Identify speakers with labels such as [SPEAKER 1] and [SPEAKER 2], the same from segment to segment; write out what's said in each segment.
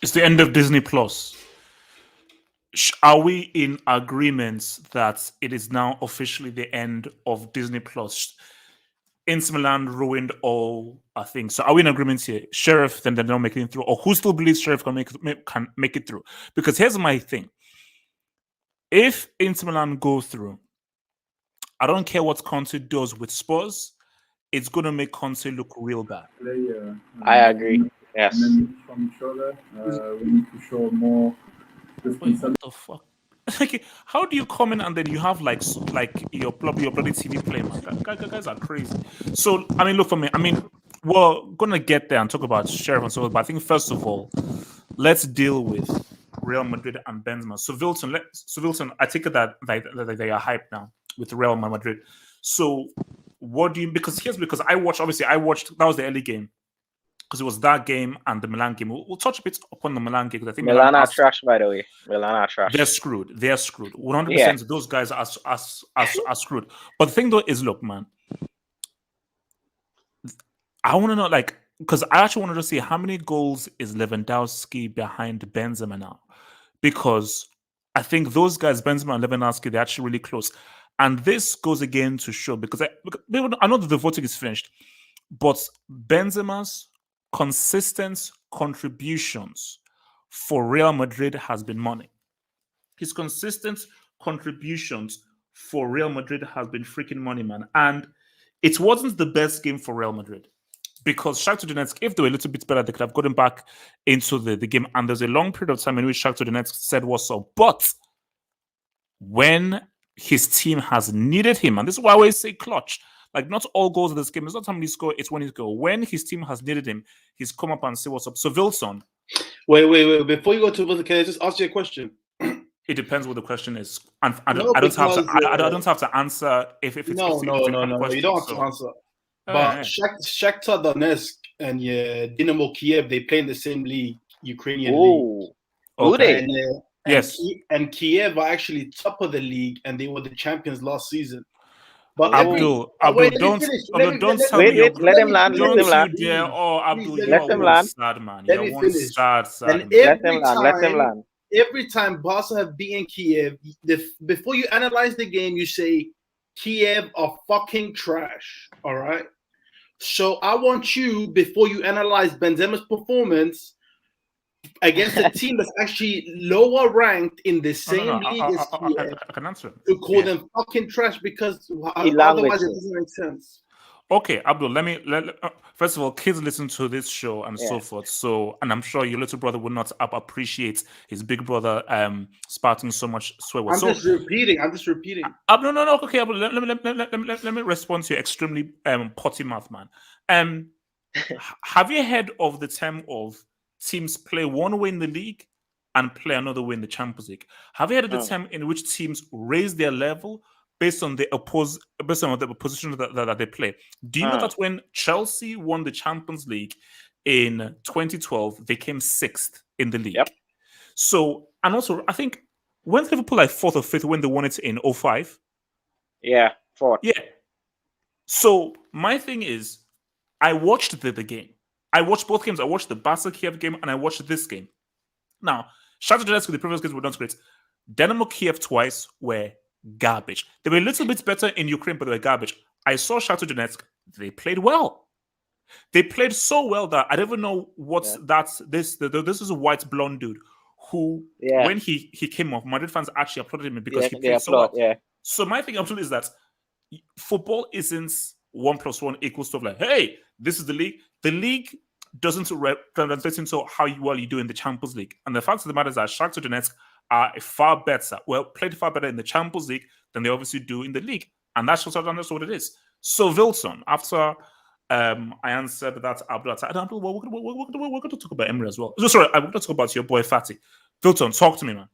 [SPEAKER 1] It's the end of Disney Plus. Are we in agreement that it is now officially the end of Disney Plus? Inter Milan ruined all things. So are we in agreement here? Sheriff, then they're not making it through, or who still believes Sheriff can make it through? Because here's my thing: if Inter Milan go through, I don't care what Conte does with Spurs. It's going to make Conte look real bad.
[SPEAKER 2] I agree. Yes.
[SPEAKER 3] And then from each other, we need to show more.
[SPEAKER 1] Wait, what the fuck? Like, how do you come in and then you have like your bloody TV play, man? Guys are crazy. So I mean, look for me. I mean, we're gonna get there and talk about Sheriff and so on. But I think first of all, let's deal with Real Madrid and Benzema. So Wilson, I take it that they are hyped now with Real Madrid. So what do you? Because I watched. Obviously, I watched. That was the early game. Because it was that game and the Milan game. We'll touch a bit upon the Milan game. Because I think
[SPEAKER 2] Milan are trash, by the way. Milan are trash.
[SPEAKER 1] They're screwed. 100%. Those guys are screwed. But the thing though is, look, man, I want to know, like, because I actually wanted to see how many goals is Lewandowski behind Benzema now, because I think those guys, Benzema and Lewandowski, they're actually really close. And this goes again to show, because I know that the voting is finished, but Benzema's consistent contributions for Real Madrid has been money. His consistent contributions for Real Madrid has been freaking money, man. And it wasn't the best game for Real Madrid, because Shakhtar Donetsk, if they were a little bit better, they could have gotten back into the game. And there's a long period of time in which Shakhtar Donetsk said what's up. But when his team has needed him, and this is why I always say clutch, like, not all goals in this game. It's not how many score, it's when he score. When his team has needed him, he's come up and say what's up. So, Wilson.
[SPEAKER 4] Wait. Before you go to Wilson, can I just ask you a question?
[SPEAKER 1] It depends what the question is. And I don't have to answer if it's
[SPEAKER 4] No. You don't have to answer. But Shakhtar Donetsk and Dynamo Kiev, they play in the same league, Ukrainian league.
[SPEAKER 1] Okay.
[SPEAKER 4] And,
[SPEAKER 1] yes.
[SPEAKER 4] And Kiev are actually top of the league, and they were the champions last season. But
[SPEAKER 1] Abdul, don't tell me.
[SPEAKER 2] Wait, let him land.
[SPEAKER 1] Let him land.
[SPEAKER 2] Let him land.
[SPEAKER 1] Sad, man.
[SPEAKER 4] Let me finish.
[SPEAKER 1] Sad.
[SPEAKER 4] And
[SPEAKER 2] let him land.
[SPEAKER 4] Every time Barca have beaten Kiev, before you analyze the game, you say Kiev are fucking trash. All right. So I want you, before you analyze Benzema's performance against a team that's actually lower ranked in the same league as Kiev,
[SPEAKER 1] I can answer.
[SPEAKER 4] To call them fucking trash, because otherwise it doesn't make sense.
[SPEAKER 1] Okay, Abdul, let first of all, kids listen to this show and so forth. So, and I'm sure your little brother would not appreciate his big brother spouting so much swear words.
[SPEAKER 4] I'm just repeating.
[SPEAKER 1] No. Okay, Abdul, let me respond to your extremely potty mouth, man. Have you heard of the term of teams play one way in the league and play another way in the Champions League? Have you heard of the term in which teams raise their level based on the position that they play? Do you know that when Chelsea won the Champions League in 2012, they came 6th in the league?
[SPEAKER 2] Yep.
[SPEAKER 1] So, and also, I think, when Liverpool like 4th or 5th when they won it in 2005?
[SPEAKER 2] Yeah, 4th.
[SPEAKER 1] Yeah. So, my thing is, I watched the game. I watched both games. I watched the Barca Kiev game and I watched this game. Now, Shakhtar Donetsk, the previous games were not great. Dynamo Kiev twice were garbage. They were a little bit better in Ukraine, but they were garbage. I saw Shakhtar Donetsk. They played well. They played so well that I don't even know what's this is a white blonde dude who, when he came off, Madrid fans actually applauded him because he played so well. Yeah. So my thing absolutely is that football isn't 1 + 1 equals stuff like, hey, this is the league. The league doesn't translate into how well you do in the Champions League. And the fact of the matter is that Shakhtar Donetsk are played far better in the Champions League than they obviously do in the league. And that's what it is. So, Wilson, after I answered that, Abdul, we're going to talk about Emery as well. So, sorry, I'm going to talk about your boy Fatty. Wilson, talk to me, man.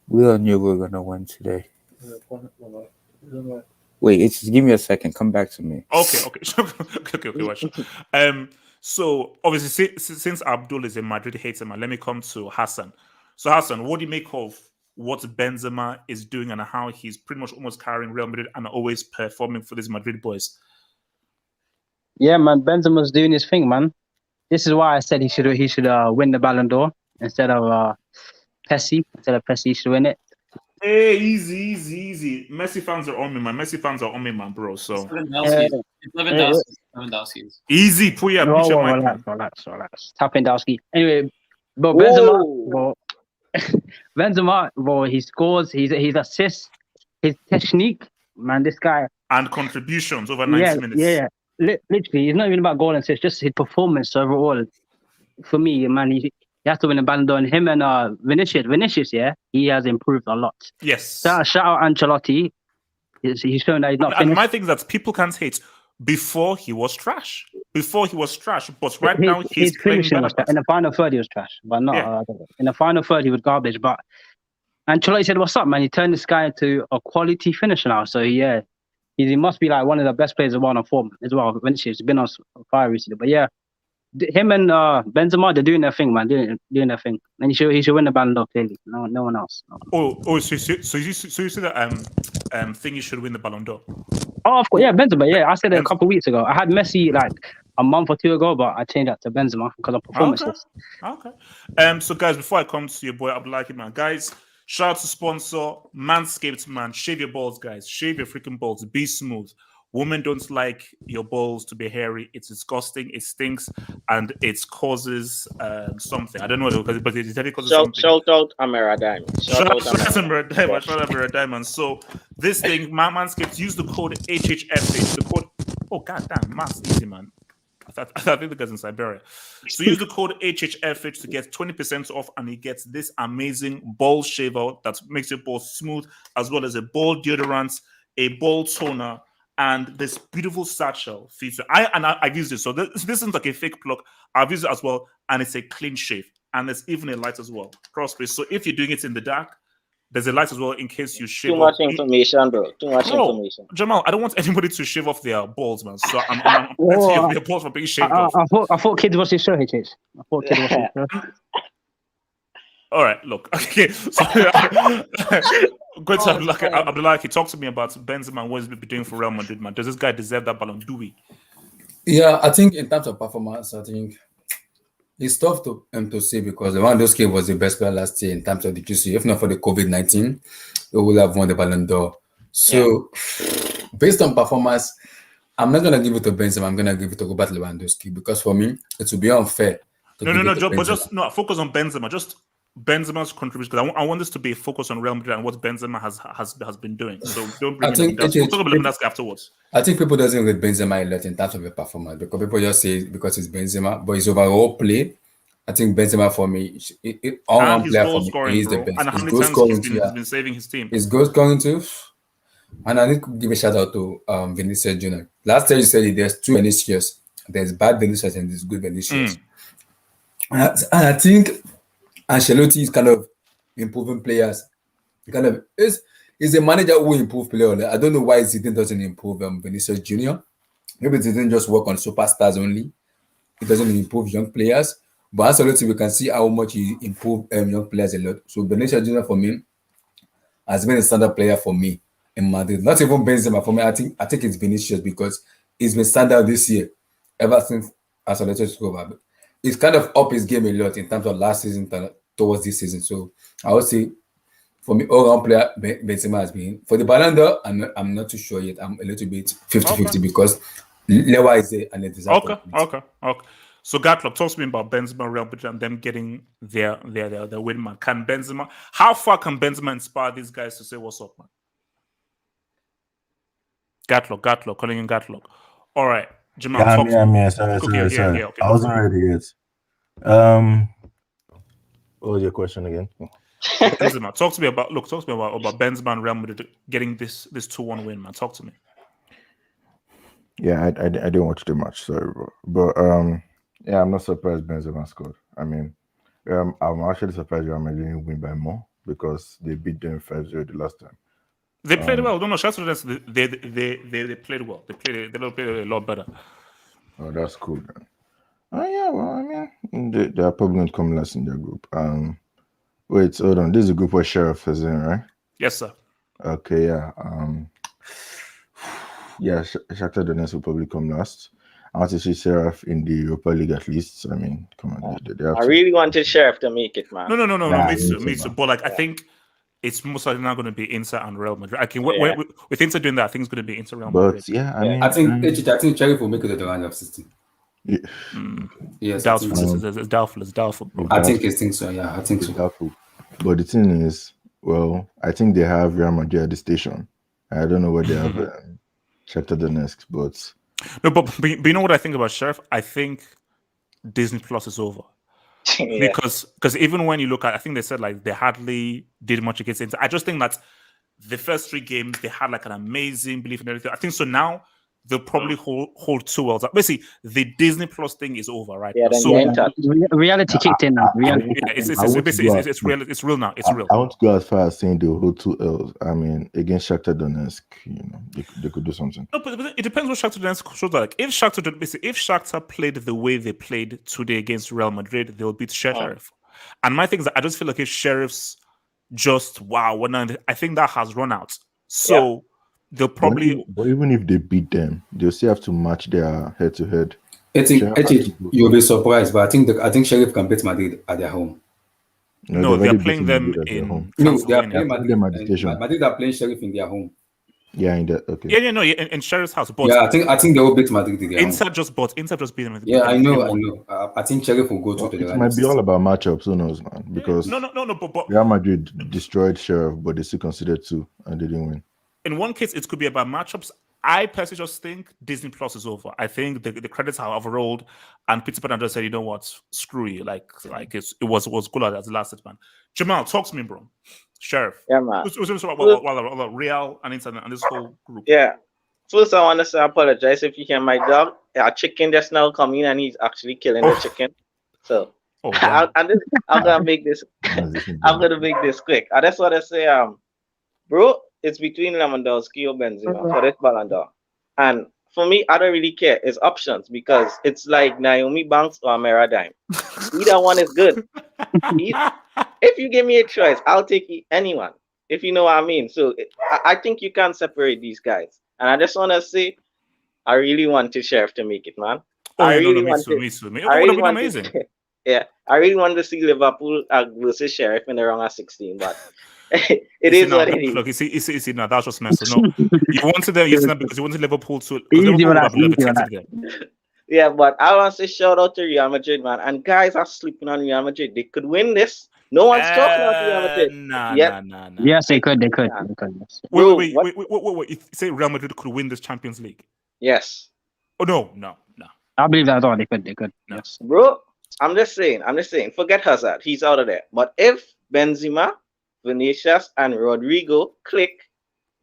[SPEAKER 5] We all knew we were going to win today. Wait, just give me a second. Come back to me.
[SPEAKER 1] Okay. Watch. So obviously, since Abdul is a Madrid hater, man, let me come to Hassan. So Hassan, what do you make of what Benzema is doing and how he's pretty much almost carrying Real Madrid and always performing for these Madrid boys?
[SPEAKER 6] Yeah, man, Benzema's doing his thing, man. This is why I said he should win the Ballon d'Or instead of Pessi. Instead of Pessi, he should win it.
[SPEAKER 1] Hey, easy. Messi fans are on me, man. Messi fans are on me, man, bro. So
[SPEAKER 7] Lewandowski's.
[SPEAKER 1] easy. Put your mic, man.
[SPEAKER 6] Relax. Tapendowski. Anyway, but Benzema, bro, he scores. His assists, his technique, man. This guy
[SPEAKER 1] and contributions over 90 minutes.
[SPEAKER 6] Yeah. Literally, it's not even about goal and assists. Just his performance overall. For me, man, he has to win a Ballon d'Or. And him and Vinicius, yeah, he has improved a lot.
[SPEAKER 1] Yes.
[SPEAKER 6] Shout out Ancelotti. He's shown that he's not finished.
[SPEAKER 1] And my thing is that people can't hate. Before he was trash. But right now he's
[SPEAKER 6] finishing was trash. In the final third he was trash, but not in the final third he was garbage. But Ancelotti said, "What's up, man? He turned this guy into a quality finisher now." So yeah, he must be like one of the best players of on form as well. Vinicius has been on fire recently, but yeah, him and Benzema, they're doing their thing, man. Doing their thing, and he should win the Ballon d'Or clearly. No one else.
[SPEAKER 1] So you see that thing you should win the Ballon d'Or.
[SPEAKER 6] Oh, of course, yeah, Benzema. Yeah, I said it a couple of weeks ago. I had Messi like a month or two ago, but I changed that to Benzema because of performances.
[SPEAKER 1] Okay. So guys, before I come to your boy Abdullahi, man, guys, shout out to sponsor Manscaped, man. Shave your balls, guys. Shave your freaking balls. Be smooth. Women don't like your balls to be hairy. It's disgusting. It stinks, and it causes something. I don't know what but it causes something.
[SPEAKER 2] Shout out Amira Diamond.
[SPEAKER 1] Shout out Amira Diamond. So this thing, Manscaped, use the code HHFH. The code. Oh goddamn, Mans, easy man. I think the guy's in Siberia. So use the code HHFH to get 20% off, and he gets this amazing ball shaver that makes your balls smooth, as well as a ball deodorant, a ball toner, and this beautiful satchel feature. I've used it. So this isn't like a fake plug. I've used it as well, and it's a clean shave. And there's even a light as well. Cross space. So if you're doing it in the dark, there's a light as well in case you shave.
[SPEAKER 2] Too much information, bro. Information.
[SPEAKER 1] Jamal, I don't want anybody to shave off their balls, man. So I'm their balls for being shaved off.
[SPEAKER 6] I thought kids watch his show, HH. I thought kids watch his show.
[SPEAKER 1] All right, look. Okay. So, good to Abdullahi, talk to me about Benzema and what he's been doing for Real Madrid, man. Does this guy deserve that Ballon? Do we?
[SPEAKER 5] Yeah, I think in terms of performance, I think it's tough to say because Lewandowski was the best player last year in terms of the QC. If not for the COVID-19, he would have won the Ballon d'Or. So, based on performance, I'm not going to give it to Benzema. I'm going to give it to Robert Lewandowski because for me, it would be unfair.
[SPEAKER 1] But focus on Benzema. Just Benzema's contribution. Because I want this to be a focus on Real Madrid and what Benzema has been doing. So don't bring we'll talk about Lewandowski afterwards.
[SPEAKER 5] I think people doesn't rate Benzema a lot in terms of the performance because people just say because it's Benzema, but his overall play, I think Benzema for me, all-round player for me, he's the best.
[SPEAKER 1] And how many times he's been saving his team?
[SPEAKER 5] His goal scoring too. And I need to give a shout out to Vinicius Jr. Last year you said there's two Vinicius. There's bad Vinicius and there's good Vinicius. And I think Ancelotti is kind of improving players. He kind of is a manager who improves players. I don't know why Zidane doesn't improve Vinicius Jr. Maybe it didn't just work on superstars only. It doesn't improve young players. But Ancelotti, we can see how much he improved young players a lot. So Vinicius Jr. for me has been a standard player for me in Madrid. Not even Benzema for me. I think it's Vinicius because he's been standard this year ever since Ancelotti took over. It's kind of up his game a lot in terms of last season towards this season. So I would say for me, all-round player Benzema has been. For the Ballon d'Or, I'm not too sure yet. I'm a little bit 50-50 because Lewa is there and it is
[SPEAKER 1] okay. So Gatlock, talk to me about Benzema, Real Madrid, and them getting their win, man. How far can Benzema inspire these guys to say what's up, man? Gatlock, calling in Gatlock. All right, Jamal.
[SPEAKER 8] Sorry.
[SPEAKER 1] Okay.
[SPEAKER 8] I wasn't ready yet. What was your question again?
[SPEAKER 1] Benzema, talk to me about Benzema and Real Madrid getting this 2-1 win, man. Talk to me.
[SPEAKER 8] Yeah, I didn't watch the match, sorry, but yeah, I'm not surprised Benzema scored. I mean, I'm actually surprised Real Madrid didn't win by more because they beat them 5-0 the last time.
[SPEAKER 1] They played well. No, Shakhtar Donetsk, they played well. They played a lot better.
[SPEAKER 8] Oh, that's cool then. Yeah, well, I mean, they are probably going to come last in their group. Wait, hold on. This is a group where Sheriff is in, right?
[SPEAKER 1] Yes, sir.
[SPEAKER 8] Okay, yeah. Yeah, Shakhtar Donetsk will probably come last. I want to see Seraph in the Europa League at least. I mean, come on, they have
[SPEAKER 2] I
[SPEAKER 8] to.
[SPEAKER 2] really wanted Sheriff to make it, man.
[SPEAKER 1] No.
[SPEAKER 8] Yeah,
[SPEAKER 1] Me
[SPEAKER 8] me
[SPEAKER 1] too,
[SPEAKER 8] too,
[SPEAKER 1] me too.
[SPEAKER 8] man.
[SPEAKER 1] But like, I think it's most likely not going to be Inter and Real Madrid. Okay,
[SPEAKER 2] Yeah.
[SPEAKER 1] with Inter doing that, I think it's going to be Inter Real Madrid.
[SPEAKER 8] But yeah, I
[SPEAKER 2] Yeah.
[SPEAKER 8] mean,
[SPEAKER 5] I think Sheriff will make it to the round of 16.
[SPEAKER 8] yeah,
[SPEAKER 5] Yes, I think
[SPEAKER 1] Doubtful.
[SPEAKER 5] so.
[SPEAKER 1] It's doubtful, bro.
[SPEAKER 5] I think so. Yeah, I think
[SPEAKER 8] it's
[SPEAKER 5] so.
[SPEAKER 8] doubtful. But the thing is, well, I think they have Real Madrid at the station. I don't know where they have Shakhtar Donetsk, but
[SPEAKER 1] No, but you know what I think about Sheriff? I think Disney Plus is over.
[SPEAKER 2] Yeah.
[SPEAKER 1] Because even when you look at, I think they said like they hardly did much against Inter. I just think that the first 3 games they had like an amazing belief in everything. I think so now they'll probably hold 2 worlds. Basically, the Disney Plus thing is over, right?
[SPEAKER 2] Yeah,
[SPEAKER 1] now.
[SPEAKER 2] then
[SPEAKER 1] So
[SPEAKER 2] you enter.
[SPEAKER 6] Reality kicked in now. Reality.
[SPEAKER 1] yeah, it's
[SPEAKER 8] I want to go out-
[SPEAKER 1] it's real. It's real now. It's real.
[SPEAKER 8] I want to go as far as saying they'll hold 2 L's. I mean, against Shakhtar Donetsk, they could do something.
[SPEAKER 1] No, but it depends what Shakhtar Donetsk shows. Like if Shakhtar played the way they played today against Real Madrid, they'll beat Sheriff. And my thing is that I just feel like if Sheriff's just I think that has run out. So they'll probably.
[SPEAKER 8] But even if they beat them, they'll still have to match their head-to-head.
[SPEAKER 5] You'll be surprised, but I think Sheriff can beat Madrid at their home.
[SPEAKER 1] No,
[SPEAKER 8] they've
[SPEAKER 1] they're
[SPEAKER 8] already
[SPEAKER 1] playing
[SPEAKER 8] beaten
[SPEAKER 1] them
[SPEAKER 8] Madrid at their
[SPEAKER 1] in.
[SPEAKER 8] home.
[SPEAKER 5] No, they are
[SPEAKER 1] Transylvania.
[SPEAKER 5] playing
[SPEAKER 8] Playing them at the
[SPEAKER 5] Madrid.
[SPEAKER 8] station.
[SPEAKER 5] Madrid are playing Sheriff in their home.
[SPEAKER 8] Yeah, in that okay.
[SPEAKER 1] Yeah, in Sheriff's house. But
[SPEAKER 5] Yeah, I think they will beat Madrid in their home.
[SPEAKER 1] Inter just beat them.
[SPEAKER 5] Yeah, I know. I think Sheriff will go to the
[SPEAKER 8] It
[SPEAKER 5] round
[SPEAKER 8] might
[SPEAKER 5] of
[SPEAKER 8] be all
[SPEAKER 5] 16.
[SPEAKER 8] about matchups, who knows, man? Because
[SPEAKER 1] No. But
[SPEAKER 8] Real Madrid destroyed Sheriff, but they still considered 2 and they didn't win.
[SPEAKER 1] in one case, it could be about matchups. I personally just think Disney Plus is over. I think the credits have overrolled, and Peter Pan just said, "You know what? Screw you." Like it was good as the last man. Jamal, talk to me, bro. Sheriff.
[SPEAKER 2] Yeah, man.
[SPEAKER 1] About Real and Inter and this whole group.
[SPEAKER 2] Yeah. First, I want to say I apologize if you hear my dog. A chicken just now coming and he's actually killing the chicken. So
[SPEAKER 1] damn.
[SPEAKER 2] I'm gonna make this. I'm gonna make this quick. I just want to say, bro, it's between Lewandowski or Benzema for this Ballon d'Or. And for me, I don't really care. It's options because it's like Naomi Banks or Amara Dime. Either one is good. If you give me a choice, I'll take anyone. If you know what I mean. So I think you can't separate these guys. And I just want to say, I really wanted Sheriff to make it, man.
[SPEAKER 1] Me too. It would have been amazing.
[SPEAKER 2] Yeah, I really wanted to see Liverpool versus Sheriff in the round of 16, but it is what it is.
[SPEAKER 1] Look, you see, now that's just messed up. No, you wanted them because you wanted Liverpool to.
[SPEAKER 6] Easy with that.
[SPEAKER 2] Yeah, but I want to say shout out to Real Madrid, man. And guys are sleeping on Real Madrid. They could win this. No one's talking about Real Madrid.
[SPEAKER 1] Nah.
[SPEAKER 6] Yes, they could.
[SPEAKER 1] Yes. Wait. You say Real Madrid could win this Champions League?
[SPEAKER 2] Yes.
[SPEAKER 1] Oh no.
[SPEAKER 6] I believe that as well. They could.
[SPEAKER 1] No.
[SPEAKER 6] Yes.
[SPEAKER 2] Bro, I'm just saying. Forget Hazard. He's out of there. But if Benzema, Vinicius, and Rodrigo click,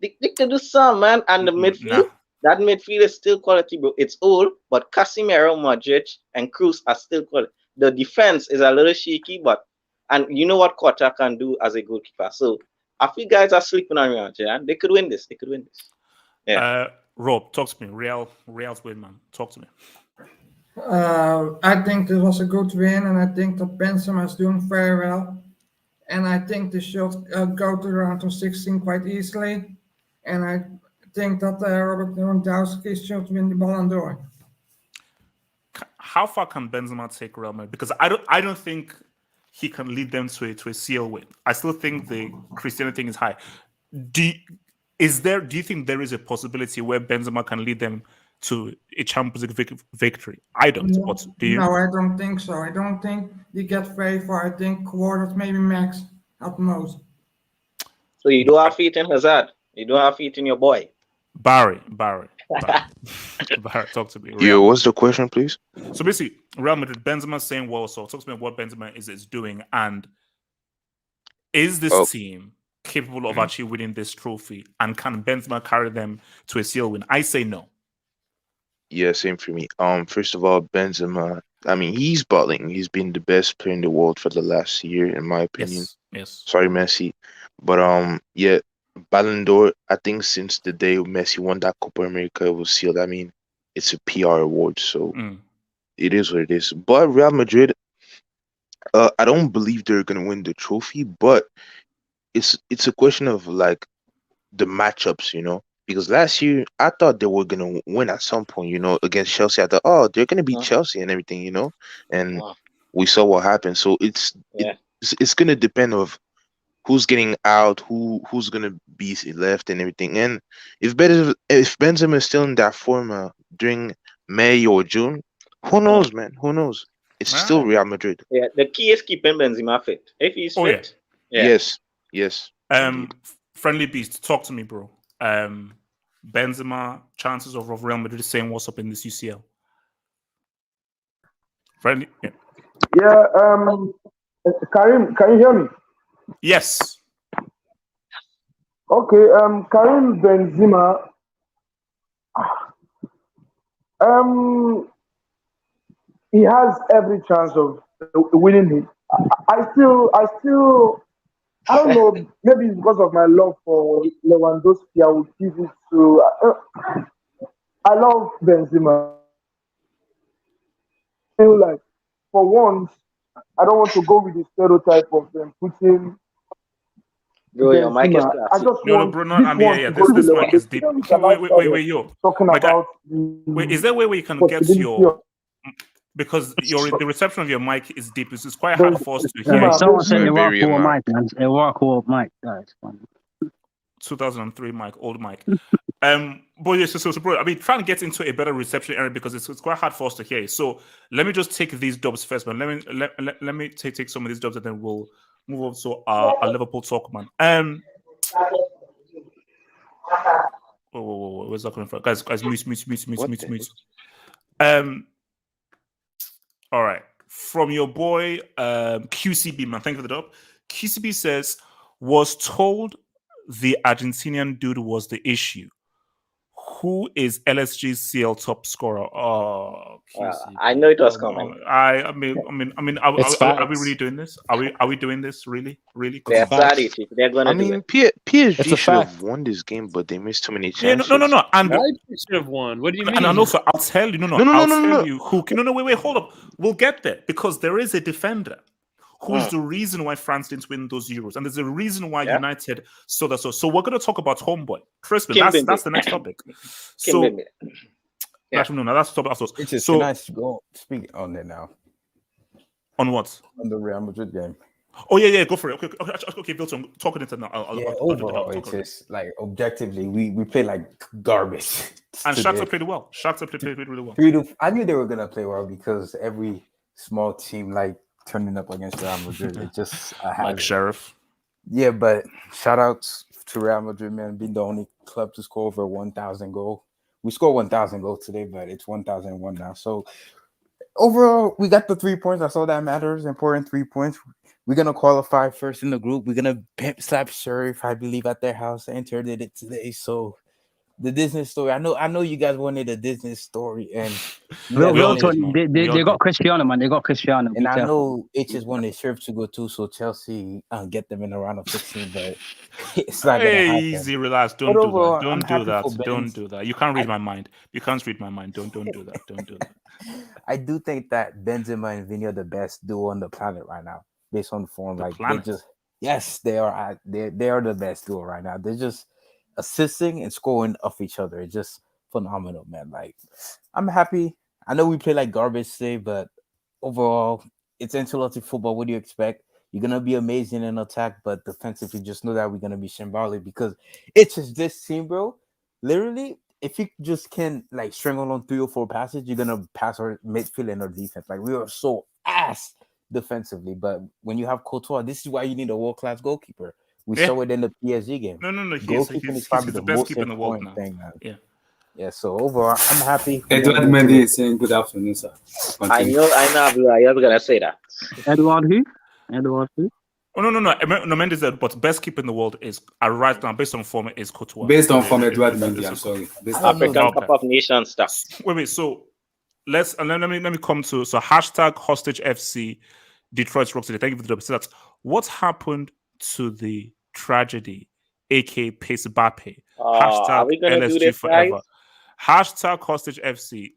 [SPEAKER 2] they could do some, man. And the midfield, that midfield is still quality, bro. It's old, but Casemiro, Modric, and Kroos are still quality. The defense is a little shaky, and you know what Quarta can do as a goalkeeper. So I feel guys are sleeping on Real Madrid. They could win this. Yeah.
[SPEAKER 1] Rob, talk to me. Real's win, man. Talk to me.
[SPEAKER 7] I think it was a good win, and I think that Benzema is doing very well. And I think they should go to the round of 16 quite easily. And I think that Robert Lewandowski should win the Ballon d'Or.
[SPEAKER 1] How far can Benzema take Real Madrid? Because I don't think he can lead them to a CL win. I still think the Cristiano thing is high. Do you think there is a possibility where Benzema can lead them to a Champions League victory? I don't.
[SPEAKER 7] No,
[SPEAKER 1] What do you?
[SPEAKER 7] No, I don't think so. I don't think they get very far. I think quarters, maybe max at most.
[SPEAKER 2] So you don't have faith in Hazard. You don't have faith in your boy.
[SPEAKER 1] Barry, talk to me.
[SPEAKER 9] Yo, what's the question, please?
[SPEAKER 1] So basically, Real Madrid, Benzema saying well. So talk to me about what Benzema is doing, and is this team capable of actually winning this trophy? And can Benzema carry them to a CL win? I say no.
[SPEAKER 9] Yeah, same for me. First of all, Benzema, I mean, he's balling. He's been the best player in the world for the last year, in my opinion.
[SPEAKER 1] Yes.
[SPEAKER 9] Sorry, Messi. But yeah, Ballon d'Or, I think since the day Messi won that Copa America, it was sealed. I mean, it's a PR award, so it is what it is. But Real Madrid, I don't believe they're gonna win the trophy, but it's a question of like the matchups, you know. Because last year I thought they were gonna win at some point, against Chelsea. I thought, oh, they're gonna beat Chelsea and everything, and we saw what happened. So it's gonna depend of who's getting out, who's gonna be left and everything. And if Benzema is still in that form during May or June, who knows, man? Who knows? It's still Real Madrid.
[SPEAKER 2] Yeah, the key is keeping Benzema fit. If he's fit,
[SPEAKER 9] yes.
[SPEAKER 1] Friendly Beast, talk to me, bro. Benzema, chances of Real Madrid saying what's up in this UCL. Friendly,
[SPEAKER 10] Karim, can you hear me?
[SPEAKER 1] Yes.
[SPEAKER 10] Okay, Karim Benzema. He has every chance of winning it. I don't know. Maybe it's because of my love for Lewandowski. I would give it to. I love Benzema. I feel like, for once, I don't want to go with the stereotype of them putting.
[SPEAKER 2] Bro, your mic is
[SPEAKER 10] I just want
[SPEAKER 1] bro, no, this mic is deep. Wait, yo.
[SPEAKER 10] Talking about.
[SPEAKER 1] Wait, is there a way where you can get your? Because the reception of your mic is deep. It's quite hard for us to hear.
[SPEAKER 6] Someone said it work with mic, man. It work with mic. That's funny.
[SPEAKER 1] 2003 mic, old mic. But yes, so bro, I mean, trying to get into a better reception area because it's quite hard for us to hear. So let me just take these dubs first, man. Let me take some of these dubs and then we'll move on to our Liverpool talk, man. Whoa, where's that coming from? Guys, mute. All right. From your boy QCB, man. Thank you for the dub. QCB says, was told the Argentinian dude was the issue. Who is LSG's CL top scorer? Oh,
[SPEAKER 2] I know it was coming.
[SPEAKER 1] I mean, are we really doing this? Are we doing this really?
[SPEAKER 2] They're sorry. They're gonna.
[SPEAKER 9] I mean, PSG should have won this game, but they missed too many chances.
[SPEAKER 1] No. And
[SPEAKER 11] Leipzig should have won. What do you mean?
[SPEAKER 1] And also, I'll tell you. No. You who. Wait, hold up. We'll get there because there is a defender who's the reason why France didn't win those Euros, and there's a reason why United saw that. So we're going to talk about homeboy Crispin. That's the next topic. So that's the topic afterwards.
[SPEAKER 12] It's just nice to go speak on it now.
[SPEAKER 1] On what?
[SPEAKER 12] On the Real Madrid game.
[SPEAKER 1] Oh yeah, go for it. Okay, Bilton, talking it now.
[SPEAKER 12] Overall, it's just like objectively, we played like garbage.
[SPEAKER 1] And Shakhtar played well. Shakhtar played really well.
[SPEAKER 12] I knew they were gonna play well because every small team like turning up against Real Madrid, it just
[SPEAKER 1] like Sheriff.
[SPEAKER 12] Yeah, but shout outs to Real Madrid, man, being the only club to score over 1,000 goals. We scored 1,000 goals today, but it's 1,001 now. So overall, we got the 3 points. That's all that matters. Important 3 points. We're gonna qualify first in the group. We're gonna slap Sheriff, I believe, at their house. Entered it today. So the Disney story. I know you guys wanted a Disney story, and
[SPEAKER 6] they got Cristiano, man. They got Cristiano,
[SPEAKER 12] and I know H is wanted Sheriff to go too. So Chelsea get them in the round of 16, but it's not gonna happen.
[SPEAKER 1] Easy, relax. Don't do that. You can't read my mind. Don't do that.
[SPEAKER 12] I do think that Benzema and Vini are the best duo on the planet right now, based on form. They are. They are the best duo right now. They're just assisting and scoring off each other. It's just phenomenal, man. Like, I'm happy. I know we play like garbage today, but overall, it's Ancelotti football. What do you expect? You're gonna be amazing in attack, but defensively, just know that we're gonna be shambolic because it's just this team, bro. Literally, if you just can like strangle on 3 or 4 passes, you're gonna pass our midfield and our defense. Like, we are so ass defensively, but when you have Courtois, this is why you need a world-class goalkeeper. We saw it in the PSG game.
[SPEAKER 1] No. He's the best keeper in the world now.
[SPEAKER 12] Yeah. So overall, I'm happy.
[SPEAKER 5] Edward Mendy is saying good afternoon, sir.
[SPEAKER 2] Continue. I know. You're gonna say that.
[SPEAKER 6] Edward who?
[SPEAKER 1] Oh no. Mendy's there, but best keeper in the world is right now, based on form, is Courtois.
[SPEAKER 5] Based on form, Edward Mendy. I'm sorry.
[SPEAKER 2] African Cup of Nations stuff.
[SPEAKER 1] Wait. So let me come to hashtag hostage FC Detroit Rock City. Thank you for the double. So that's what happened to the tragedy, aka Pace Bappe.
[SPEAKER 2] Are we gonna
[SPEAKER 1] LSG
[SPEAKER 2] do this,
[SPEAKER 1] forever.
[SPEAKER 2] guys?
[SPEAKER 1] Hashtag hostage FC.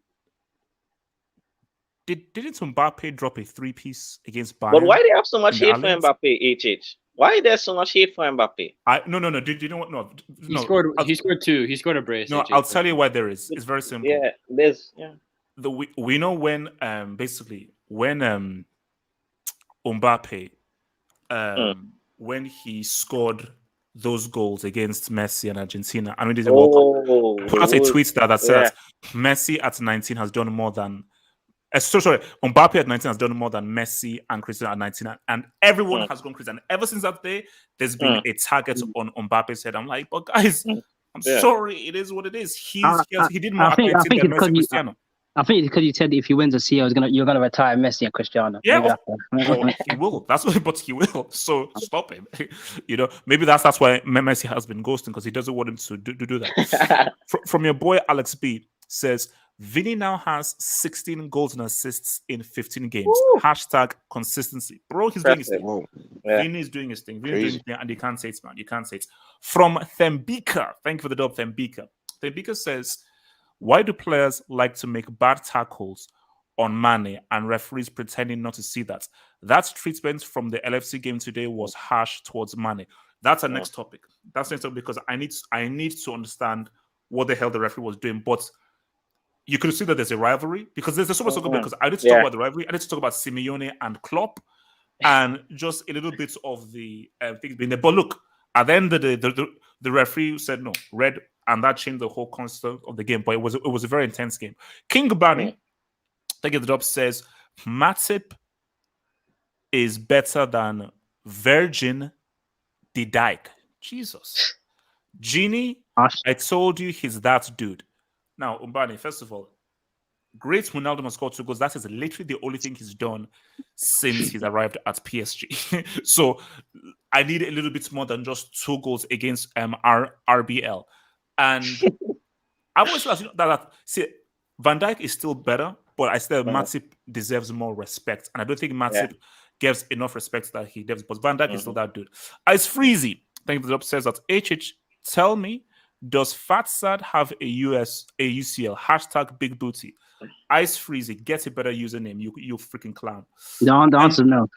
[SPEAKER 1] Didn't Mbappe drop a 3-piece against Bayern?
[SPEAKER 2] But why do they have so much hate for Mbappe? Why there's so much hate for Mbappe?
[SPEAKER 1] No. Do you know what? No.
[SPEAKER 11] He scored 2. He scored a brace.
[SPEAKER 1] No, I'll tell you why there is. It's very simple.
[SPEAKER 2] Yeah, there's
[SPEAKER 1] we know when basically when Mbappe when he scored those goals against Messi and Argentina, I mean, there's a World Cup. I put out a tweet that said Messi at 19 has done more than. Mbappe at 19 has done more than Messi and Cristiano at 19, and everyone has gone crazy. And ever since that day, there's been a target on Mbappe's head. I'm like, but guys, I'm sorry, it is what it is. He did more accolades than Messi and Cristiano.
[SPEAKER 6] I think it's because you said if he wins the CL, you're gonna retire Messi and Cristiano.
[SPEAKER 1] Yeah, he will. That's what, but he will. So stop him. Maybe that's why Messi has been ghosting, because he doesn't want him to do that. From your boy Alex B says, Vinny now has 16 goals and assists in 15 games. Woo! #consistency. Bro, he's doing his thing. Vinny is doing his thing. And you can't say it, man. You can't say it. From Thembika. Thank you for the dub, Thembika. Thembika says, why do players like to make bad tackles on Mane and referees pretending not to see that? That treatment from the LFC game today was harsh towards Mane. That's our next topic. That's next topic, because I need to understand what the hell the referee was doing. But you could see that there's a rivalry, because there's so much to go because I need to talk about the rivalry. I need to talk about Simeone and Klopp and just a little bit of the things being there. But look, at the end of the referee said no, red, and that changed the whole concept of the game. But it was a very intense game. King Gabani, thank you, the job, says Matip is better than Virgin de Dijk. Jesus. Genie, I told you he's that dude. Now, Umbani, first of all, great Wijnaldum has scored 2 goals. That is literally the only thing he's done since he's arrived at PSG. So I need a little bit more than just 2 goals against RBL. And I always see, Van Dijk is still better, but I still Matip deserves more respect. And I don't think Matip gives enough respect that he deserves. But Van Dijk is still that dude. Ice Freezy, thank you for the job, says that HH, tell me, does Fatsad have a UCL? #big booty. Ice Freezy, get a better username, you freaking clown.
[SPEAKER 6] The answer no.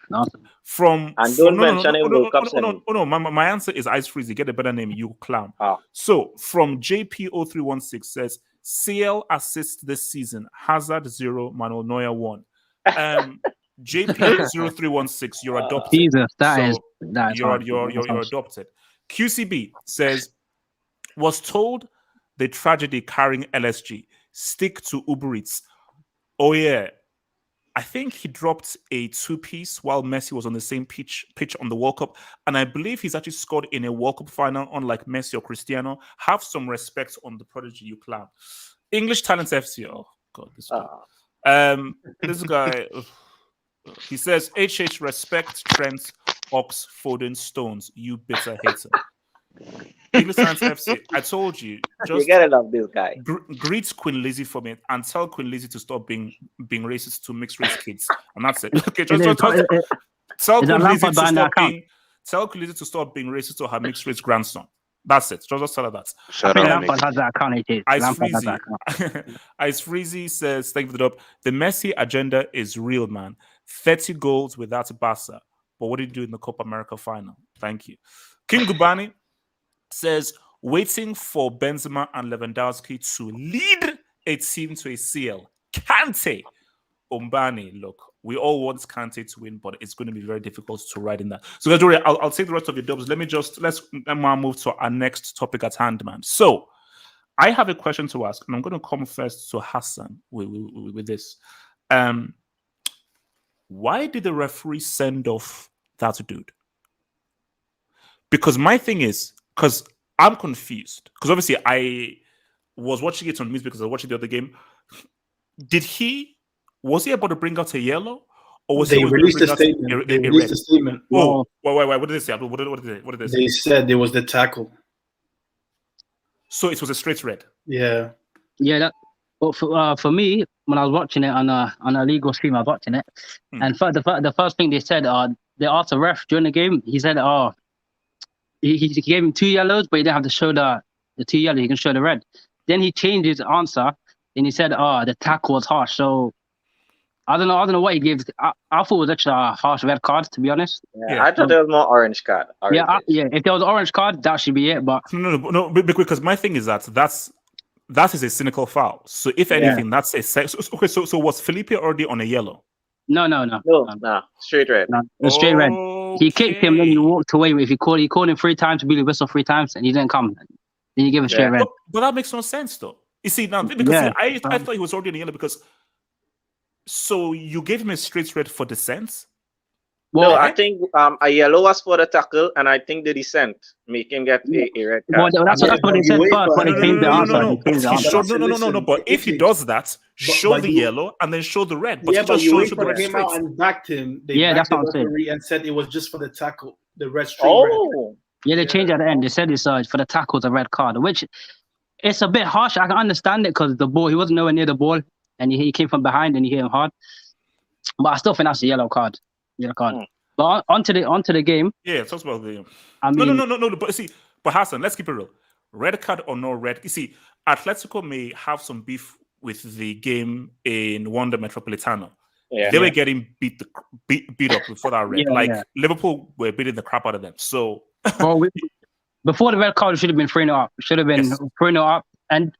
[SPEAKER 1] My answer is Ice Freezy, get a better name, you clown. So from JP0316 says CL assists this season, Hazard 0, Manuel Neuer 1. JP0316, you're adopted.
[SPEAKER 6] Jesus,
[SPEAKER 1] you're adopted. QCB says, was told the tragedy carrying LSG. Stick to Uber Eats. Oh yeah, I think he dropped a 2-piece while Messi was on the same pitch on the World Cup, and I believe he's actually scored in a World Cup final, unlike Messi or Cristiano. Have some respect on the prodigy, you clown. English Talents FC. Oh God, this guy. This guy. He says, HH, respect Trent, Ox, Foden, Stones. You bitter hater. English Science FC, I told you.
[SPEAKER 2] Just you gotta love this guy.
[SPEAKER 1] Greet Queen Lizzie for me and tell Queen Lizzie to stop being racist to mixed race kids. And that's it. Okay, tell Queen Lizzie to stop being racist to her mixed race grandson. That's it. Just tell her that. Ice Freezy says, thank you for the dub. The Messi agenda is real, man. 30 goals without Barca. But what did he do in the Copa America final? Thank you. King Gubani says, waiting for Benzema and Lewandowski to lead a team to a CL. Kante. Umbani, look, we all want Kante to win, but it's going to be very difficult to ride in that. So, guys, I'll take the rest of your dubs. Let's move to our next topic at hand, man. So, I have a question to ask, and I'm going to come first to Hassan with this. Why did the referee send off that dude? Because my thing is, because I'm confused. Because obviously I was watching it on news because I was watching the other game. Was he about to bring out a yellow? Or was
[SPEAKER 4] they released a statement? They released a statement.
[SPEAKER 1] Oh, wait. What did they say? What did they say?
[SPEAKER 4] They said it was the tackle.
[SPEAKER 1] So it was a straight red?
[SPEAKER 4] Yeah.
[SPEAKER 6] Yeah, but for me, when I was watching it on a legal stream, I was watching it. And the first thing they said, they asked the ref during the game, he said, he gave him 2 yellows, but he didn't have to show the 2 yellows, he can show the red. Then he changed his answer, and he said, the tackle was harsh. So I don't know what he gives. I thought it was actually a harsh red card, to be honest.
[SPEAKER 2] I thought there was more orange card.
[SPEAKER 6] If there was an orange card, that should be it. But
[SPEAKER 1] no, because my thing is that is a cynical foul. So if anything, that's a okay. So was Felipe already on a yellow?
[SPEAKER 6] No,
[SPEAKER 2] straight red.
[SPEAKER 6] Straight red. He kicked him, then he walked away. If he called him 3 times, blew the whistle 3 times, and he didn't come. Then you give him straight red.
[SPEAKER 1] But that makes no sense, though. You see now, because I thought he was already on a yellow because. So you gave him a straight red for dissent?
[SPEAKER 2] Well, no, I think a yellow was for the tackle, and I think the dissent make him get a red card.
[SPEAKER 6] Well, that's what they said first, but they changed the answer.
[SPEAKER 1] No. But if he does that, show the yellow and then show the red. But
[SPEAKER 4] but UEFA came out and backed him.
[SPEAKER 6] That's what I'm saying.
[SPEAKER 4] And said it was just for the tackle, the red straight red.
[SPEAKER 6] Yeah, they changed at the end. They said it's for the tackle, the red card, which it's a bit harsh. I can understand it because the ball, he wasn't nowhere near the ball. And he came from behind and he hit him hard. But I still think that's a yellow card. But onto the game.
[SPEAKER 1] Yeah, talk about the game. I mean, no. But Hassan, let's keep it real. Red card or no red. You see, Atletico may have some beef with the game in Wanda Metropolitano. Yeah, they were getting beat up before that red. Liverpool were beating the crap out of them. So
[SPEAKER 6] before the red card, it should have been 3-0 up. It should have been 3-0 up. And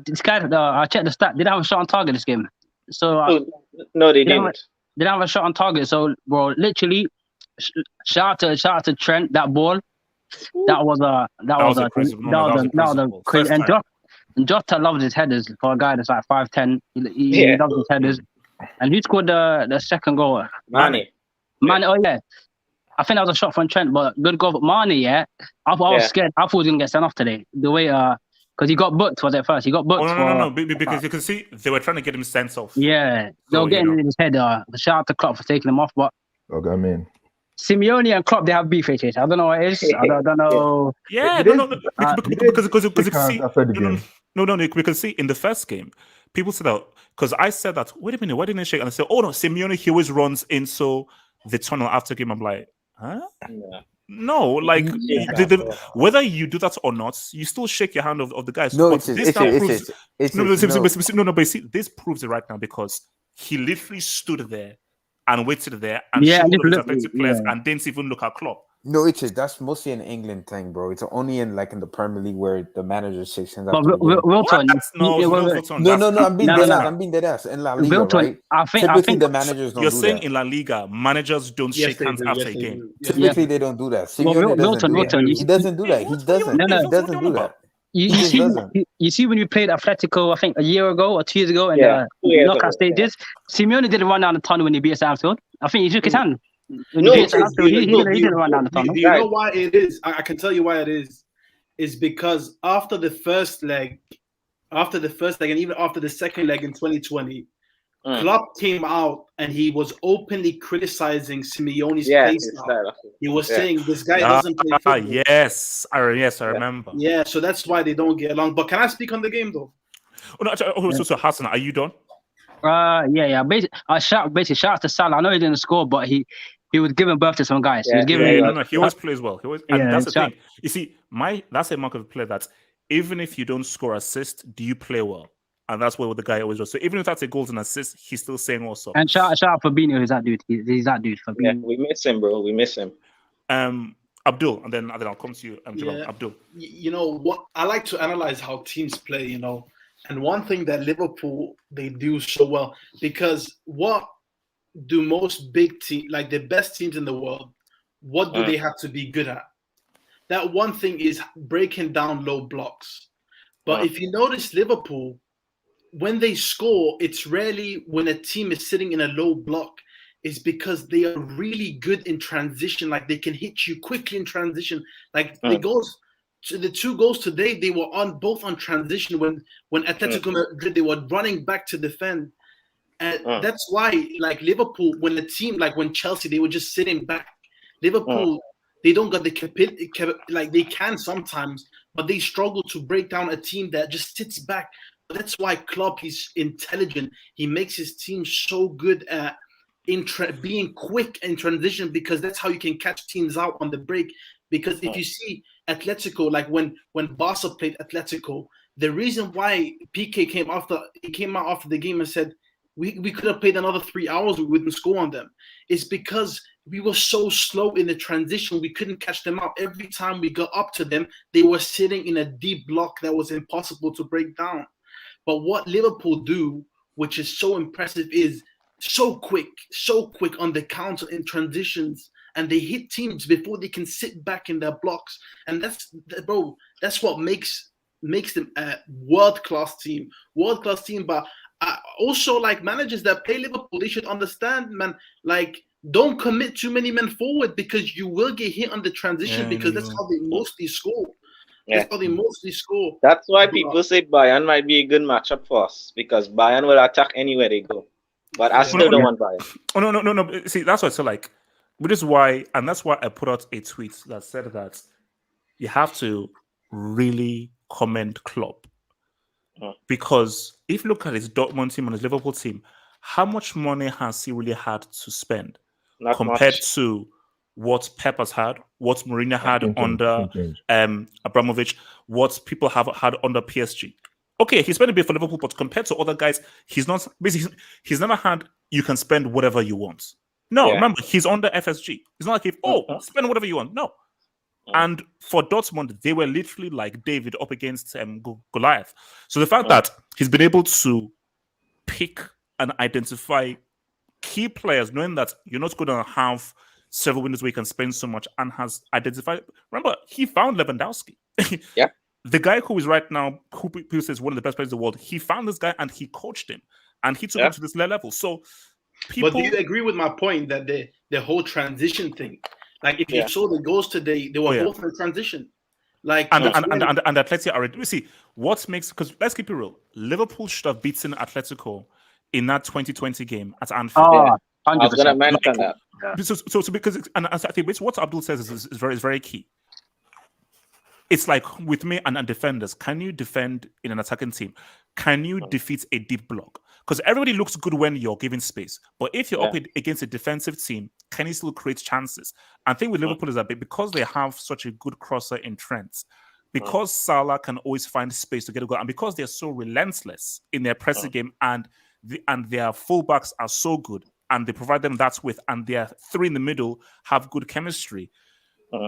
[SPEAKER 6] this guy, I checked the stat. They didn't have a shot on target this game. So
[SPEAKER 2] no, they didn't.
[SPEAKER 6] They didn't have a shot on target. So, bro, literally, shout out to Trent. That ball, that was crazy. And Jota loves his headers for a guy that's like 5'10". He loves his headers. And who scored the second goal?
[SPEAKER 2] Mane.
[SPEAKER 6] Oh yeah. I think that was a shot from Trent, but good goal. But Mane, I was scared. I thought he was gonna get sent off today. The way because he got booked, was it first? He got booked.
[SPEAKER 1] No. Because you can see they were trying to get him sent off.
[SPEAKER 6] Yeah, they were getting in his head. Shout out to Klopp for taking him off. But
[SPEAKER 8] I mean,
[SPEAKER 6] Simeone and Klopp, they have beef, I don't know what it is. I don't know.
[SPEAKER 1] Yeah, because you can see. We can see in the first game, people said that because I said that. Wait a minute, why didn't they shake? And I said, oh no, Simeone, he always runs in so the tunnel after game. I'm like, huh? Yeah. No, like whether you do that or not, you still shake your hand of the guys.
[SPEAKER 12] No,
[SPEAKER 1] but this proves it right now because he literally stood there and waited there and showed the Athletic players and didn't even look at Klopp.
[SPEAKER 12] No, that's mostly an England thing, bro. It's only in the Premier League where the manager shakes hands.
[SPEAKER 6] No,
[SPEAKER 12] I'm being dead ass. In La Liga, right?
[SPEAKER 6] I think
[SPEAKER 12] the managers don't do that.
[SPEAKER 1] You're saying in La Liga, managers don't shake hands after a game.
[SPEAKER 12] Typically, they don't do that. He doesn't do that. He doesn't do that.
[SPEAKER 6] You see when you played Atletico, I think a year ago or 2 years ago in the knockout stages, Simeone didn't run down the tunnel when he beat us Anfield. I think he shook his hand. He didn't run down the tunnel.
[SPEAKER 4] Do you know why it is? I can tell you why it is. Is because after the first leg, and even after the second leg in 2020, Klopp came out and he was openly criticizing Simeone's play style. He was saying this guy doesn't play football.
[SPEAKER 1] Yes, I remember.
[SPEAKER 4] Yeah, so that's why they don't get along. But can I speak on the game though?
[SPEAKER 1] So Hassan, are you done?
[SPEAKER 6] Yeah. Basically, shout out to Salah. I know he didn't score, but he was giving birth to some guys. He
[SPEAKER 1] always plays well. And that's the thing. You see, that's a mark of a player that even if you don't score assist, do you play well? And that's what the guy always does. So even if that's a goals and assists, he's still saying also.
[SPEAKER 6] And shout out Fabinho, he's that dude. He's that dude. Fabinho.
[SPEAKER 2] Yeah, we miss him, bro. We miss him.
[SPEAKER 1] Abdul, and then I'll come to you. Abdul.
[SPEAKER 4] You know what? I like to analyze how teams play. And one thing that Liverpool they do so well, because what do most big teams, like the best teams in the world, what do they have to be good at? That one thing is breaking down low blocks. But if you notice Liverpool, when they score, it's rarely when a team is sitting in a low block. It's because they are really good in transition. Like they can hit you quickly in transition. Like the 2 goals today, they were both on transition. When Atletico Madrid, they were running back to defend. And that's why, like Liverpool, when Chelsea, they were just sitting back. Liverpool, they don't got the capacity, like they can sometimes, but they struggle to break down a team that just sits back. That's why Klopp, he's intelligent. He makes his team so good at being quick in transition, because that's how you can catch teams out on the break. Because if you see Atletico, like when Barca played Atletico, the reason why PK came out after the game and said we could have played another 3 hours. We wouldn't score on them. It's because we were so slow in the transition. We couldn't catch them up. Every time we got up to them, they were sitting in a deep block that was impossible to break down. But what Liverpool do, which is so impressive, is so quick on the counter in transitions, and they hit teams before they can sit back in their blocks. And that's what makes them a world-class team. But also, like, managers that play Liverpool, they should understand, man, like, don't commit too many men forward because you will get hit on the transition because that's how they mostly score. That's how they mostly score.
[SPEAKER 2] That's why people say Bayern might be a good matchup for us because Bayern will attack anywhere they go. But I still don't want Bayern.
[SPEAKER 1] Oh, no. See, that's what I feel like. Which is why, and that's why I put out a tweet that said that you have to really commend Klopp. Because if you look at his Dortmund team and his Liverpool team, how much money has he really had to spend compared to what Pep has had, what Mourinho had under Abramovich, what people have had under PSG? Okay, he spent a bit for Liverpool, but compared to other guys, he's never had you can spend whatever you want. No, remember, he's under FSG. It's not like spend whatever you want. No. And for Dortmund, they were literally like David up against Goliath. So the fact that he's been able to pick and identify key players, knowing that you're not going to have several windows where you can spend so much, and has identified. Remember, he found Lewandowski. The guy who is right now, who people say is one of the best players in the world, he found this guy and he coached him, and he took him to this level. So,
[SPEAKER 4] but do you agree with my point that the whole transition thing? Like, if you saw the goals today, they were both in transition. Like,
[SPEAKER 1] and Atletico already. We see what makes, because let's keep it real. Liverpool should have beaten Atletico in that 2020 game at Anfield.
[SPEAKER 6] 100%.
[SPEAKER 2] I was going to mention that.
[SPEAKER 1] So because I think what Abdul says is very key. It's like with me and defenders. Can you defend in an attacking team? Can you defeat a deep block? Because everybody looks good when you're giving space. But if you're up against a defensive team, can you still create chances? And I think with Liverpool is that because they have such a good crosser in Trent, because Salah can always find space to get a goal, and because they're so relentless in their pressing game, and their fullbacks are so good, and they provide them that width, and their three in the middle have good chemistry.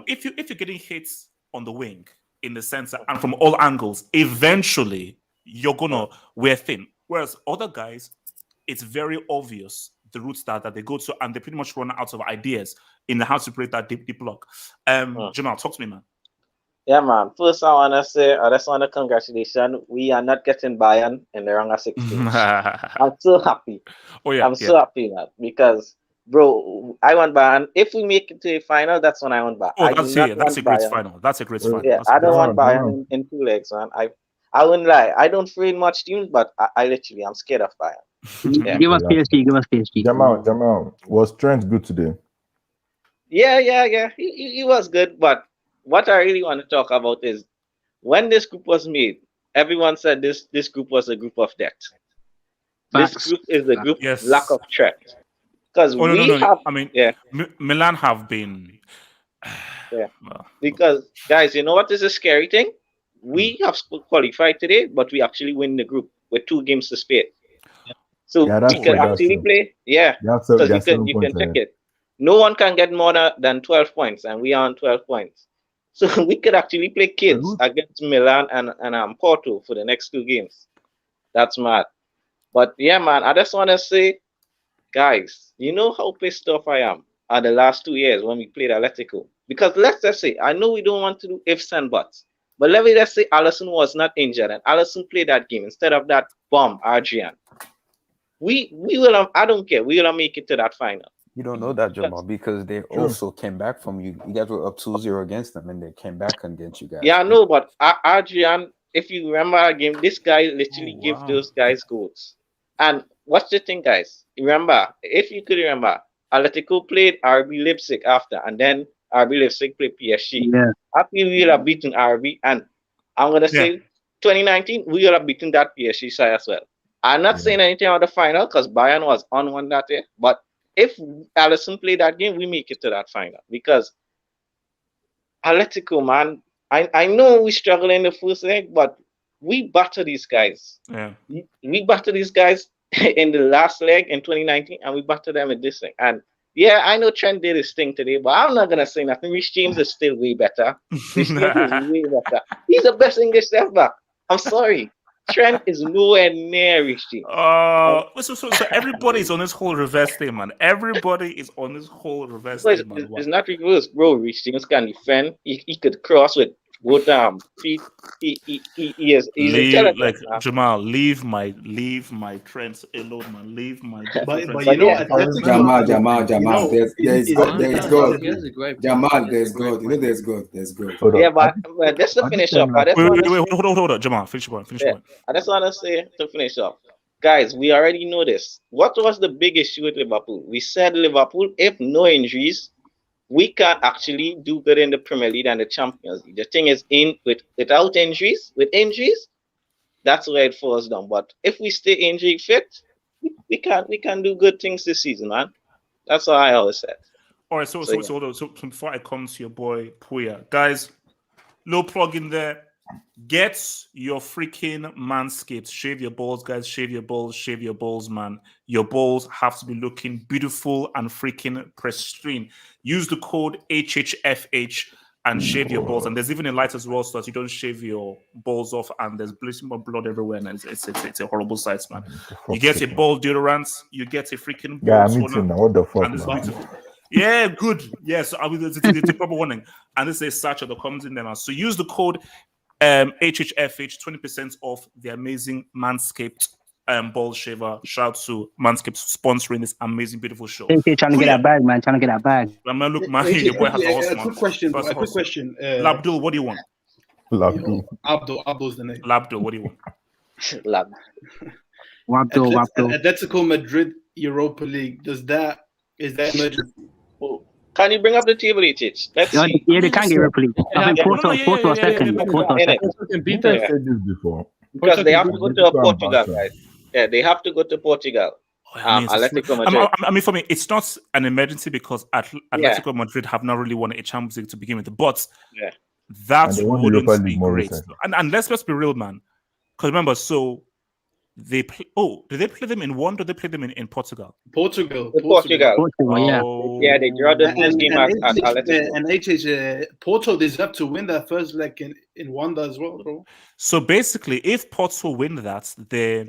[SPEAKER 1] If you're getting hits on the wing in the center and from all angles, eventually you're gonna wear thin. Whereas other guys, it's very obvious the routes that they go to, and they pretty much run out of ideas in how to create that deep block. Jamal, talk to me, man.
[SPEAKER 2] Yeah, man. First, I just want to congratulations. We are not getting Bayern in the round of 16. I'm so happy. I'm so happy, man, because, bro, I want Bayern. If we make it to a final, that's when I want Bayern.
[SPEAKER 1] Oh, that's a great final. That's a great final.
[SPEAKER 2] Yeah, I don't want Bayern in 2 legs, man. I wouldn't lie. I don't fear much teams, but I'm scared of Bayern.
[SPEAKER 6] Give us PSG.
[SPEAKER 8] Jamal, was Trent good today?
[SPEAKER 2] Yeah. He was good, but what I really want to talk about is when this group was made, everyone said this group was a group of death. This group is a group lack of threat. Because
[SPEAKER 1] Milan have been.
[SPEAKER 2] Because, guys, you know what is a scary thing? We have qualified today, but we actually win the group with 2 games to spare. So we can actually play. Because you can check it. No one can get more than 12 points, and we are on 12 points. So we could actually play kids against Milan and Porto for the next 2 games. That's mad. But yeah, man, I just want to say, guys, you know how pissed off I am at the last 2 years when we played Atletico? Because let's just say, I know we don't want to do ifs and buts, but let me just say Alisson was not injured and Alisson played that game instead of that bomb, Adrian. We will have, I don't care, we will make it to that final.
[SPEAKER 12] You don't know that, Jamal, because they also came back from you. You guys were up 2-0 against them, and they came back against you guys.
[SPEAKER 2] Yeah, I know, but Adrian, if you remember our game, this guy literally gave those guys goals. And what's the thing, guys? Remember, if you could remember, Atletico played RB Leipzig after, and then RB Leipzig played PSG.
[SPEAKER 6] Yeah.
[SPEAKER 2] After we will have beaten RB, and I'm going to say 2019, we will have beaten that PSG side as well. I'm not saying anything about the final because Bayern was on one that day, but if Alisson played that game, we make it to that final. Because Atletico, man, I know we struggle in the first leg, but we batter these guys.
[SPEAKER 1] Yeah.
[SPEAKER 2] We batter these guys in the last leg in 2019, and we battered them in this thing. And yeah, I know Trent did his thing today, but I'm not gonna say nothing. Rich James is still way better. Rich James is way better. He's the best English left back. I'm sorry. Trent is nowhere near Rich James.
[SPEAKER 1] So everybody's on this whole reverse thing, man. Everybody is on this whole reverse thing, man.
[SPEAKER 2] It's not reverse, bro. Rich James can defend. He could cross with both feet. He is intelligent,
[SPEAKER 1] like
[SPEAKER 2] man.
[SPEAKER 1] Jamal, leave my Trent alone, man. Leave my.
[SPEAKER 4] But you know,
[SPEAKER 5] Jamal, there's God. Jamal, there's God. You know, there's God.
[SPEAKER 2] Yeah, but just to finish up.
[SPEAKER 1] Wait, hold on, Jamal. Finish one.
[SPEAKER 2] I just want to say to finish up, guys. We already know this. What was the big issue with Liverpool? We said Liverpool, if no injuries, we can actually do good in the Premier League and the Champions League. The thing is, without injuries, with injuries, that's where it falls down. But if we stay injury fit, we can do good things this season, man. That's what I always said.
[SPEAKER 1] All right, so before I come to your boy Puya, guys, little plug in there. Get your freaking Manscaped. Shave your balls, guys. Shave your balls, man. Your balls have to be looking beautiful and freaking pristine. Use the code HHFH and shave your balls. And there's even a light as well, so that you don't shave your balls off and there's blood everywhere. And it's a horrible sight, man. You get a ball deodorant. You get a freaking ball.
[SPEAKER 8] Yeah, I'm eating now. What the fuck, man?
[SPEAKER 1] Yeah, good. Yes, it's a proper warning. And this is a Sacha that comes in there now. So use the code HHFH, 20% off the amazing Manscaped ball shaver. Shout out to Manscaped sponsoring this amazing, beautiful show.
[SPEAKER 6] Trying to get that bag, man. Trying to get that bag.
[SPEAKER 1] Man, look, man, your boy has a horse, man.
[SPEAKER 4] Quick question.
[SPEAKER 1] Labdul, what do you want?
[SPEAKER 4] Abdul's the name.
[SPEAKER 1] Labdul, what do you want?
[SPEAKER 2] Lab.
[SPEAKER 6] Abdul.
[SPEAKER 4] Atletico Madrid Europa League. Is that emergency?
[SPEAKER 2] Can you bring up the table, Itch? Let's see.
[SPEAKER 6] Yeah, they can get Europa League. I think Porto are second.
[SPEAKER 2] Because they have to go to Portugal, guys. Yeah, they have to go to Portugal. Atletico Madrid.
[SPEAKER 1] I mean, for me, it's not an emergency because Atletico Madrid have not really won a Champions League to begin with. But that wouldn't be great. And let's be real, man. Because remember, so they play. Oh, do they play them in one? Or do they play them in Portugal?
[SPEAKER 2] Portugal.
[SPEAKER 6] Yeah,
[SPEAKER 2] they draw the first game at Atletico.
[SPEAKER 4] And Porto deserve to win that first leg in Wanda as well, bro.
[SPEAKER 1] So basically, if Porto win that, they're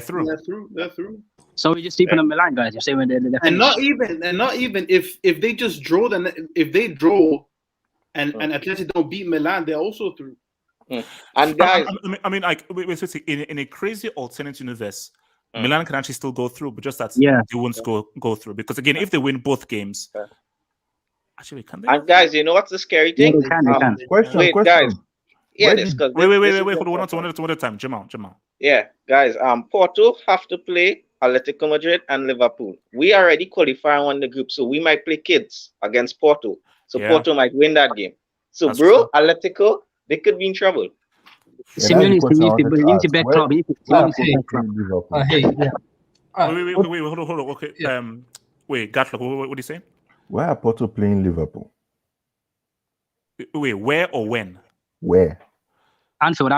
[SPEAKER 1] through.
[SPEAKER 4] They're through.
[SPEAKER 6] So we're just sleeping on Milan, guys. You're saying they're
[SPEAKER 4] and not even if they just draw, then if they draw and Atletico don't beat Milan, they're also through.
[SPEAKER 2] And guys,
[SPEAKER 1] I mean, like, in a crazy alternate universe, Milan can actually still go through, but just that they won't go through because again, if they win both games, actually, can they?
[SPEAKER 2] And guys, you know what's the scary thing?
[SPEAKER 6] Yeah, they can.
[SPEAKER 8] Question.
[SPEAKER 2] Guys. Yeah,
[SPEAKER 1] wait. Hold on, one at a time. Jamal.
[SPEAKER 2] Yeah, guys. Porto have to play Atletico Madrid and Liverpool. We already qualify on the group, so we might play kids against Porto. So Porto might win that game. So,
[SPEAKER 1] That's
[SPEAKER 2] true. Atletico, they could be in trouble.
[SPEAKER 6] Simeone needs to back club.
[SPEAKER 1] Wait, hold on. Okay. Wait, Gatlock, what are you saying?
[SPEAKER 8] Why are Porto playing Liverpool?
[SPEAKER 1] Wait, where or when?
[SPEAKER 8] Where?
[SPEAKER 6] Anfield.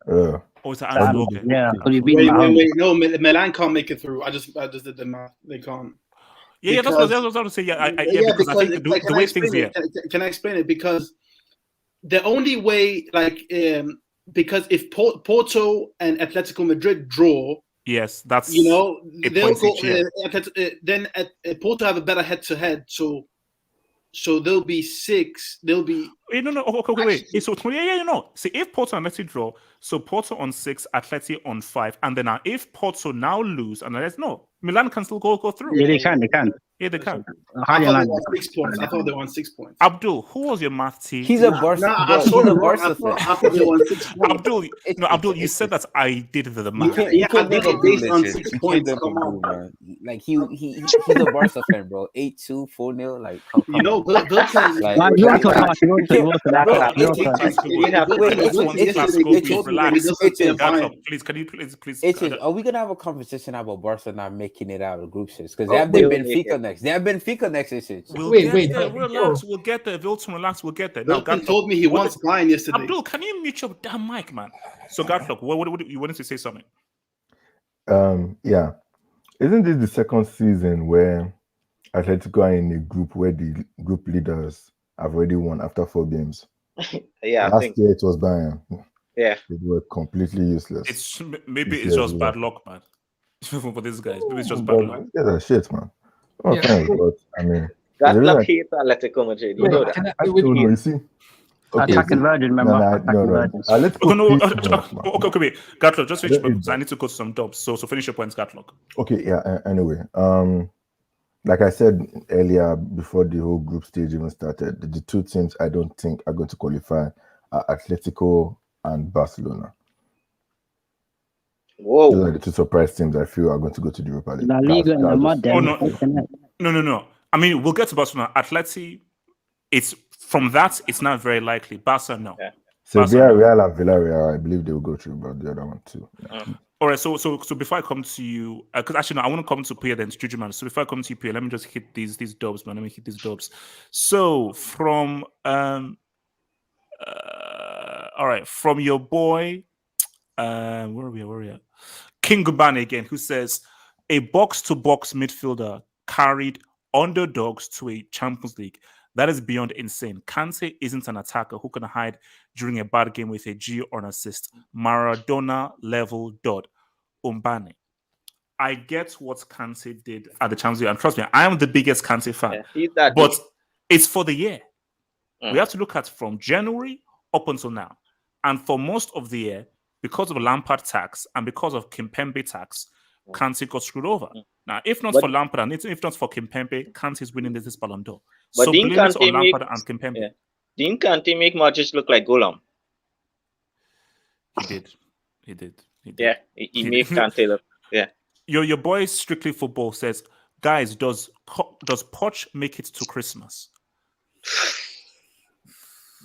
[SPEAKER 1] Oh, it's at Anfield. Okay.
[SPEAKER 6] Yeah.
[SPEAKER 4] Wait. No, Milan can't make it through. I just did the math. They can't.
[SPEAKER 1] Yeah, that's what I was going to say. Because I think the way things here.
[SPEAKER 4] Can I explain it? Because the only way, because if Porto and Atletico Madrid draw,
[SPEAKER 1] yes, that's
[SPEAKER 4] they'll go. Then Porto have a better head-to-head, so they'll be 6. They'll be.
[SPEAKER 1] No. Okay, wait. So See, if Porto and Atleti draw, so Porto on 6, Atleti on 5, and then if Porto now lose, and Milan can still go through.
[SPEAKER 6] Yeah, they can.
[SPEAKER 1] Yeah, they can.
[SPEAKER 4] I thought they won 6 points. I thought they won 6 points.
[SPEAKER 1] Abdul, who was your math team?
[SPEAKER 12] He's a Barca.
[SPEAKER 4] I thought they won 6 points.
[SPEAKER 1] Abdul, you said that I did the math.
[SPEAKER 4] You can't make it based on 6 points. Come on,
[SPEAKER 12] man. Like he's a Barca fan, bro. 8-2, 4-0. Like,
[SPEAKER 4] you know,
[SPEAKER 1] Please, can you please?
[SPEAKER 12] Are we gonna have a conversation about Barca not making it out of group stage? Because they have Benfica next. They have Benfica next.
[SPEAKER 1] Relax. We'll get there. Wilton, relax. We'll get there.
[SPEAKER 4] Now, told me he wants Bayern yesterday.
[SPEAKER 1] Abdul, can you mute your damn mic, man? So, Gatlock, what you wanted to say something?
[SPEAKER 8] Yeah. Isn't this the second season where Atletico are in a group where the group leaders have already won after 4 games?
[SPEAKER 2] Yeah, I
[SPEAKER 8] Last
[SPEAKER 2] think.
[SPEAKER 8] year it was Bayern.
[SPEAKER 2] Yeah.
[SPEAKER 8] They were completely useless.
[SPEAKER 1] It's just bad luck, man. For these guys, maybe it's just bad luck.
[SPEAKER 8] These guys are shit, man. Oh,
[SPEAKER 7] Yeah.
[SPEAKER 8] thanks, but I mean,
[SPEAKER 2] That luck hates Atletico Madrid. You know that.
[SPEAKER 8] I don't know. You see,
[SPEAKER 6] Attacking Virgin, remember?
[SPEAKER 8] No. Let's go.
[SPEAKER 1] Okay, wait. Gatlock, just finish your points. I need to go to some dubs. So finish your points, Gatlock.
[SPEAKER 8] Okay, yeah. Anyway, like I said earlier, before the whole group stage even started, the 2 teams I don't think are going to qualify are Atletico and Barcelona.
[SPEAKER 2] Whoa.
[SPEAKER 8] Those are the 2 surprise teams I feel are going to go to the Europa League.
[SPEAKER 6] La Liga in the mud.
[SPEAKER 1] No. I mean, we'll get to Barcelona. Atleti, it's from that, it's not very likely. Barca, no.
[SPEAKER 2] Yeah.
[SPEAKER 8] Sevilla, Real, and Villarreal, I believe they will go through, but the other one too. Yeah.
[SPEAKER 1] All right, so before I come to you, because actually no, I want to come to Pierre then to man. So before I come to you, Pierre, let me just hit these dubs, man. Let me hit these dubs. So from all right, from your boy, where are we at? King Gubane again, who says a box-to-box midfielder carried underdogs to a Champions League. That is beyond insane. Kante isn't an attacker who can hide during a bad game with a G or an assist. Maradona level dot. Umbane. I get what Kante did at the Champions League, and trust me, I am the biggest Kante fan.
[SPEAKER 2] Yeah,
[SPEAKER 1] but it's for the year. We have to look at from January up until now. And for most of the year, because of Lampard tax and because of Kimpembe tax, Kante got screwed over. Now, if not for Lampard and if not for Kimpembe, Kante is winning this Ballon d'Or. So blame it on Lampard and Kimpembe.
[SPEAKER 2] Yeah. Didn't Kante make Modric look like Gollum?
[SPEAKER 1] He did.
[SPEAKER 2] Yeah, he made Kante look. Yeah.
[SPEAKER 1] Your boy Strictly Football says, guys, does Poch make it to Christmas?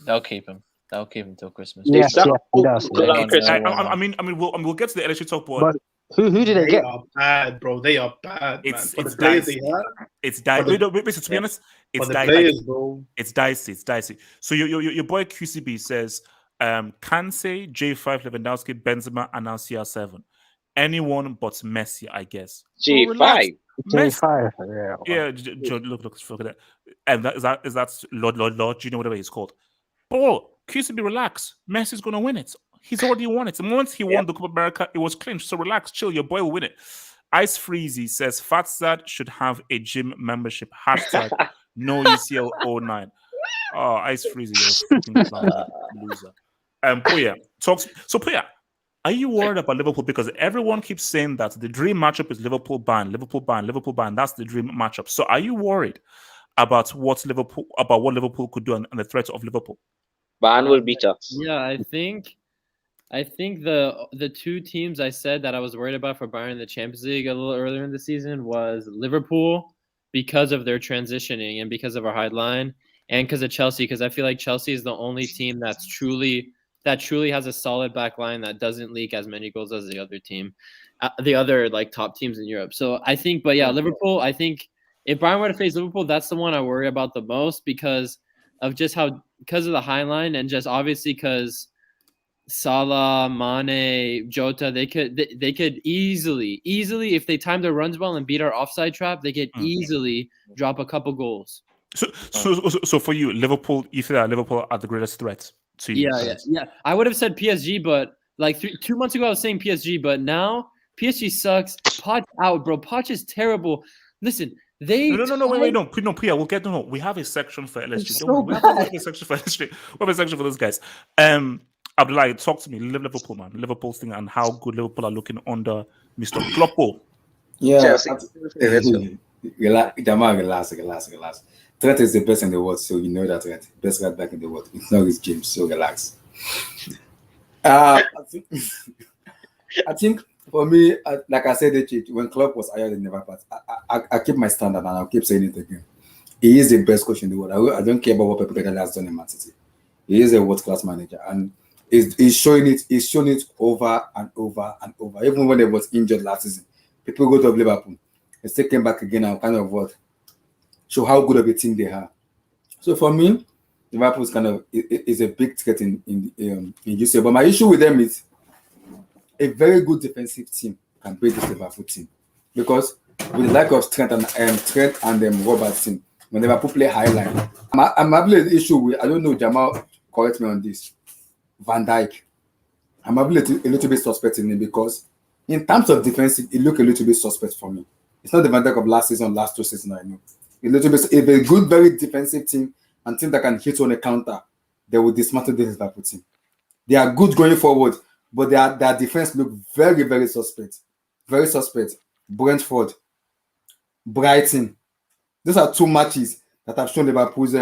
[SPEAKER 11] They'll keep him till Christmas.
[SPEAKER 6] Yes, he does.
[SPEAKER 1] I mean, we'll get to the election talk,
[SPEAKER 6] but who did they get?
[SPEAKER 4] They are bad, bro. They are bad.
[SPEAKER 1] It's
[SPEAKER 4] dicey.
[SPEAKER 1] It's dicey. To be honest, it's dicey. It's dicey. It's dicey. So your boy QCB says, Kante, J5, Lewandowski, Benzema, and now CR7. Anyone but Messi, I guess.
[SPEAKER 2] J5.
[SPEAKER 6] J5.
[SPEAKER 1] Yeah. Look, look at that. And is that Lord Junior, whatever he's called. Bro, QCB, relax. Messi's gonna win it. He's already won it. The moment he won the Copa America, it was clinched. So relax, chill. Your boy will win it. Ice Freezy says Fatzad should have a gym membership. Hashtag no UCL 09. Oh, Ice Freezy, you're a fucking clown, loser. Puya talks. So Puya, are you worried about Liverpool? Because everyone keeps saying that the dream matchup is Liverpool Bayern. That's the dream matchup. So are you worried about what Liverpool could do and the threat of Liverpool?
[SPEAKER 2] Bayern will beat us.
[SPEAKER 11] Yeah, I think the 2 teams I said that I was worried about for Bayern in the Champions League a little earlier in the season was Liverpool because of their transitioning and because of our high line, and because of Chelsea, because I feel like Chelsea is the only team that truly has a solid back line that doesn't leak as many goals as the other team, the other like top teams in Europe. So I think, but yeah, Liverpool, I think if Bayern were to face Liverpool, that's the one I worry about the most because of the high line and just obviously because Salah, Mane, Jota, they could easily, if they time their runs well and beat our offside trap, they could easily drop a couple goals.
[SPEAKER 1] So for you, Liverpool, you feel that Liverpool are the greatest threat to you?
[SPEAKER 11] Yeah. I would have said PSG, but like 2 months ago I was saying PSG, but now PSG sucks. Poch out, bro. Poch is terrible. Listen, wait, Priya, we'll get we have a section for LSG. We have a section for LSG. We have a section for those guys. Abdullah, talk to me, Liverpool, man. Liverpool's thing and how good Liverpool are looking under Mr. Kloppo.
[SPEAKER 5] Yeah. Relax. Trent is the best in the world, so you know that, right? Best right back in the world. It's not his James, so relax. I think for me, like I said, when Klopp was hired in Liverpool, I keep my standard and I'll keep saying it again. He is the best coach in the world. I don't care about what Pep Guardiola has done in Man City. He is a world-class manager, and he's showing it. He's shown it over and over and over. Even when he was injured last season, people go to Liverpool. They still came back again and kind of show how good of a team they are. So for me, Liverpool is a big threat in UCL. But my issue with them is a very good defensive team. can beat this Liverpool team. Because with the lack of strength and Robertson, when Liverpool play high line, I'm having an issue with, I don't know, Jamal, correct me on this, Van Dijk. I'm having a little bit suspect in him because in terms of defense, it look a little bit suspect for me. It's not the Van Dijk of last season, last 2 seasons, I know. A little bit, if a good, very defensive team and team that can hit on a counter, they will dismantle this Liverpool team. They are good going forward, but their defense look very, very suspect. Very suspect. Brentford, Brighton. These are 2 matches that have shown Liverpool's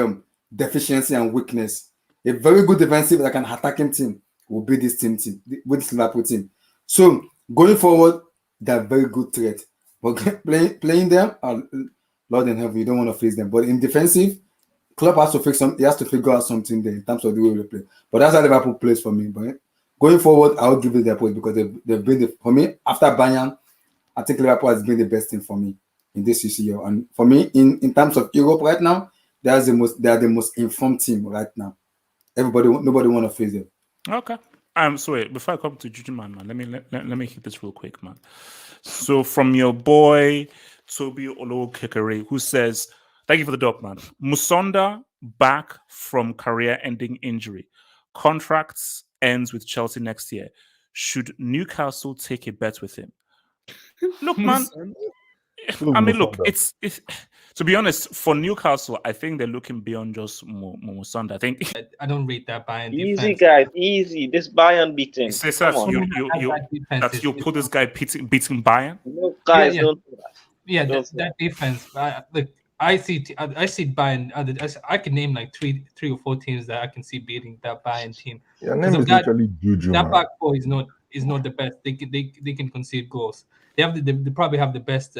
[SPEAKER 5] deficiency and weakness. A very good defensive like an attacking team will be this with this Liverpool team. So going forward, they're very good threat. But playing them, Lord in heaven, you don't want to face them. But in defensive, Klopp has to he has to figure out something there in terms of the way we play. But that's how Liverpool plays for me. But going forward, I will give it their point because they've been for me after Bayern. I think Liverpool has been the best team for me in this UCL. And for me, in terms of Europe right now, they are the most informed team right now. Nobody want to face them.
[SPEAKER 1] Okay. So wait, before I come to Juju man, let me hit this real quick, man. So from your boy Toby Olokekere, who says, "Thank you for the doc, man. Musonda back from career-ending injury. Contracts ends with Chelsea next year. Should Newcastle take a bet with him?" Look, man. I mean, look, it's to be honest, for Newcastle, I think they're looking beyond just Musonda. I think
[SPEAKER 13] I don't rate that Bayern
[SPEAKER 2] easy,
[SPEAKER 13] defense.
[SPEAKER 2] guys, easy. This Bayern beating.
[SPEAKER 1] You put this guy beating Bayern.
[SPEAKER 2] No, guys,
[SPEAKER 13] yeah.
[SPEAKER 2] don't.
[SPEAKER 13] Yeah, that defense. Look, I see Bayern. I can name like three or four teams that I can see beating that Bayern team.
[SPEAKER 8] Your name is literally Juju.
[SPEAKER 13] That back four is not the best. They can concede goals. They probably have the best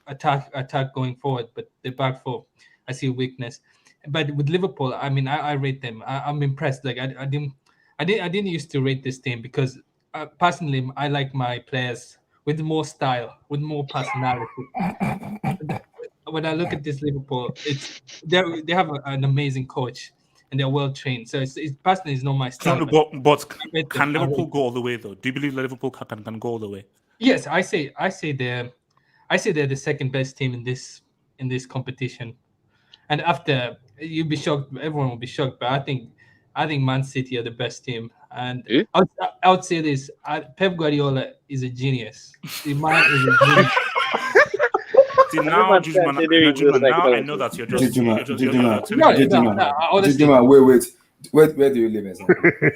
[SPEAKER 13] attack going forward, but the back four, I see weakness. But with Liverpool, I mean, I rate them. I'm impressed. Like I didn't used to rate this team because personally, I like my players with more style, with more personality. When I look at this Liverpool, they have an amazing coach and they're well trained. So it's personally it's not my style.
[SPEAKER 1] But can Liverpool go all the way though? Do you believe Liverpool can go all the way?
[SPEAKER 13] Yes, I say they're the second best team in this competition. And after you'll be shocked, everyone will be shocked. But I think Man City are the best team. And I would say this: Pep Guardiola is a genius. The man is a genius.
[SPEAKER 1] See, now I know that you're just
[SPEAKER 5] Wait, where do you live?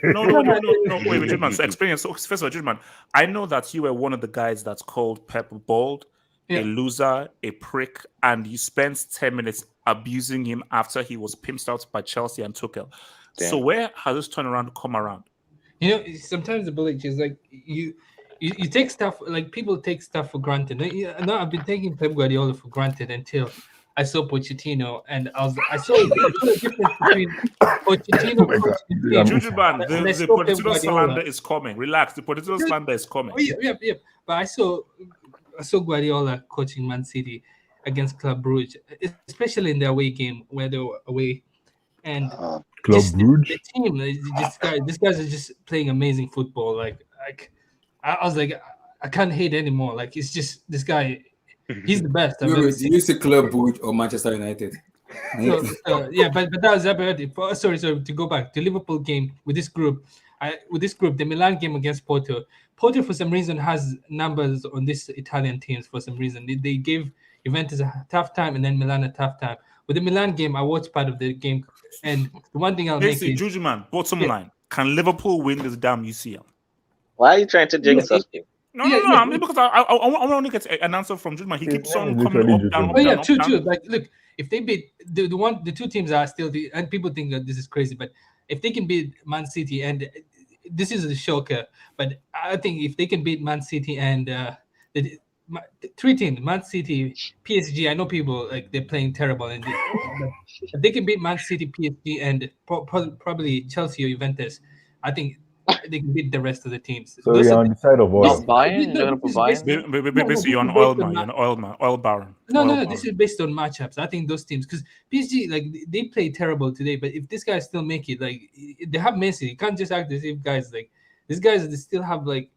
[SPEAKER 1] No, wait, Judgman. So explain. So first of all, Judgman, I know that you were one of the guys that's called Pep Bald, a loser, a prick, and you spent 10 minutes abusing him after he was pimped out by Chelsea and Tuchel. Damn. So where has this turnaround come around?
[SPEAKER 13] You know, sometimes the bullet is like you take stuff, like people take stuff for granted. No, I've been taking Pep Guardiola for granted until I saw Pochettino, and I saw the difference between Pochettino and
[SPEAKER 1] Jujuban, the Pochettino slander is coming. Relax, the Pochettino slander is coming.
[SPEAKER 13] Yeah. But I saw Guardiola coaching Man City against Club Brugge, especially in the away game where they were away. And
[SPEAKER 8] Club Brugge?
[SPEAKER 13] The team, these guys are just playing amazing football. Like I was like, I can't hate anymore. Like it's just this guy. He's the best.
[SPEAKER 5] Do you see Club Brugge or Manchester United?
[SPEAKER 13] Yeah, but that was about it. Sorry, to go back to Liverpool game with this group. The Milan game against Porto. Porto, for some reason, has numbers on this Italian teams. For some reason, they gave Juventus a tough time and then Milan a tough time. With the Milan game, I watched part of the game, and the one thing I'll make is,
[SPEAKER 1] Juju man, bottom line: can Liverpool win this damn UCL?
[SPEAKER 2] Why are you trying to jinx us?
[SPEAKER 1] No. I mean, because I want to get an answer from Judman. He keeps on coming up, down.
[SPEAKER 13] True. Like, look, if they beat the two teams are still and people think that this is crazy, but if they can beat Man City, and this is a shocker, but I think if they can beat Man City and the three teams, Man City, PSG, I know people like they're playing terrible, and if they can beat Man City, PSG, and probably Chelsea or Juventus, I think they can beat the rest of the teams.
[SPEAKER 8] So you're on the side of what?
[SPEAKER 11] Bayern? You're going to put Bayern?
[SPEAKER 1] Basically, you're an oil man. You're an oil baron.
[SPEAKER 13] No. This is based on matchups. I think those teams, because PSG, like they play terrible today, but if this guys still make it, like they have Messi, you can't just act as if guys like these guys they still have like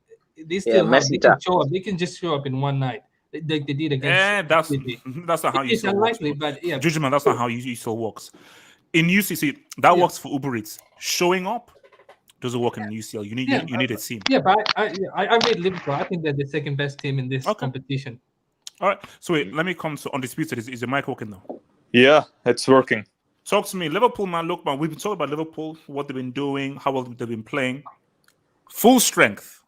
[SPEAKER 13] they still have. They
[SPEAKER 2] Messi
[SPEAKER 13] can show up. They can just show up in one night, like they did against.
[SPEAKER 1] That's not how
[SPEAKER 13] It's
[SPEAKER 1] UCL
[SPEAKER 13] unlikely,
[SPEAKER 1] works.
[SPEAKER 13] but yeah.
[SPEAKER 1] Judgment, that's not how UCL works. In UCC, that works for Uber Eats. Showing up doesn't work in UCL. You need you need a team.
[SPEAKER 13] Yeah, but I rate Liverpool. I think they're the second best team in this competition.
[SPEAKER 1] All right. So wait, let me come to Undisputed. Is your mic working now?
[SPEAKER 14] Yeah, it's working.
[SPEAKER 1] Talk to me, Liverpool, man. Look, man, we've been talking about Liverpool, what they've been doing, how well they've been playing. Full strength.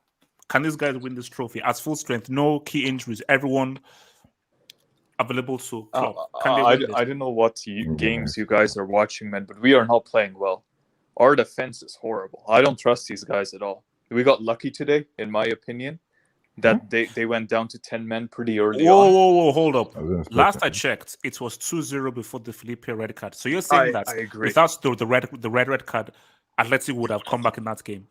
[SPEAKER 1] Can these guys win this trophy? At full strength, no key injuries, everyone available to Klopp. Can they win this?
[SPEAKER 14] I don't know what games you guys are watching, man, but we are not playing well. Our defense is horrible. I don't trust these guys at all. We got lucky today, in my opinion, that they went down to 10 men pretty early on.
[SPEAKER 1] Whoa, hold up. Last I checked, it was 2-0 before the Felipe red card. So you're saying that without the red card, Atletico would have come back in that game?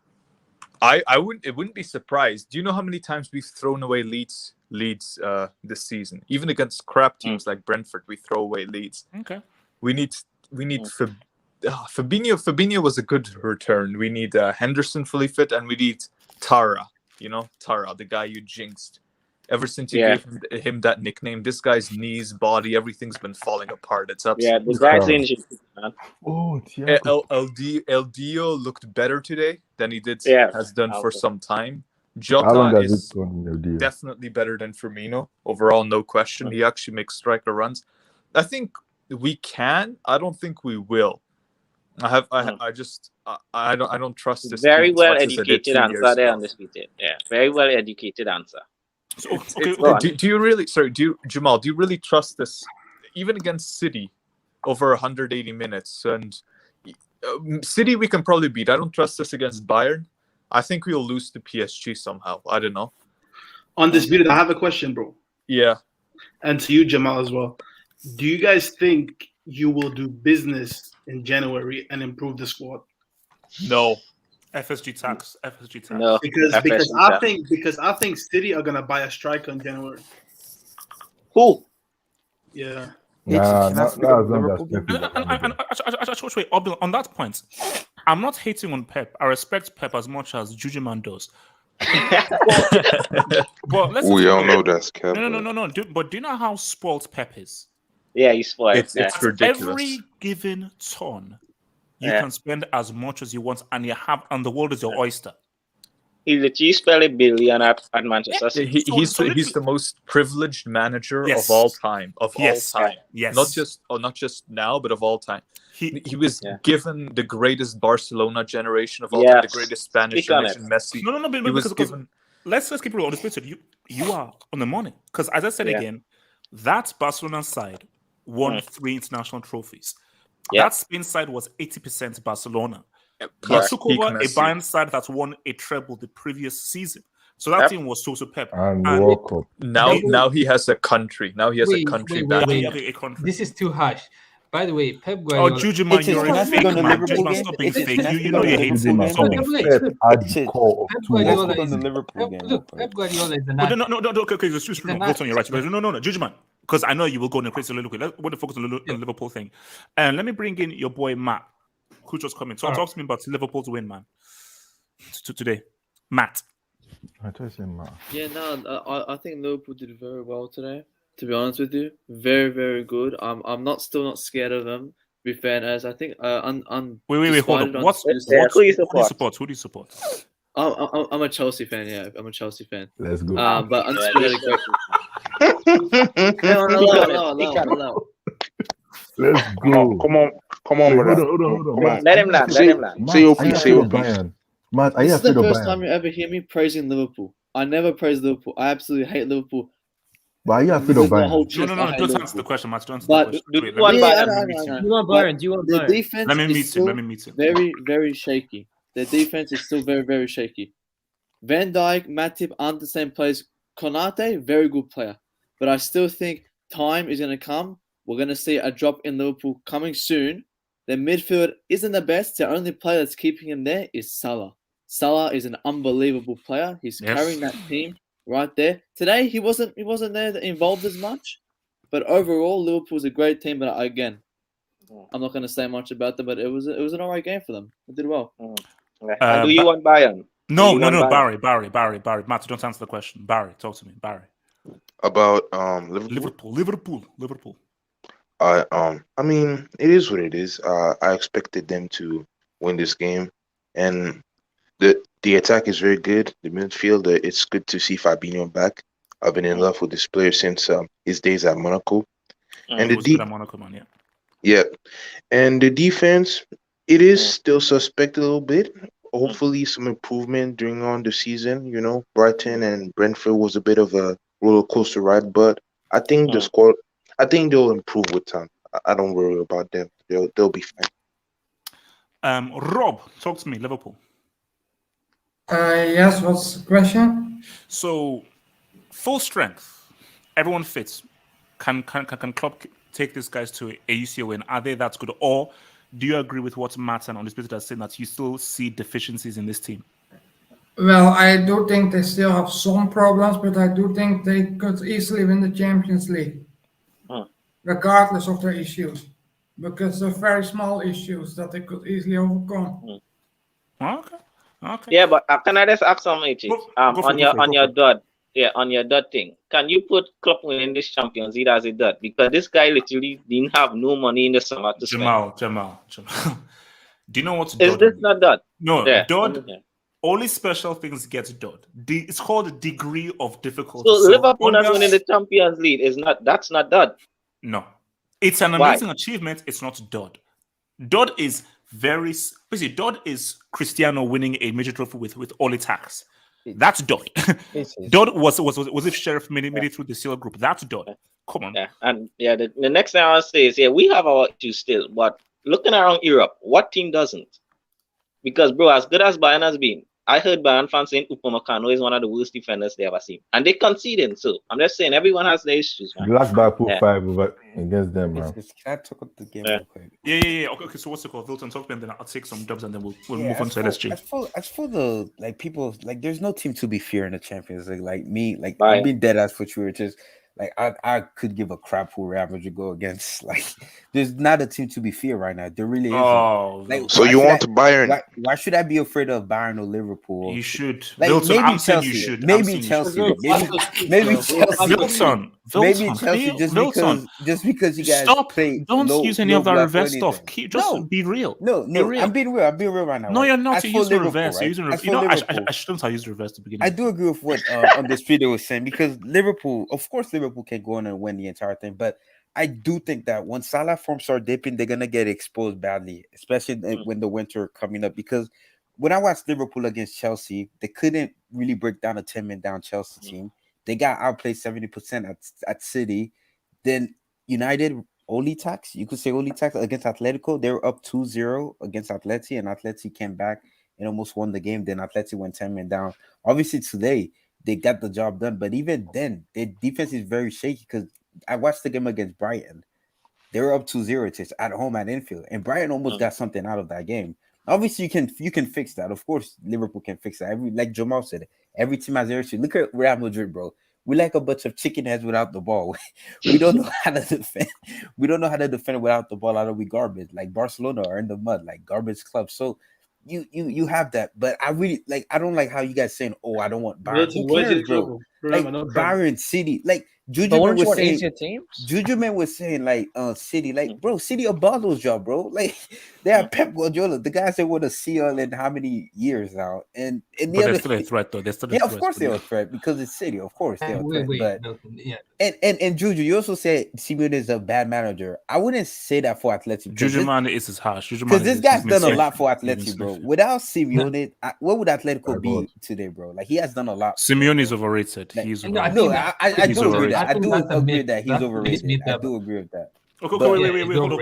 [SPEAKER 14] It wouldn't be surprised. Do you know how many times we've thrown away leads this season? Even against crap teams like Brentford, we throw away leads.
[SPEAKER 1] Okay.
[SPEAKER 14] We need Fabinho. Fabinho was a good return. We need Henderson fully fit, and we need Tara. You know, Tara, the guy you jinxed. Ever since you gave him that nickname, this guy's knees, body, everything's been falling apart. It's absolutely
[SPEAKER 2] the guy's injured, man.
[SPEAKER 14] El Dio looked better today than he has done for some time. Jota is definitely better than Firmino. Overall, no question. He actually makes striker runs. I think we can. I don't think we will. I don't trust this.
[SPEAKER 2] Very well educated answer there, Undisputed. Yeah, very well educated answer.
[SPEAKER 14] So, okay. Do you really? Sorry, Jamal? Do you really trust this? Even against City, over 180 minutes, and City we can probably beat. I don't trust this against Bayern. I think we'll lose to PSG somehow. I don't know.
[SPEAKER 4] Undisputed. I have a question, bro.
[SPEAKER 14] Yeah.
[SPEAKER 4] And to you, Jamal, as well. Do you guys think you will do business in January and improve the squad?
[SPEAKER 14] No.
[SPEAKER 1] FSG tax.
[SPEAKER 4] No. Because I think City are gonna buy a striker in January.
[SPEAKER 2] Who?
[SPEAKER 4] Yeah.
[SPEAKER 1] On that point, I'm not hating on Pep. I respect Pep as much as Jujuman does. But
[SPEAKER 9] we all know that's Cap.
[SPEAKER 1] No. But do you know how spoiled Pep is?
[SPEAKER 2] Yeah, he's spoiled.
[SPEAKER 14] It's ridiculous.
[SPEAKER 1] Every given turn, you can spend as much as you want, and the world is your oyster.
[SPEAKER 2] He's the chief spelling billion at Manchester City.
[SPEAKER 14] He's the most privileged manager of all time. Yes. Not just now, but of all time. He was given the greatest Barcelona generation of all time, the greatest Spanish generation, Messi.
[SPEAKER 1] No, because let's keep it on the split. You are on the money. Because as I said again, that Barcelona side won 3 international trophies. That Spain side was 80% Barcelona. He took over a Bayern side that won a treble the previous season. So that team was so Pep.
[SPEAKER 8] And World Cup.
[SPEAKER 14] Now he has a country. Now he has a country.
[SPEAKER 13] This is too harsh. By the way, Pep Guardiola.
[SPEAKER 1] Oh, Jujuman, you're a fake man. Jujuman, stop being fake. You know you hate him. Stop being fake.
[SPEAKER 13] Pep Guardiola is the man.
[SPEAKER 1] No. Okay, just vote on your right. No, Jujuman. Because I know you will go in a crazy look. Let's focus on the Liverpool thing. And let me bring in your boy Matt, who just come in. So talk to me about Liverpool's win, man. Today, Matt.
[SPEAKER 8] I just say Matt.
[SPEAKER 15] Yeah, no, I think Liverpool did very well today. To be honest with you, very, very good. I'm still not scared of them. To be fair, as I think
[SPEAKER 1] wait, hold on. Who do you support?
[SPEAKER 15] I'm a Chelsea fan. Yeah, I'm a Chelsea fan.
[SPEAKER 8] Let's go.
[SPEAKER 15] But Undisputed. No.
[SPEAKER 8] Let's go.
[SPEAKER 9] Come on, brother.
[SPEAKER 8] Hold on.
[SPEAKER 2] Let him land.
[SPEAKER 8] Matt, are you
[SPEAKER 15] This is
[SPEAKER 8] afraid
[SPEAKER 15] the
[SPEAKER 8] of
[SPEAKER 15] first
[SPEAKER 8] Bayern?
[SPEAKER 15] time you ever hear me praising Liverpool. I never praise Liverpool. I absolutely hate Liverpool.
[SPEAKER 8] But are you afraid of Bayern?
[SPEAKER 1] No. Don't answer the question, Matt.
[SPEAKER 15] Do you want Bayern? The defense
[SPEAKER 1] Let me meet him.
[SPEAKER 15] Very, very shaky. The defense is still very, very shaky. Van Dijk, Matip aren't the same players. Konate, very good player. But I still think time is going to come. We're going to see a drop in Liverpool coming soon. Their midfield isn't the best. The only player that's keeping him there is Salah. Salah is an unbelievable player. He's carrying that team right there. Today, he wasn't there involved as much. But overall, Liverpool's a great team. But again, I'm not going to say much about them. But it was an alright game for them. They did well.
[SPEAKER 2] And do you want Bayern?
[SPEAKER 1] No, Barry. Matt, don't answer the question. Barry, talk to me. Barry.
[SPEAKER 9] About
[SPEAKER 1] Liverpool.
[SPEAKER 9] I mean, it is what it is. I expected them to win this game, and the attack is very good. The midfield, it's good to see Fabinho back. I've been in love with this player since his days at Monaco. And
[SPEAKER 1] he was good at Monaco, man.
[SPEAKER 9] Yeah, and the defense, it is still suspect a little bit. Hopefully, some improvement during on the season. You know, Brighton and Brentford was a bit of a roller coaster ride, but I think the squad, I think they'll improve with time. I don't worry about them. They'll be fine.
[SPEAKER 1] Rob, talk to me. Liverpool.
[SPEAKER 7] Yes. What's the question?
[SPEAKER 1] So, full strength, everyone fits. Can Klopp take these guys to a UCL win? Are they that good, or do you agree with what Matt and Undisputed are saying that you still see deficiencies in this team?
[SPEAKER 7] Well, I do think they still have some problems, but I do think they could easily win the Champions League, regardless of their issues, because they're very small issues that they could easily overcome.
[SPEAKER 1] Okay.
[SPEAKER 2] Yeah, but can I just ask something, on your dud thing? Can you put Klopp winning this Champions League as a dud? Because this guy literally didn't have no money in the summer to spend.
[SPEAKER 1] Jamal. Do you know what's
[SPEAKER 2] dud? Is this not dud?
[SPEAKER 1] No, dud. Only special things get dud. It's called a degree of difficulty.
[SPEAKER 2] So Liverpool not winning the Champions League that's not dud.
[SPEAKER 1] No, it's an amazing achievement. It's not dud. Dud is basically dud is Cristiano winning a major trophy with all its hacks. That's dud. Dud was if Sheriff made it through the seal group. That's dud. Come on.
[SPEAKER 2] Yeah, and the next thing I'll say is we have our issues still, but looking around Europe, what team doesn't? Because bro, as good as Bayern has been, I heard Bayern fans saying Upamecano is one of the worst defenders they ever seen, and they conceding. So I'm just saying everyone has their issues, man.
[SPEAKER 8] Blackback put 5 over against them, man.
[SPEAKER 12] Can I talk about the game
[SPEAKER 1] real
[SPEAKER 12] quick?
[SPEAKER 1] Yeah. Okay. So what's it called? Wilton, talk to me, and then I'll take some dubs, and then we'll move on to LSG.
[SPEAKER 12] As for the people, there's no team to be fearing in the Champions League. Like me, I'm being dead ass for you, which is I could give a crap who Real Madrid go against. There's not a team to be feared right now. There really isn't.
[SPEAKER 9] So you want Bayern?
[SPEAKER 12] Why should I be afraid of Bayern or Liverpool?
[SPEAKER 1] You should.
[SPEAKER 12] Maybe Chelsea. You should. Maybe Chelsea. Maybe Chelsea. Maybe Chelsea. Just because you guys play.
[SPEAKER 1] Don't use any of that reverse stuff. Just be real.
[SPEAKER 12] No. I'm being real. I'm being real right now.
[SPEAKER 1] No, you're not. You're using reverse. Right? You're using reverse. You know, I shouldn't have used reverse to begin with.
[SPEAKER 12] I do agree with what Undisputed was saying, because Liverpool, of course, Liverpool can go on and win the entire thing, but I do think that when Salah form start dipping, they're gonna get exposed badly, especially when the winter coming up. Because when I watched Liverpool against Chelsea, they couldn't really break down a 10-man down Chelsea team. They got outplayed 70% at City. Then United only tax, you could say only tax against Atletico. They were up 2-0 against Atleti, and Atleti came back and almost won the game. Then Atleti went 10-man down. Obviously today they got the job done, but even then, their defense is very shaky, because I watched the game against Brighton. They were up 2-0 at home at Anfield, and Brighton almost got something out of that game. Obviously, you can fix that. Of course, Liverpool can fix that. Like Jamal said, every team has their issue. Look at Real Madrid, bro. We like a bunch of chicken heads without the ball. We don't know how to defend. We don't know how to defend without the ball. Out of we garbage. Like Barcelona are in the mud, like garbage clubs. So you have that, but I really I don't like how you guys saying, "Oh, I don't want Bayern." Who cares, bro? Bayern, City, Juju Man was saying, City, bro, City a bottles job, bro. They have Pep Guardiola, the guys that won a CL in how many years now, and
[SPEAKER 1] they're still a threat, though.
[SPEAKER 12] Of course they're a threat, because it's City. Of course they're a threat. And Juju, you also said Simeone is a bad manager. I wouldn't say that for Atletico.
[SPEAKER 1] Juju Man is his harsh,
[SPEAKER 12] because this guy's done a lot for Atletico, bro. Without Simeone, what would Atletico be today, bro? He has done a lot.
[SPEAKER 1] Simeone is overrated. He's overrated.
[SPEAKER 12] I do agree with that. I do agree that he's overrated. I do agree with that.
[SPEAKER 1] Okay, wait, hold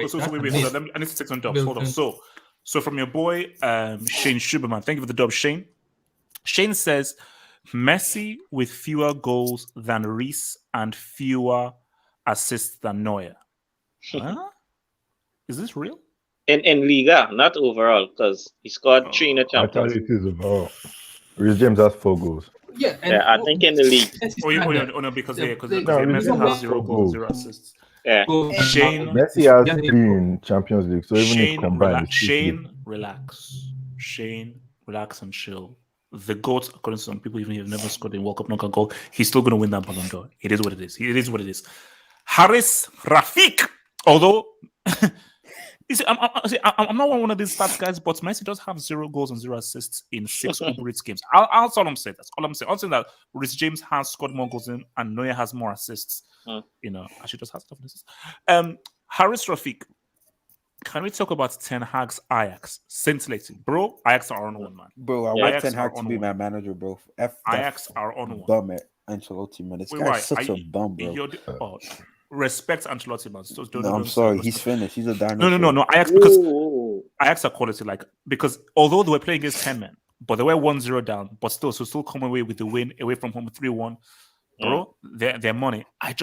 [SPEAKER 1] on. I need to take some dubs. Hold on. So from your boy Shane Schuberman, thank you for the dub, Shane. Shane says Messi with fewer goals than Reece and fewer assists than Neuer. Huh? Is this real?
[SPEAKER 2] In Liga, not overall, because he scored 3 in the Champions.
[SPEAKER 8] I thought it is overall. Reece James has 4 goals.
[SPEAKER 2] I think in the league.
[SPEAKER 1] No, because Messi has 0 goals, 0 assists.
[SPEAKER 2] Yeah.
[SPEAKER 1] Shane,
[SPEAKER 8] Messi has 3 in Champions League, so even if combined,
[SPEAKER 1] Shane, relax and chill. the GOAT, according to some people, even if he's never scored in World Cup knockout goal, he's still going to win that Ballon d'Or. It is what it is. It is what it is. Haris Rafiq, although I'm not one of these stats guys, but Messi does have 0 goals and 0 assists in 6 Uber Eats games. That's all I'm saying. That's all I'm saying. I'm saying that Reece James has scored more goals in, and Neuer has more assists. You know, actually just has stuff in assists. Haris Rafiq, can we talk about Ten Hag's Ajax? Scintillating. Bro, Ajax are on one, man.
[SPEAKER 12] Bro, I want Ten Hag to be my manager, bro.
[SPEAKER 1] Ajax are on one.
[SPEAKER 12] Bum at Ancelotti, man. This guy's such a bum, bro.
[SPEAKER 1] Respect Ancelotti, man. So
[SPEAKER 12] I'm sorry, he's finished. He's a dinosaur.
[SPEAKER 1] No. Ajax, because Ajax are quality, because although they were playing against 10 men, but they were 1-0 down, but still come away with the win away from home 3-1. Bro, their money. I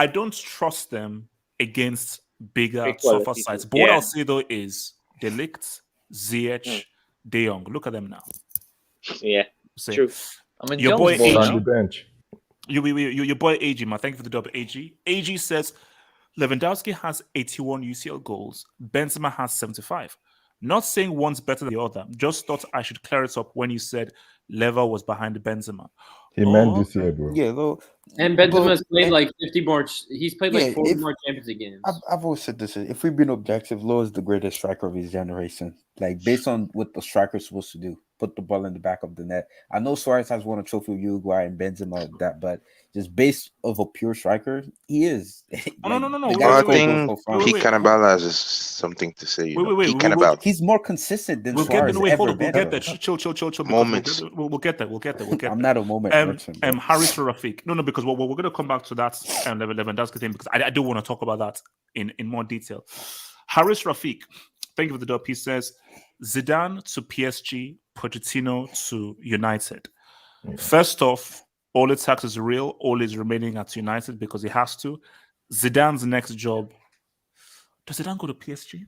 [SPEAKER 1] don't trust them against bigger, tougher sides. But what I'll say though is De Ligt, Ziyech, De Jong. Look at them now.
[SPEAKER 2] Yeah, true.
[SPEAKER 11] I mean,
[SPEAKER 1] your boy
[SPEAKER 8] on the bench.
[SPEAKER 1] Your boy AG, man. Thank you for the dub, AG. AG says Lewandowski has 81 UCL goals. Benzema has 75. Not saying one's better than the other. Just thought I should clear it up when you said Lever was behind Benzema.
[SPEAKER 8] He meant this year, bro.
[SPEAKER 12] Yeah, though.
[SPEAKER 11] And Benzema's played like 50 more. He's played like 40 more Champions League games.
[SPEAKER 12] I've always said this. If we've been objective, Lowe is the greatest striker of his generation. Like, based on what the striker's supposed to do, put the ball in the back of the net. I know Suarez has won a trophy with Uruguay and Benzema, but just based of a pure striker, he is.
[SPEAKER 1] No.
[SPEAKER 9] I think he Cannibal has something to say.
[SPEAKER 12] He's more consistent than Suarez ever been.
[SPEAKER 1] We'll get there. Chill.
[SPEAKER 9] Moments.
[SPEAKER 1] We'll get there.
[SPEAKER 12] I'm not a moment person.
[SPEAKER 1] Haris Rafiq. No, because we're going to come back to that Lewandowski thing, because I do want to talk about that in more detail. Haris Rafiq, thank you for the dub. He says Zidane to PSG, Pochettino to United. First off, Ole tax is real. Ole is remaining at United because he has to. Zidane's next job. Does Zidane go to PSG?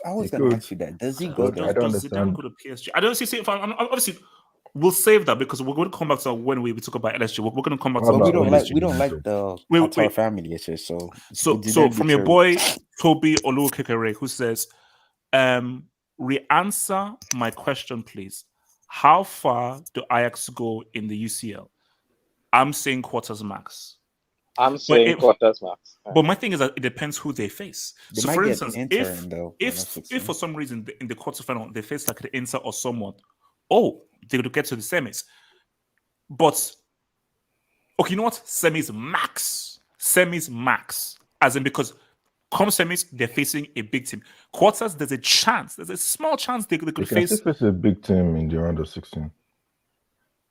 [SPEAKER 12] I was going to ask you that. Does he go there?
[SPEAKER 1] Does Zidane go to PSG? I don't see. Obviously, we'll save that because we're going to come back to when we talk about LSG. We're going to come back to
[SPEAKER 12] we don't like the Qatar family issue. So
[SPEAKER 1] from your boy Toby Oluokekere, who says, re-answer my question, please. How far do Ajax go in the UCL? I'm saying quarters max.
[SPEAKER 2] I'm saying quarters max.
[SPEAKER 1] But my thing is that it depends who they face. So, for instance, if for some reason in the quarterfinal they face like the Inter or someone, they could get to the semis. But okay, you know what? Semis max. As in, because come semis, they're facing a big team. Quarters, there's a small chance they could face.
[SPEAKER 8] They face a big team in the round of 16.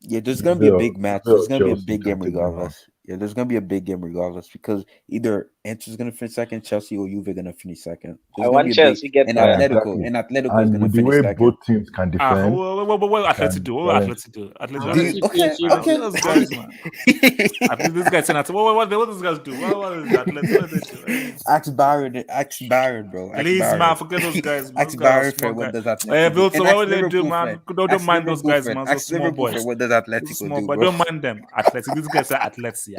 [SPEAKER 12] Yeah, there's going to be a big match. There's going to be a big game regardless. Yeah, there's going to be a big game regardless because either Inter's going to finish second, Chelsea or Juve going to finish second.
[SPEAKER 2] I want Chelsea to get
[SPEAKER 12] and Atletico is going to finish second.
[SPEAKER 8] The way both teams can defend.
[SPEAKER 1] What Atletico do? Okay. Those guys, man. This guy saying, what those guys do? What is that?
[SPEAKER 12] Ask Bayern, bro.
[SPEAKER 1] Please, man, forget those guys.
[SPEAKER 12] Ask Bayern for what does Atletico
[SPEAKER 1] do? Bill, so what would they do, man? Don't mind those guys, man. So small boys.
[SPEAKER 12] What does Atletico do, bro?
[SPEAKER 1] Don't mind them. Atletico. These guys are Atleti.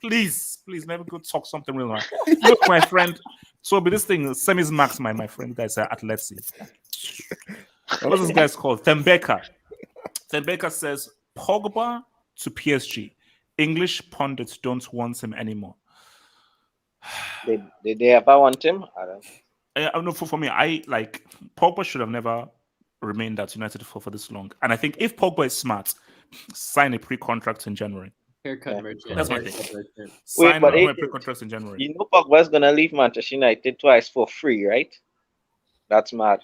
[SPEAKER 1] Please, never go talk something real, man. Look, my friend. So, but this thing, semis max, my friend. Guys are Atleti. What's this guy's called? Tembeka says Pogba to PSG. English pundits don't want him anymore.
[SPEAKER 2] Did they ever want him? I
[SPEAKER 1] don't know. For me, I like Pogba should have never remained at United for this long. And I think if Pogba is smart, sign a pre-contract in January.
[SPEAKER 11] Haircut merchant.
[SPEAKER 1] That's my thing. Sign a pre-contract in January.
[SPEAKER 2] You know Pogba's gonna leave Manchester United twice for free, right? That's mad.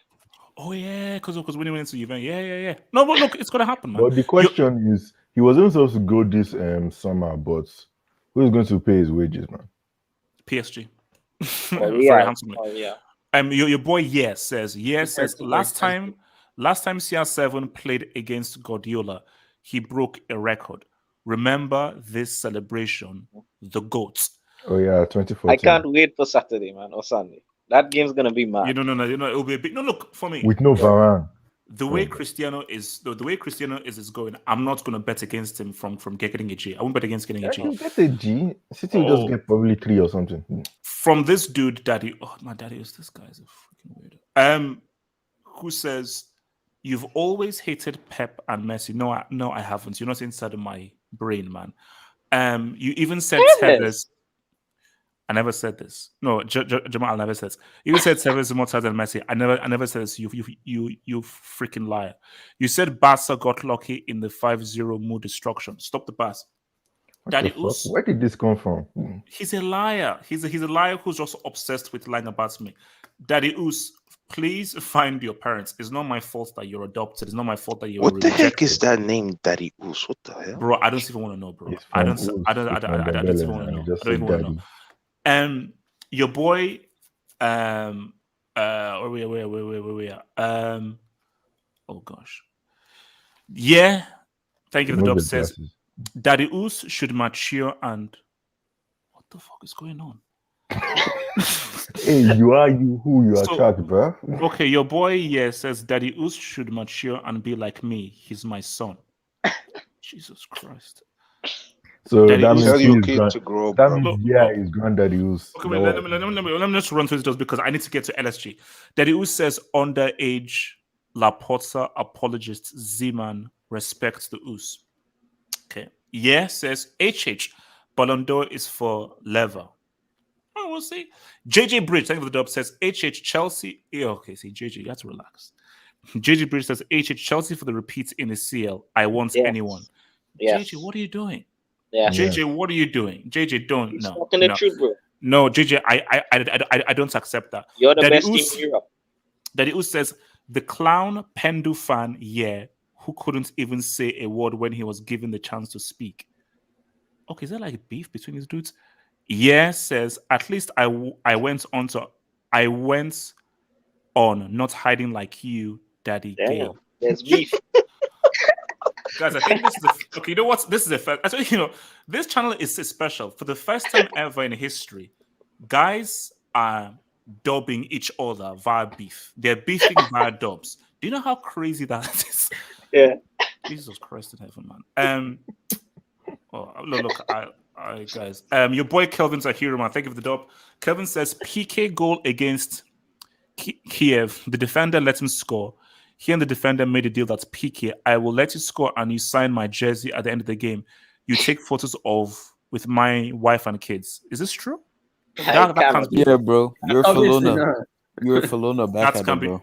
[SPEAKER 1] Oh yeah, because when he went to Juventus, yeah. No, but look, it's gonna happen, man.
[SPEAKER 8] But the question is, he wasn't supposed to go this summer, but who's going to pay his wages, man?
[SPEAKER 1] PSG.
[SPEAKER 2] Very handsomely.
[SPEAKER 1] Your boy says last time CR7 played against Guardiola, he broke a record. Remember this celebration, the GOAT.
[SPEAKER 8] Oh yeah, 2014.
[SPEAKER 2] I can't wait for Saturday, man, or Sunday. That game's gonna be mad.
[SPEAKER 1] No, it'll be a big. No, look for me
[SPEAKER 8] with no Varane.
[SPEAKER 1] The way Cristiano is going, I'm not gonna bet against him from getting a G. I won't bet against getting a G.
[SPEAKER 8] You get a G. City will just get probably 3 or something.
[SPEAKER 1] From this dude, Daddy. Oh, my daddy is this guy's a freaking weirdo. who says, "You've always hated Pep and Messi." No, I haven't. You're not inside of my brain, man. You even said Tevez. I never said this. No, Jamal never says. You said Tevez is more talented than Messi. I never said this. You freaking liar. You said Barca got lucky in the 5-0 mood destruction. Stop the pass. Daddy Us.
[SPEAKER 8] Where did this come from?
[SPEAKER 1] He's a liar. He's a liar who's just obsessed with lying about me. Daddy Us, please find your parents. It's not my fault that you're adopted. It's not my fault that you're
[SPEAKER 9] What the
[SPEAKER 1] rejected.
[SPEAKER 9] heck is that name, Daddy Us? What the hell?
[SPEAKER 1] Bro, I don't even want to know, bro. I don't even want to know. I don't even want to know. Your boy, where we are. Oh gosh. Yeah. Thank you for the dub says Daddy Us should mature and what the fuck is going on?
[SPEAKER 8] Hey, you who you attract, bro.
[SPEAKER 1] Okay, your boy says Daddy Us should mature and be like me. He's my son. Jesus Christ.
[SPEAKER 8] So
[SPEAKER 1] Daddy
[SPEAKER 8] that means
[SPEAKER 9] tell your
[SPEAKER 8] he's
[SPEAKER 9] kid
[SPEAKER 8] grand-
[SPEAKER 9] to grow up,
[SPEAKER 8] that
[SPEAKER 9] bro.
[SPEAKER 8] means his granddaddy Us.
[SPEAKER 1] Okay, wait, let me just run through this just because I need to get to LSG. Daddy Us says underage Laporta apologist Zeman respects the Us. Okay. Yeah says HH Ballon d'Or is for Lever. Oh, we'll see. JJ Bridge, thank you for the dub, says HH Chelsea. Yeah, okay, see, JJ, you have to relax. JJ Bridge says HH Chelsea for the repeats in the CL. I want anyone.
[SPEAKER 2] Yes.
[SPEAKER 1] JJ, what are you doing?
[SPEAKER 2] Yes.
[SPEAKER 1] JJ, what are you doing? JJ, don't.
[SPEAKER 2] He's
[SPEAKER 1] No.
[SPEAKER 2] talking the truth, bro.
[SPEAKER 1] No, JJ, I don't accept that.
[SPEAKER 2] You're the
[SPEAKER 1] Daddy
[SPEAKER 2] best team in Europe.
[SPEAKER 1] Daddy Us says the clown Pendu fan, who couldn't even say a word when he was given the chance to speak. Okay, is there like beef between these dudes? Yeah says at least I went on not hiding like you, Daddy Gale.
[SPEAKER 2] There's beef.
[SPEAKER 1] Guys, I think this is okay. You know what? This is a first. Actually, this channel is special. For the first time ever in history, guys are dubbing each other via beef. They're beefing via dubs. Do you know how crazy that is?
[SPEAKER 2] Yeah.
[SPEAKER 1] Jesus Christ in heaven, man. Look, guys. Your boy Kelvin's a hero, man. Thank you for the dub. Kelvin says PK goal against Kiev. The defender let him score. He and the defender made a deal that's PK. I will let you score and you sign my jersey at the end of the game. You take photos with my wife and kids. Is this true? That can't be.
[SPEAKER 12] Yeah, bro. You're Falona. You're Falona back at it, bro.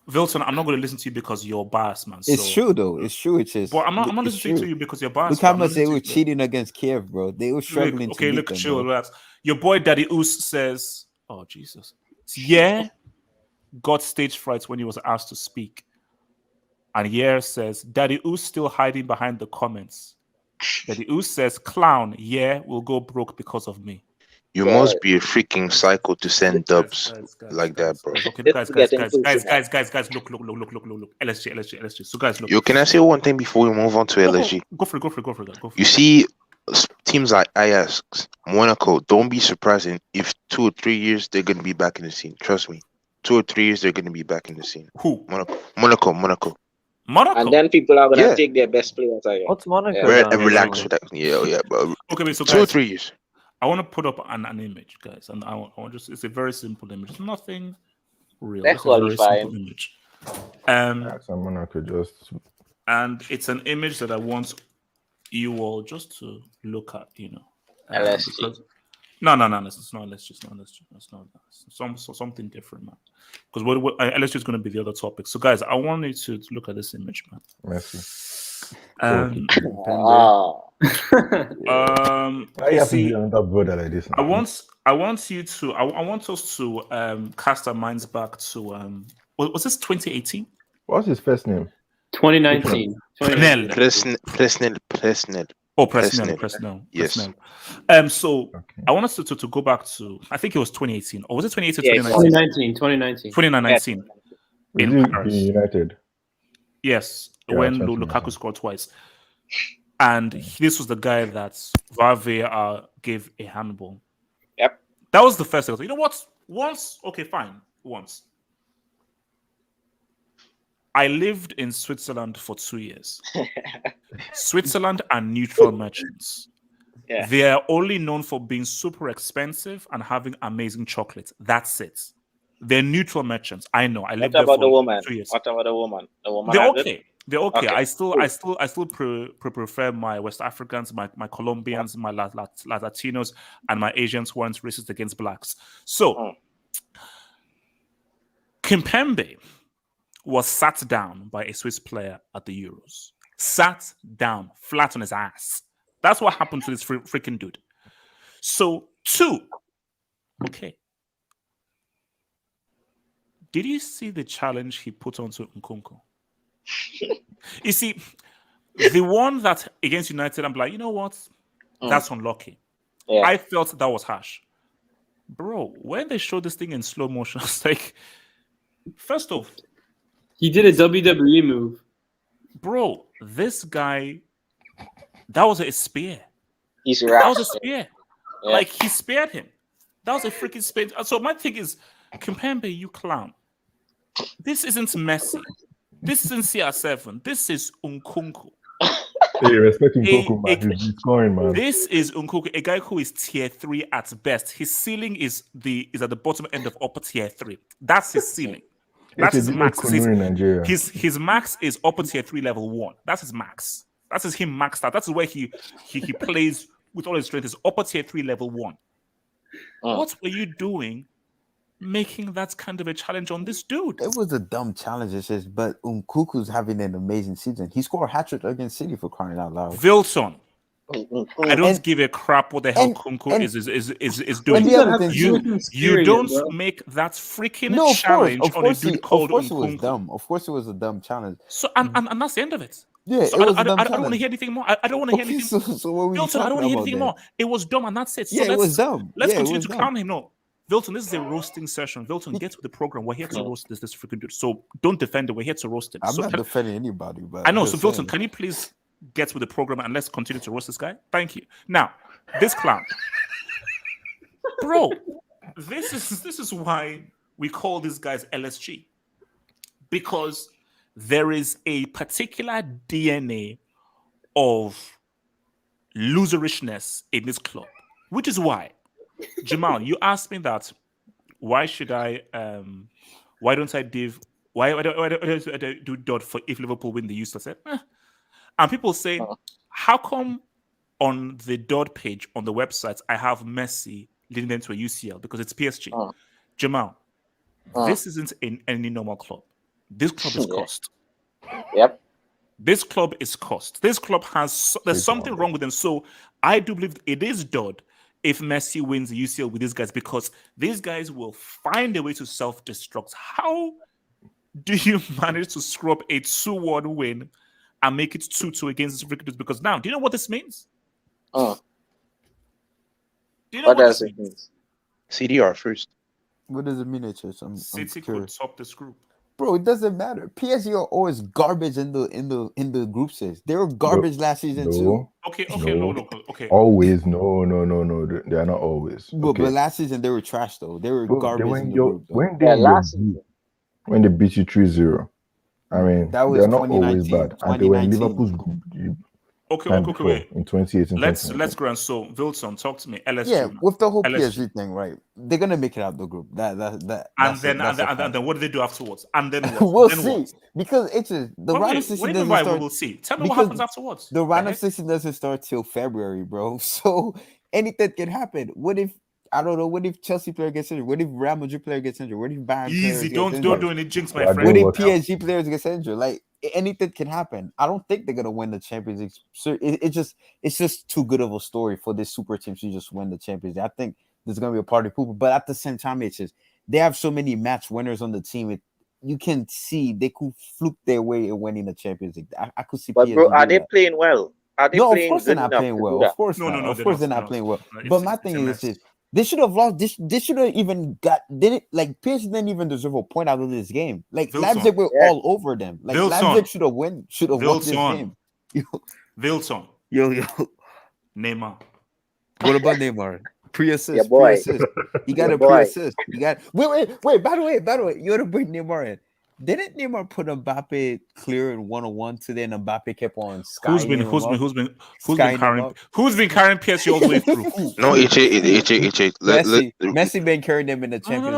[SPEAKER 1] Vilton, I'm not going to listen to you because you're biased, man.
[SPEAKER 12] It's true, though. It's true. It is.
[SPEAKER 1] But I'm not listening to you because you're biased.
[SPEAKER 12] Look how much they were cheating against Kiev, bro. They were struggling.
[SPEAKER 1] Chill, relax. Your boy Daddy Us says, "Oh Jesus, yeah, got stage fright when he was asked to speak." And Yer says, Daddy Us still hiding behind the comments. Daddy Us says, clown, will go broke because of me.
[SPEAKER 9] You must be a freaking psycho to send dubs like that, bro.
[SPEAKER 1] Okay, guys, look. LSG. So, guys, look.
[SPEAKER 9] Yo, can I say one thing before we move on to LSG?
[SPEAKER 1] Go for it.
[SPEAKER 9] You see, teams like Ajax, Monaco, don't be surprised if 2 or 3 years they're going to be back in the scene. Trust me. 2 or 3 years they're going to be back in the scene.
[SPEAKER 1] Who?
[SPEAKER 9] Monaco.
[SPEAKER 2] And then people are gonna take their best players.
[SPEAKER 16] What's Monaco?
[SPEAKER 9] Relax with that. Yeah, bro.
[SPEAKER 1] Okay, so
[SPEAKER 9] 2 or 3 years.
[SPEAKER 1] I want to put up an image, guys, and I want it's a very simple image. It's nothing real.
[SPEAKER 2] They're
[SPEAKER 1] it's a very
[SPEAKER 2] qualifying.
[SPEAKER 1] simple image.
[SPEAKER 8] Monaco just.
[SPEAKER 1] And it's an image that I want you all just to look at.
[SPEAKER 2] LSG.
[SPEAKER 1] No, it's not LSG. It's not that. Something different, man. Because what LSG is going to be the other topic. So, guys, I want you to look at this image, man.
[SPEAKER 8] Merci.
[SPEAKER 1] You see, I want us to cast our minds back to was this 2018?
[SPEAKER 8] What's his first name?
[SPEAKER 11] 2019.
[SPEAKER 9] Presnel.
[SPEAKER 1] Oh, Presnel.
[SPEAKER 9] Yes.
[SPEAKER 1] So I want us to go back to, I think it was 2018, or was it 2018?
[SPEAKER 11] Yeah, 2019.
[SPEAKER 1] 2019. In Paris.
[SPEAKER 8] United.
[SPEAKER 1] Yes,
[SPEAKER 8] Yeah,
[SPEAKER 1] when Lukaku scored twice. And this was the guy that VAR gave a handball.
[SPEAKER 2] Yep.
[SPEAKER 1] That was the first thing. You know what? Once. I lived in Switzerland for 2 years. Switzerland are neutral merchants.
[SPEAKER 2] Yeah.
[SPEAKER 1] They are only known for being super expensive and having amazing chocolate. That's it. They're neutral merchants. I know. I lived
[SPEAKER 2] What
[SPEAKER 1] there
[SPEAKER 2] about
[SPEAKER 1] for
[SPEAKER 2] the woman?
[SPEAKER 1] 2 years.
[SPEAKER 2] What about the woman? The woman.
[SPEAKER 1] They're
[SPEAKER 2] are good?
[SPEAKER 1] okay. They're okay.
[SPEAKER 2] Okay,
[SPEAKER 1] I still
[SPEAKER 2] cool.
[SPEAKER 1] prefer my West Africans, my Colombians, my Latinos, and my Asians who aren't racist against blacks. So Kimpembe was sat down by a Swiss player at the Euros. Sat down, flat on his ass. That's what happened to this freaking dude. So 2. Okay. Did you see the challenge he put onto Nkunku? You see, the one that against United, I'm like, you know what? That's unlucky. Yeah. I felt that was harsh. Bro, when they showed this thing in slow motion, I was like, first off,
[SPEAKER 11] he did a WWE move.
[SPEAKER 1] Bro, this guy, that was a spear.
[SPEAKER 2] That
[SPEAKER 1] was a spear. Yeah. Like, he spared him. That was a freaking spear. So my thing is, Kimpembe, you clown. This isn't Messi. This isn't CR7. This is Nkunku.
[SPEAKER 8] Hey, respect Nkunku, man. He's scoring, man.
[SPEAKER 1] This is Nkunku, a guy who is tier 3 at best. His ceiling is at the bottom end of upper tier 3. That's his ceiling. That's his max. His max is upper tier 3 level 1. That's his max. That is him maxed out. That's where he plays with all his strength. Is upper tier 3 level 1. What were you doing making that kind of a challenge on this dude?
[SPEAKER 12] It was a dumb challenge, but Nkunku's having an amazing season. He scored a hat-trick against City, for crying out loud.
[SPEAKER 1] Wilson. I don't give a crap what the hell Nkunku is doing. You don't make that freaking challenge on a dude called Nkunku.
[SPEAKER 12] Of course it was a dumb challenge.
[SPEAKER 1] So and that's the end of it.
[SPEAKER 12] Yeah,
[SPEAKER 1] so I don't want to hear anything more. I don't want to hear anything more.
[SPEAKER 12] So what were you
[SPEAKER 1] Wilson, I don't want to hear anything more. It was dumb and that's it. So
[SPEAKER 12] it was dumb.
[SPEAKER 1] Let's continue to clown him. No. Wilton, this is a roasting session. Wilton, get with the program. We're here to roast this freaking dude. So don't defend it. We're here to roast him.
[SPEAKER 12] I'm not defending anybody, but
[SPEAKER 1] I know. So Wilton, can you please get with the program and let's continue to roast this guy? Thank you. Now, this clown, bro. This is why we call these guys LSG, because there is a particular DNA of loserishness in this club, which is why. Jamal, you asked me that. Why don't I do dot for if Liverpool win the UCL? I said, and people say, how come on the dot page on the website I have Messi leading them to a UCL because it's PSG? Jamal, this isn't in any normal club. This club is cost.
[SPEAKER 2] Yep.
[SPEAKER 1] This club is cost. This club there's something wrong with them. So I do believe it is dot if Messi wins the UCL with these guys, because these guys will find a way to self-destruct. How do you manage to screw up a 2-1 win and make it 2-2 against the Ricketts? Because now, do you know what this means? Do you know what this means?
[SPEAKER 9] CDR first.
[SPEAKER 12] What does it mean, HS?
[SPEAKER 1] City could top this group.
[SPEAKER 12] Bro, it doesn't matter. PSG are always garbage in the group stage. They were garbage last season too.
[SPEAKER 1] Okay.
[SPEAKER 8] Always, no. They are not always.
[SPEAKER 12] But last season they were trash though. They were garbage in the group.
[SPEAKER 8] When they beat you 3-0, I mean,
[SPEAKER 12] that was
[SPEAKER 8] they're not always bad. And they were in Liverpool's group.
[SPEAKER 1] Okay.
[SPEAKER 8] In 2018.
[SPEAKER 1] Let's go and so Wilson, talk to me. LSG.
[SPEAKER 12] Yeah, with the whole PSG thing, right? They're gonna make it out the group. And
[SPEAKER 1] then what do they do afterwards? And then what?
[SPEAKER 12] We'll see. Because it's the round of 16 doesn't start.
[SPEAKER 1] We'll see. Tell me what happens afterwards.
[SPEAKER 12] The round of 16 doesn't start till February, bro. So anything can happen. What if What if Chelsea player gets injured? What if Real Madrid player gets injured? What if Bayern
[SPEAKER 1] easy? Don't do any jinx, my friend.
[SPEAKER 12] What if PSG players get injured? Like anything can happen. I don't think they're gonna win the Champions League. So it's just too good of a story for this super team to just win the Champions League. I think there's gonna be a party pooper, but at the same time, it's just they have so many match winners on the team. You can see they could fluke their way in winning the Champions League. I could see.
[SPEAKER 2] But
[SPEAKER 12] PSG
[SPEAKER 2] bro, are they playing well? Are they
[SPEAKER 12] no,
[SPEAKER 2] playing
[SPEAKER 12] of course they're not playing well. Of course,
[SPEAKER 1] no.
[SPEAKER 12] Of course they're not playing well. But my thing is this. They should have lost. They should have even got. PSG didn't even deserve a point out of this game. Like Leipzig were all over them. Like Leipzig should have won this game.
[SPEAKER 1] Wilson.
[SPEAKER 12] Yo.
[SPEAKER 1] Neymar.
[SPEAKER 12] What about Neymar? Pre-assist.
[SPEAKER 2] Yeah, boy.
[SPEAKER 12] Pre-assist. He got a pre-assist. He got. Wait. By the way, you want to bring Neymar in? Didn't Neymar put Mbappe clear in 1-on-1 today, and Mbappe kept on skying
[SPEAKER 1] Who's been carrying PSG all the way through?
[SPEAKER 9] No,
[SPEAKER 12] Messi been carrying them in the Champions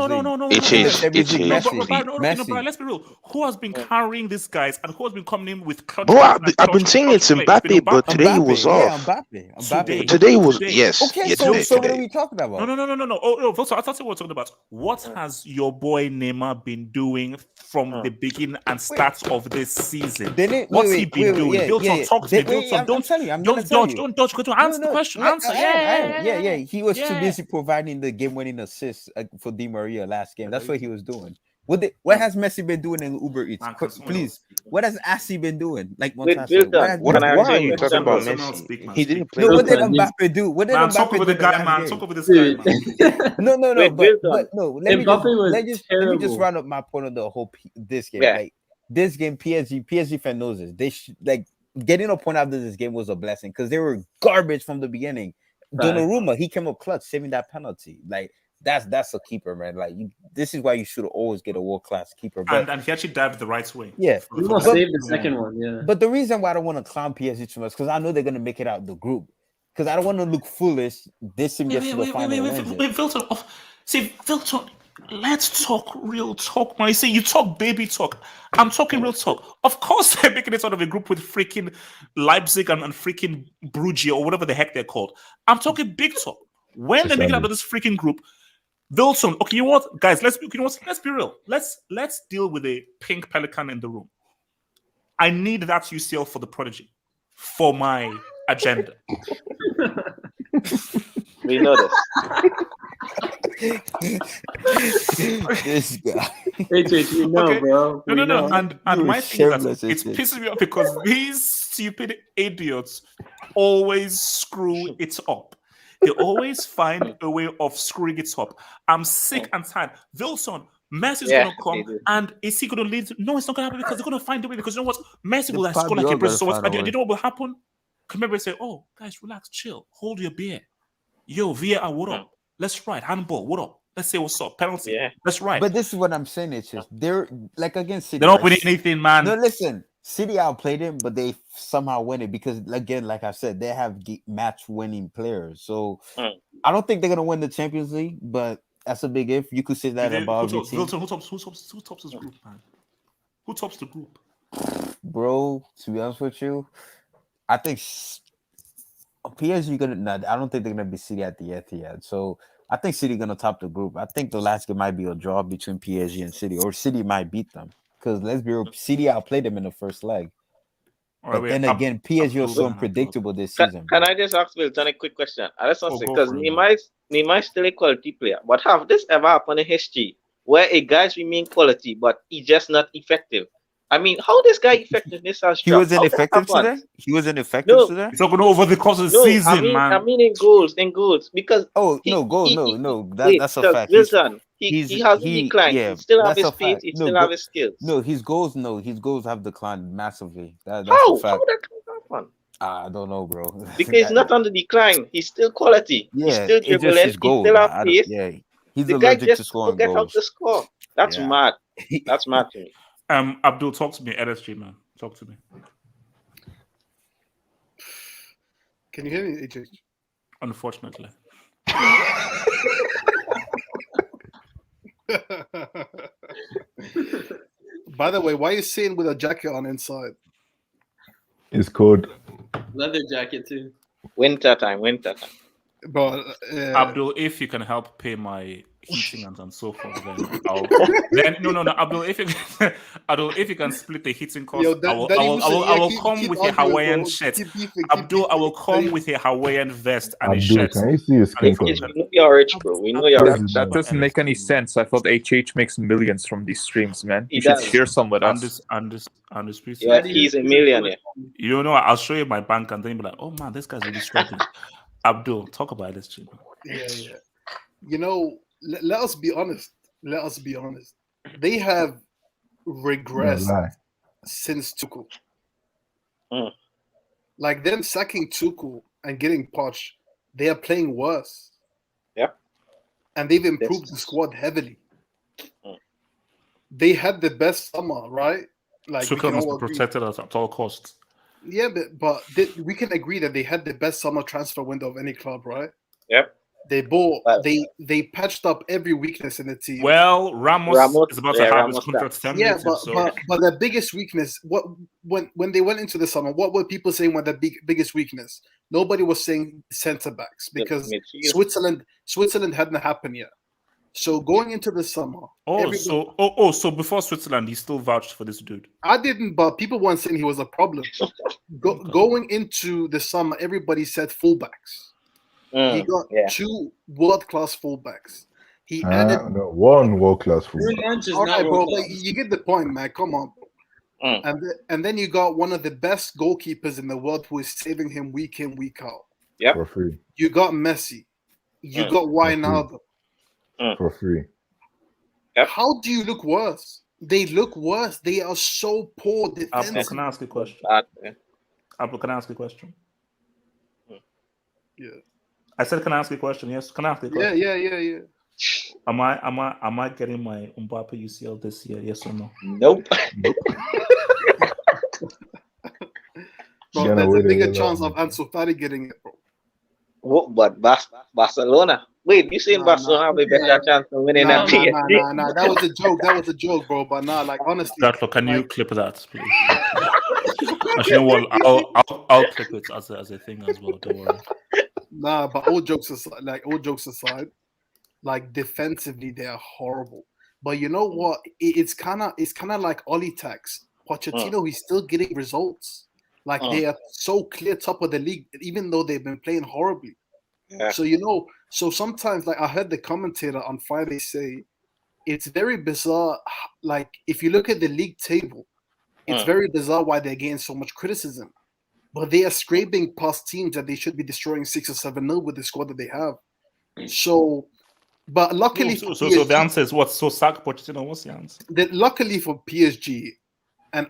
[SPEAKER 12] League.
[SPEAKER 1] No, let's be real. Who has been carrying these guys, and who has been coming in with clutch?
[SPEAKER 9] Bro, I've been saying it's Mbappe, but today he was off.
[SPEAKER 12] Mbappe.
[SPEAKER 9] Today was yes.
[SPEAKER 12] Okay, so what are we talking about?
[SPEAKER 1] No. Oh, I thought we were talking about what has your boy Neymar been doing from the beginning and start of this season? What's he been doing? Talk to me. Don't dodge. Go to answer the question. Answer.
[SPEAKER 12] Yeah. He was too busy providing the game-winning assist for Di Maria last game. That's what he was doing. What has Messi been doing in Uber Eats? Please, what has Assi been doing? Like Montas,
[SPEAKER 9] why are you talking about Messi? He didn't play.
[SPEAKER 12] No, what did Mbappe do? What did Mbappe
[SPEAKER 1] talk over the guy, man? Talk over this guy, man.
[SPEAKER 12] No. Let me just round up my point on the whole this game.
[SPEAKER 2] Yeah.
[SPEAKER 12] Like this game, PSG fan knows this. They like getting a point out of this game was a blessing because they were garbage from the beginning. Donnarumma, he came up clutch, saving that penalty. Like. That's a keeper, man. Like this is why you should always get a world-class keeper. But,
[SPEAKER 1] and he actually dived the right way.
[SPEAKER 12] Yeah,
[SPEAKER 11] he will save the second one. Yeah.
[SPEAKER 12] But the reason why I don't want to clown PSG too much because I know they're gonna make it out the group. Because I don't want to look foolish. This team gets to the final.
[SPEAKER 1] Wait, Vilton. Let's talk real talk, man. You say you talk baby talk. I'm talking real talk. Of course, they're making it out of a group with freaking Leipzig and freaking Bruges or whatever the heck they're called. I'm talking big talk. When they make it out of this freaking group. Wilson, okay, you know what, guys? Let's be real. Let's deal with a pink pelican in the room. I need that UCL for the prodigy for my agenda.
[SPEAKER 2] We know this.
[SPEAKER 12] This guy.
[SPEAKER 11] You know, okay. Bro.
[SPEAKER 1] No. And my thing is that it pisses me off because these stupid idiots always screw it up. They always find a way of screwing it up. I'm sick and tired. Wilson, Messi's going to come, and is he going to lead? No, it's not going to happen because they're going to find a way. Because you know what? Messi will score like a Brazil. So and you know what will happen? Kimpembe say, "Oh, guys, relax, chill, hold your beer. Yo, VAR, what up? Let's ride. Handball, what up? Let's say what's up. Penalty, let's ride."
[SPEAKER 12] But this is what I'm saying. It's just they're like against City.
[SPEAKER 1] They're not winning anything, man.
[SPEAKER 12] No, listen. City outplayed him, but they somehow win it because, again, like I said, they have match-winning players. So I don't think they're gonna win the Champions League, but that's a big if. You could say that about your team.
[SPEAKER 1] Who tops this group, man? Who tops the group?
[SPEAKER 12] Bro, to be honest with you, I think PSG gonna. I don't think they're gonna be City at the Etihad. So I think City gonna top the group. I think the last game might be a draw between PSG and City, or City might beat them. Because let's be real, City outplayed them in the first leg. But then again, PSG was so unpredictable this season.
[SPEAKER 2] Can I just ask Wilton a quick question? I just want to say, because Neymar is still a quality player, but have this ever happened in history where a guy's remain quality, but he's just not effective? I mean, how this guy effectiveness has
[SPEAKER 12] He wasn't effective today? He wasn't effective today?
[SPEAKER 1] It's not going over the course of the season, man.
[SPEAKER 2] I mean in goals, because...
[SPEAKER 12] that's a fact.
[SPEAKER 2] Wilton, he hasn't declined.
[SPEAKER 12] Yeah,
[SPEAKER 2] he still has his speed, he still has his skills.
[SPEAKER 12] His goals have declined massively. That's
[SPEAKER 2] how?
[SPEAKER 12] a fact.
[SPEAKER 2] How that happen?
[SPEAKER 12] I don't know, bro.
[SPEAKER 2] Because he's not on the decline. He's still quality.
[SPEAKER 12] Yeah,
[SPEAKER 2] he's still dribbling. He still has pace.
[SPEAKER 12] Yeah, he's
[SPEAKER 2] the
[SPEAKER 12] allergic
[SPEAKER 2] guy just
[SPEAKER 12] to scoring
[SPEAKER 2] forget
[SPEAKER 12] goals.
[SPEAKER 2] how to score. That's mad. That's mad to me.
[SPEAKER 1] Abdul, talk to me. LSG, man. Talk to me.
[SPEAKER 4] Can you hear me, AJ?
[SPEAKER 1] Unfortunately.
[SPEAKER 4] By the way, why are you sitting with a jacket on inside?
[SPEAKER 8] It's cold.
[SPEAKER 11] Leather jacket too.
[SPEAKER 2] Winter time.
[SPEAKER 4] But
[SPEAKER 1] Abdul, if you can help pay my heating and so forth, then I'll. Abdul, if you can split the heating cost, I will come with a Hawaiian shirt. Abdul, I will come with a Hawaiian vest and a shirt.
[SPEAKER 8] Can you see your skin color?
[SPEAKER 2] We know you're rich, bro. We know you're rich.
[SPEAKER 14] That doesn't make any sense. I thought HH makes millions from these streams, man. You should share some with us.
[SPEAKER 2] Yeah, he's a millionaire.
[SPEAKER 1] You know, I'll show you my bank and then you'll be like, oh man, this guy's really struggling. Abdul, talk about this, Jim.
[SPEAKER 4] Yeah. You know, let us be honest. They have regressed since Tuchel. Like them sacking Tuchel and getting Poch, they are playing worse.
[SPEAKER 2] Yep.
[SPEAKER 4] And they've improved the squad heavily. they had the best summer, right? Like
[SPEAKER 1] Switzerland must be protected at all costs.
[SPEAKER 4] Yeah, but we can agree that they had the best summer transfer window of any club, right?
[SPEAKER 2] Yep.
[SPEAKER 4] They bought. They patched up every weakness in the team.
[SPEAKER 1] Well, Ramos is about to have his contract terminated.
[SPEAKER 4] But the biggest weakness, when they went into the summer, what were people saying was the biggest weakness? Nobody was saying centre backs because Switzerland hadn't happened yet. So going into the summer,
[SPEAKER 1] so before Switzerland, he still vouched for this dude.
[SPEAKER 4] I didn't, but people weren't saying he was a problem. Going into the summer, everybody said fullbacks. He got 2 world-class fullbacks. He added
[SPEAKER 8] 1 world-class fullback.
[SPEAKER 4] All right, bro, but you get the point, man. Come on, bro. And then you got one of the best goalkeepers in the world who is saving him week in, week out.
[SPEAKER 2] Yep.
[SPEAKER 8] For free.
[SPEAKER 4] You got Messi. You got Wijnaldum.
[SPEAKER 8] For free.
[SPEAKER 2] Yep.
[SPEAKER 4] How do you look worse? They look worse. They are so poor defensively.
[SPEAKER 1] Can I ask a question? Abdul, can I ask a question?
[SPEAKER 4] Yeah.
[SPEAKER 1] I said, can I ask a question? Yes. Can I ask a question?
[SPEAKER 4] Yeah.
[SPEAKER 1] Am I getting my Mbappe UCL this year? Yes or no?
[SPEAKER 2] Nope.
[SPEAKER 4] Bro, there's a bigger chance of Ansu Fati getting it, bro.
[SPEAKER 2] What? But Barcelona. Wait, you saying Barcelona have a better chance of winning that PSG?
[SPEAKER 4] Nah. That was a joke. That was a joke, bro. But nah, like honestly.
[SPEAKER 1] Gatlo, can you clip that, please? But you know what? I'll clip it as a thing as well. Don't worry.
[SPEAKER 4] Nah, but all jokes aside, like defensively they are horrible. But you know what? It's kind of like Oli Tax. Pochettino, he's still getting results. Like they are so clear top of the league, even though they've been playing horribly.
[SPEAKER 2] Yeah.
[SPEAKER 4] So sometimes, like I heard the commentator on Friday say, it's very bizarre. Like if you look at the league table, it's very bizarre why they're getting so much criticism. But they are scraping past teams that they should be destroying 6 or 7-0 with the squad that they have. So, but luckily,
[SPEAKER 1] so the answer is what? So sack Pochettino. What's the answer?
[SPEAKER 4] Luckily for PSG, and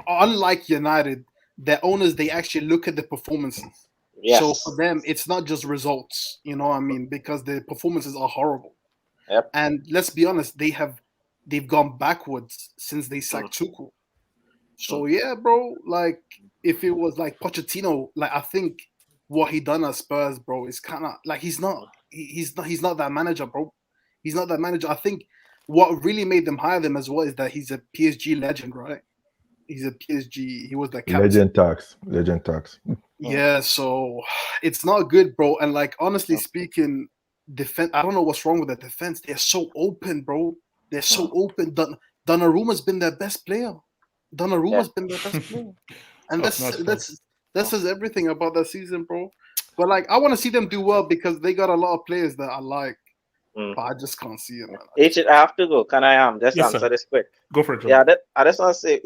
[SPEAKER 4] unlike United, their owners, they actually look at the performances.
[SPEAKER 2] Yes.
[SPEAKER 4] So for them, it's not just results. You know what I mean? Because the performances are horrible.
[SPEAKER 2] Yep.
[SPEAKER 4] And let's be honest, they've gone backwards since they sacked Tuchel. So yeah, bro, like if it was like Pochettino, like I think what he done at Spurs, bro, is kind of like he's not that manager, bro. He's not that manager. I think what really made them hire them as well is that he's a PSG legend, right? He's a PSG. He was the captain.
[SPEAKER 8] Legend tax.
[SPEAKER 4] Yeah, so it's not good, bro. And like honestly speaking, defense. I don't know what's wrong with the defense. They're so open, bro. They're so open. Donnarumma's been their best player. Donnarumma's been their best player, and that says everything about that season, bro. But like, I want to see them do well because they got a lot of players that I like, but I just can't see it, man.
[SPEAKER 2] I have to go. Can I just answer this quick?
[SPEAKER 1] Go for it, John.
[SPEAKER 2] Yeah, I just want to say,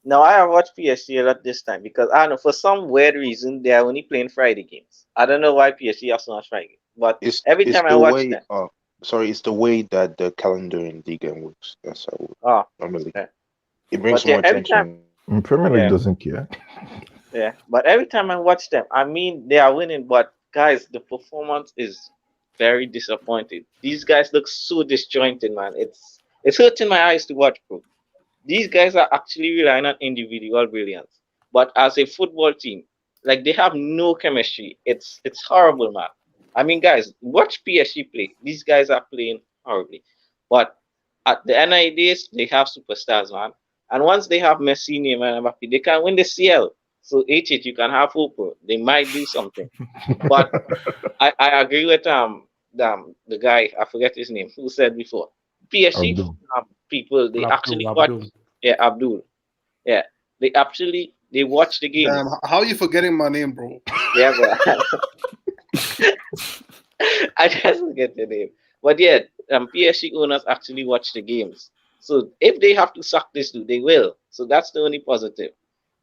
[SPEAKER 2] No, I have watched PSG a lot this time because I don't know, for some weird reason they are only playing Friday games. I don't know why PSG have so much Friday games, but every time I watch them.
[SPEAKER 9] It's the way that the calendar in Liga works. That's how normally. It brings more attention.
[SPEAKER 8] Premier League doesn't care.
[SPEAKER 2] Yeah, but every time I watch them, I mean, they are winning, but guys, the performance is very disappointing. These guys look so disjointed, man. It's hurting my eyes to watch, bro. These guys are actually relying on individual brilliance, but as a football team, like they have no chemistry. It's horrible, man. I mean, guys, watch PSG play. These guys are playing horribly, but at the end of the day, they have superstars, man. And once they have Messi, Neymar, and Mbappe, they can win the CL. So you can have hope, bro. They might do something. But I agree with the guy, I forget his name, who said before. PSG people, they actually watch. Yeah, Abdul. Yeah, they watch the game.
[SPEAKER 4] How are you forgetting my name, bro?
[SPEAKER 2] Yeah, bro. I just forget the name. But yeah, PSG owners actually watch the games. So if they have to suck this dude, they will. So that's the only positive.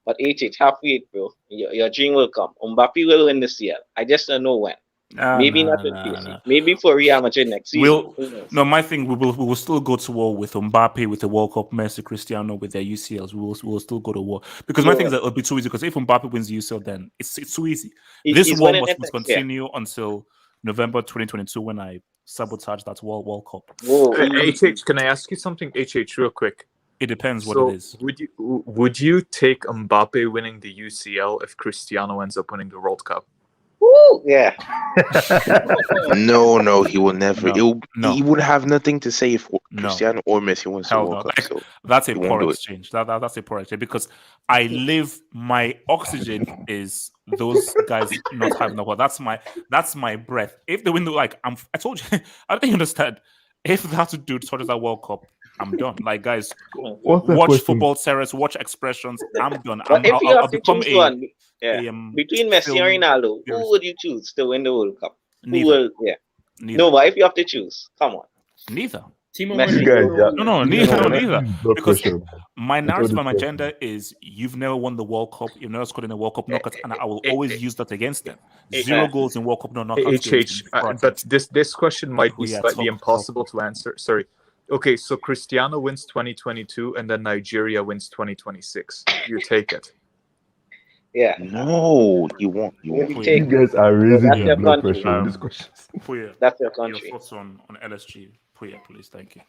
[SPEAKER 2] But have faith, bro. Your dream will come. Mbappe will win this year. I just don't know when. Maybe not with PSG. Maybe for Real Madrid next season.
[SPEAKER 1] My thing, we will still go to war with Mbappe, with the World Cup, Messi, Cristiano, with their UCLs. We will still go to war. Because my thing is that it'll be too easy. Because if Mbappe wins the UCL, then it's too easy. This war must continue until November 2022 when I sabotage that World Cup.
[SPEAKER 14] HH, can I ask you something, HH, real quick?
[SPEAKER 1] It depends what it is.
[SPEAKER 14] Would you take Mbappe winning the UCL if Cristiano ends up winning the World Cup?
[SPEAKER 2] Woo, yeah.
[SPEAKER 9] No, he will never.
[SPEAKER 1] No.
[SPEAKER 9] He would have nothing to say if Cristiano or Messi wins the World Cup. So
[SPEAKER 1] that's a poor exchange. That's a poor exchange because my oxygen is those guys not having the ball. That's my breath. If they win I told you, I don't think you understand. If that dude touches that World Cup, I'm done. Like, guys, watch football series, watch expressions. I'm done.
[SPEAKER 2] If you have to choose one, between Messi and Ronaldo, who would you choose to win the World Cup?
[SPEAKER 1] Neither.
[SPEAKER 2] No, but if you have to choose, come on.
[SPEAKER 1] Neither.
[SPEAKER 2] Neither.
[SPEAKER 1] Because my narrative and my agenda is you've never won the World Cup, you've never scored in a World Cup knockout, and I will always use that against them. 0 goals in World Cup knockouts.
[SPEAKER 14] But this question might be slightly impossible to answer. Sorry. Okay, so Cristiano wins 2022 and then Nigeria wins 2026. You take it.
[SPEAKER 2] Yeah.
[SPEAKER 9] No, you won't. You
[SPEAKER 8] guys are raising your blood pressure on these questions.
[SPEAKER 1] Puya,
[SPEAKER 2] that's your country.
[SPEAKER 1] Your thoughts on LSG. Puya, please. Thank you.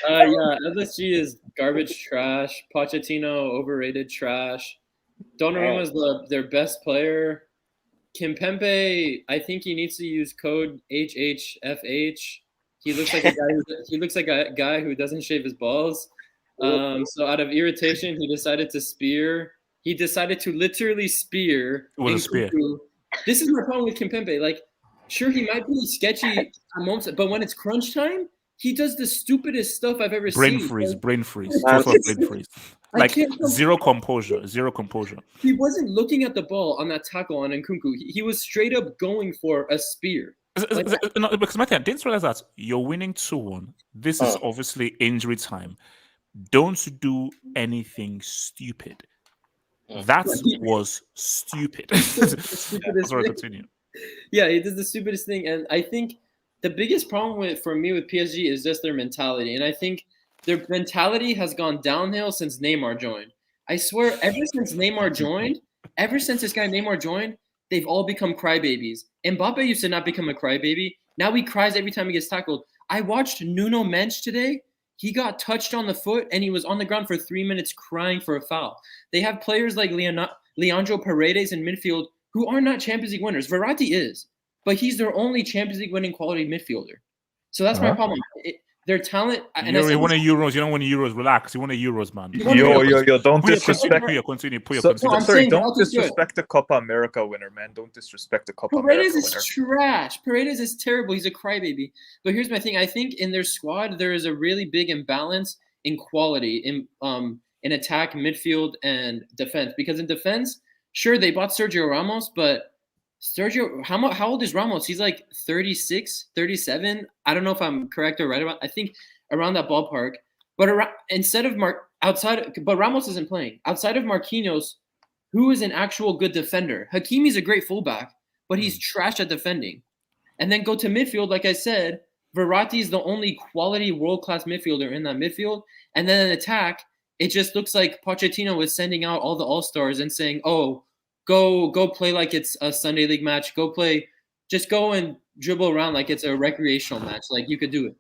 [SPEAKER 11] LSG is garbage trash. Pochettino, overrated trash. Donnarumma is their best player. Kimpembe, I think he needs to use code HHFH. He looks like a guy who doesn't shave his balls. So out of irritation, he decided to spear. He decided to literally spear.
[SPEAKER 1] With a spear.
[SPEAKER 11] This is my problem with Kimpembe. Like, sure, he might be sketchy at moments, but when it's crunch time, he does the stupidest stuff I've ever
[SPEAKER 1] seen. Brain freeze. Brain freeze. Like zero composure.
[SPEAKER 11] He wasn't looking at the ball on that tackle on Nkunku. He was straight up going for a spear.
[SPEAKER 1] Because Matthew, I didn't realize that you're winning 2-1. This is obviously injury time. Don't do anything stupid. That was stupid. Sorry, continue.
[SPEAKER 11] Yeah, he does the stupidest thing, and I think the biggest problem for me with PSG is just their mentality, and I think their mentality has gone downhill since Neymar joined. I swear, ever since this guy Neymar joined, they've all become crybabies. Mbappe used to not become a crybaby. Now he cries every time he gets tackled. I watched Nuno Mendes today. He got touched on the foot, and he was on the ground for 3 minutes crying for a foul. They have players like Leandro Paredes in midfield who are not Champions League winners. Verratti is, but he's their only Champions League winning quality midfielder. So that's my problem. Their talent.
[SPEAKER 1] You won a Euros. You don't win Euros. Relax. You won a Euros, man.
[SPEAKER 14] Yo! Don't disrespect.
[SPEAKER 1] Continue.
[SPEAKER 14] Sorry, don't disrespect the Copa America winner, man. Don't disrespect the Copa America winner.
[SPEAKER 11] Paredes is trash. Paredes is terrible. He's a crybaby. But here's my thing. I think in their squad there is a really big imbalance in quality in attack, midfield, and defense. Because in defense, sure they bought Sergio Ramos, but Sergio, how old is Ramos? He's like 36, 37. I don't know if I'm correct or right about. I think around that ballpark. But but Ramos isn't playing. Outside of Marquinhos, who is an actual good defender? Hakimi's a great fullback, but he's trash at defending. And then go to midfield, like I said, Verratti is the only quality world-class midfielder in that midfield. And then in attack, it just looks like Pochettino is sending out all the all-stars and saying, "Oh, Go play like it's a Sunday league match. Just go and dribble around like it's a recreational match. Like you could do it."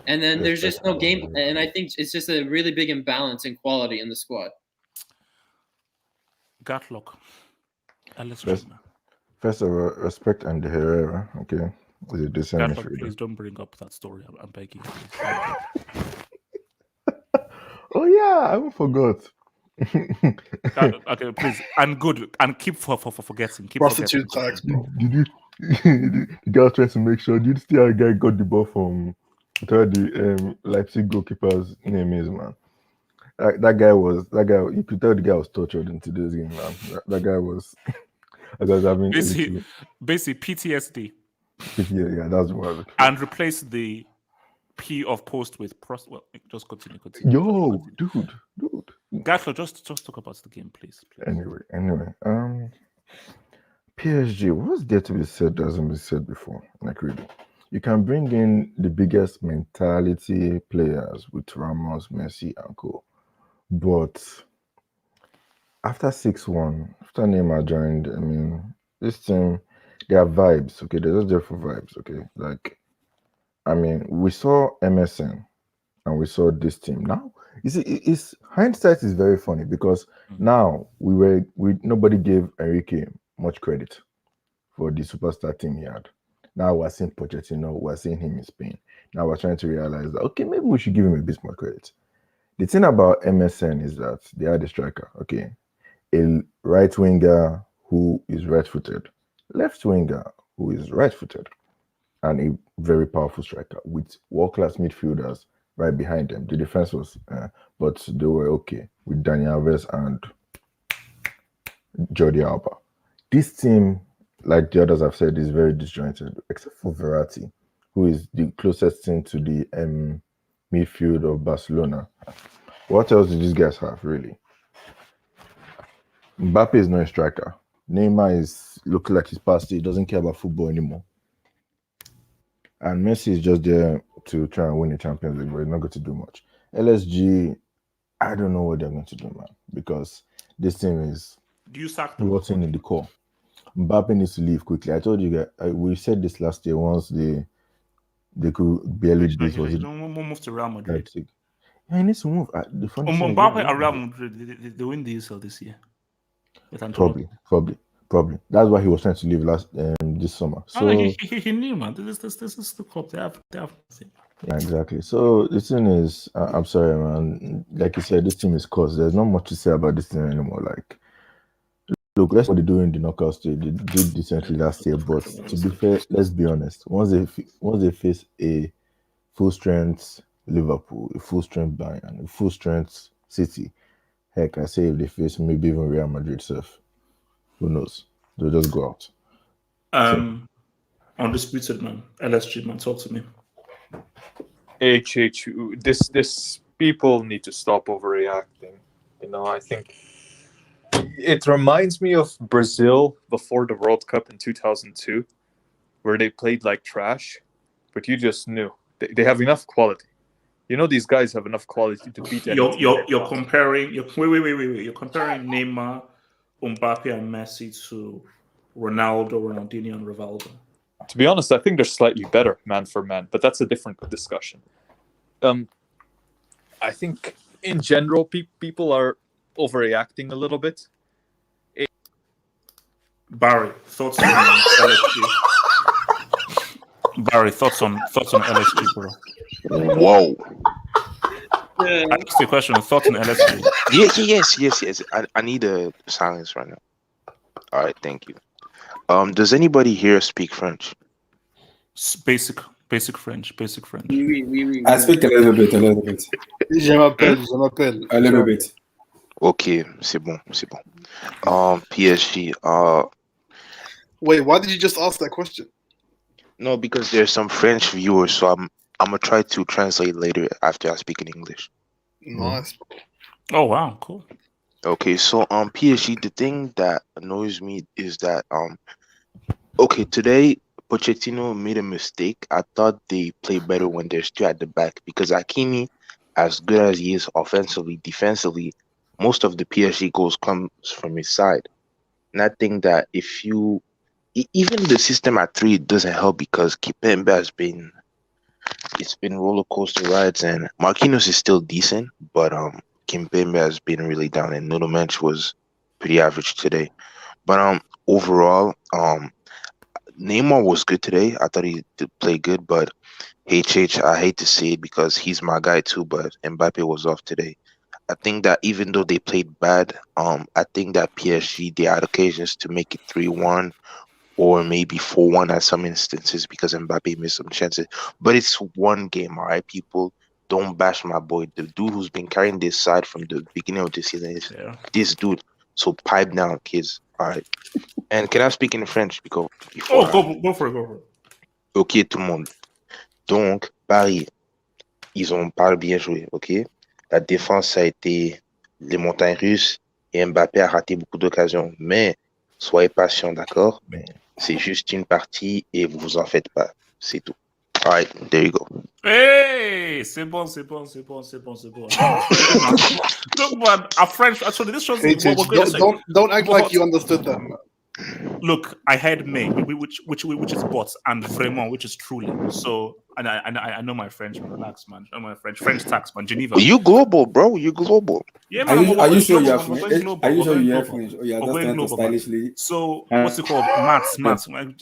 [SPEAKER 11] And then there's just no game. And I think it's just a really big imbalance in quality in the squad.
[SPEAKER 1] Gatlock.
[SPEAKER 8] First of all, respect Andy Herrera. Okay.
[SPEAKER 1] Please don't bring up that story. I'm begging you.
[SPEAKER 8] Oh yeah, I forgot.
[SPEAKER 1] Okay, please, and good, and keep forgetting.
[SPEAKER 4] Prostitute tax, bro.
[SPEAKER 8] The guy was trying to make sure. Did you see how a guy got the ball from the Leipzig goalkeeper's name is, man? That guy. You could tell the guy was tortured in today's game, man. That guy was. Having
[SPEAKER 1] basically PTSD.
[SPEAKER 8] Yeah, that's what.
[SPEAKER 1] And replace the P of post with prost. Well, just continue.
[SPEAKER 8] Yo, dude.
[SPEAKER 1] Gatlo, just talk about the game, please.
[SPEAKER 8] Anyway, PSG, what's there to be said that hasn't been said before? Like really, you can bring in the biggest mentality players with Ramos, Messi, and co. But after 6-1, after Neymar joined, this team, They are vibes. Okay, they're just there for vibes. Okay, like I mean, we saw MSN and we saw this team. Now, you see, it's hindsight is very funny because now nobody gave Enrique much credit for the superstar team he had. Now we're seeing Pochettino, we're seeing him in Spain. Now we're trying to realize that okay, maybe we should give him a bit more credit. The thing about MSN is that they are the striker, okay, a right winger who is right-footed, left winger who is right-footed, and a very powerful striker with world-class midfielders right behind them. The defense was, but they were okay with Dani Alves and Jordi Alba. This team, like the others have said, is very disjointed, except for Verratti, who is the closest thing to the midfield of Barcelona. What else do these guys have, really? Mbappe is not a striker. Neymar is looking like he's past it. He doesn't care about football anymore. And Messi is just there to try and win the Champions League, but he's not going to do much. LSG, I don't know what they're going to do, man, because this team is rotten in the core. Mbappe needs to leave quickly. I told you guys, we said this last year once they could barely do this.
[SPEAKER 1] He don't move to Real Madrid.
[SPEAKER 8] Leipzig. Yeah, he needs to move.
[SPEAKER 1] Mbappe and Real Madrid, they win the ESL this year.
[SPEAKER 8] Probably. That's why he was trying to leave this summer. So
[SPEAKER 1] he knew, man. This is the club. They have.
[SPEAKER 8] Yeah, exactly. So the thing is, I'm sorry, man. Like you said, this team is cursed. There's not much to say about this team anymore. Like, look, that's what they do in the knockout stage. They did decently last year, but to be fair, let's be honest. Once they face a full strength Liverpool, a full strength Bayern, a full strength City, heck, I say if they face maybe even Real Madrid self, who knows? They'll just go out.
[SPEAKER 1] Undisputed, man. LSG, man, talk to me.
[SPEAKER 14] This people need to stop overreacting. You know, I think it reminds me of Brazil before the World Cup in 2002, where they played like trash, but you just knew they have enough quality. You know, these guys have enough quality to beat any team.
[SPEAKER 1] You're comparing. You're comparing Neymar, Mbappe, and Messi to Ronaldo, Ronaldinho, and Rivaldo.
[SPEAKER 14] To be honest, I think they're slightly better man for man, but that's a different discussion. I think in general, people are overreacting a little bit.
[SPEAKER 1] Barry, thoughts on LSG? Barry, thoughts on LSG, bro?
[SPEAKER 9] Whoa.
[SPEAKER 1] I asked the question. Thoughts on LSG?
[SPEAKER 9] Yes. I need a silence right now. All right, thank you. Does anybody here speak French?
[SPEAKER 1] Basic French.
[SPEAKER 5] Oui. I speak a little bit.
[SPEAKER 4] Je m'appelle.
[SPEAKER 5] A little bit.
[SPEAKER 9] Okay, c'est bon. PSG.
[SPEAKER 4] Wait, why did you just ask that question?
[SPEAKER 9] No, because there's some French viewers, so I'm gonna try to translate later after I speak in English.
[SPEAKER 4] Nice.
[SPEAKER 1] Oh wow, cool.
[SPEAKER 9] Okay, so PSG, the thing that annoys me is that okay, today Pochettino made a mistake. I thought they play better when they're still at the back because Hakimi, as good as he is offensively, defensively, most of the PSG goals comes from his side. And I think that even the system at 3 doesn't help because Kimpembe has been roller coaster rides, and Marquinhos is still decent, but Kimpembe has been really down, and Nuno Mensch was pretty average today. But overall, Neymar was good today. I thought he did play good, but I hate to say it because he's my guy too, but Mbappe was off today. I think that even though they played bad, I think that PSG, they had occasions to make it 3-1 or maybe 4-1 at some instances because Mbappe missed some chances. But it's one game, all right, people? Don't bash my boy. The dude who's been carrying this side from the beginning of the season is this dude. So pipe down, kids. All right. And can I speak in French? Go
[SPEAKER 1] for it.
[SPEAKER 9] Ok, tout le monde. Donc, Paris, ils ont pas bien joué, ok? La défense a été les montagnes russes et Mbappé a raté beaucoup d'occasions. Mais soyez patient, d'accord? C'est juste une partie et vous vous en faites pas. C'est tout. All right, there you go.
[SPEAKER 1] Hey, c'est bon. Look, man, our French. Actually, this shows.
[SPEAKER 4] Don't act like you understood that, man.
[SPEAKER 1] look, I had May, which is bots, and Fremont, which is truly. So, and I know my French, man. Relax, man. I know my French tax, man. Geneva.
[SPEAKER 9] You global, bro. You global.
[SPEAKER 1] Yeah, man.
[SPEAKER 5] Are you sure you have
[SPEAKER 1] French?
[SPEAKER 5] Are you sure you have French? Or you are just trying to stylishly?
[SPEAKER 1] So, what's it called? Maths. Can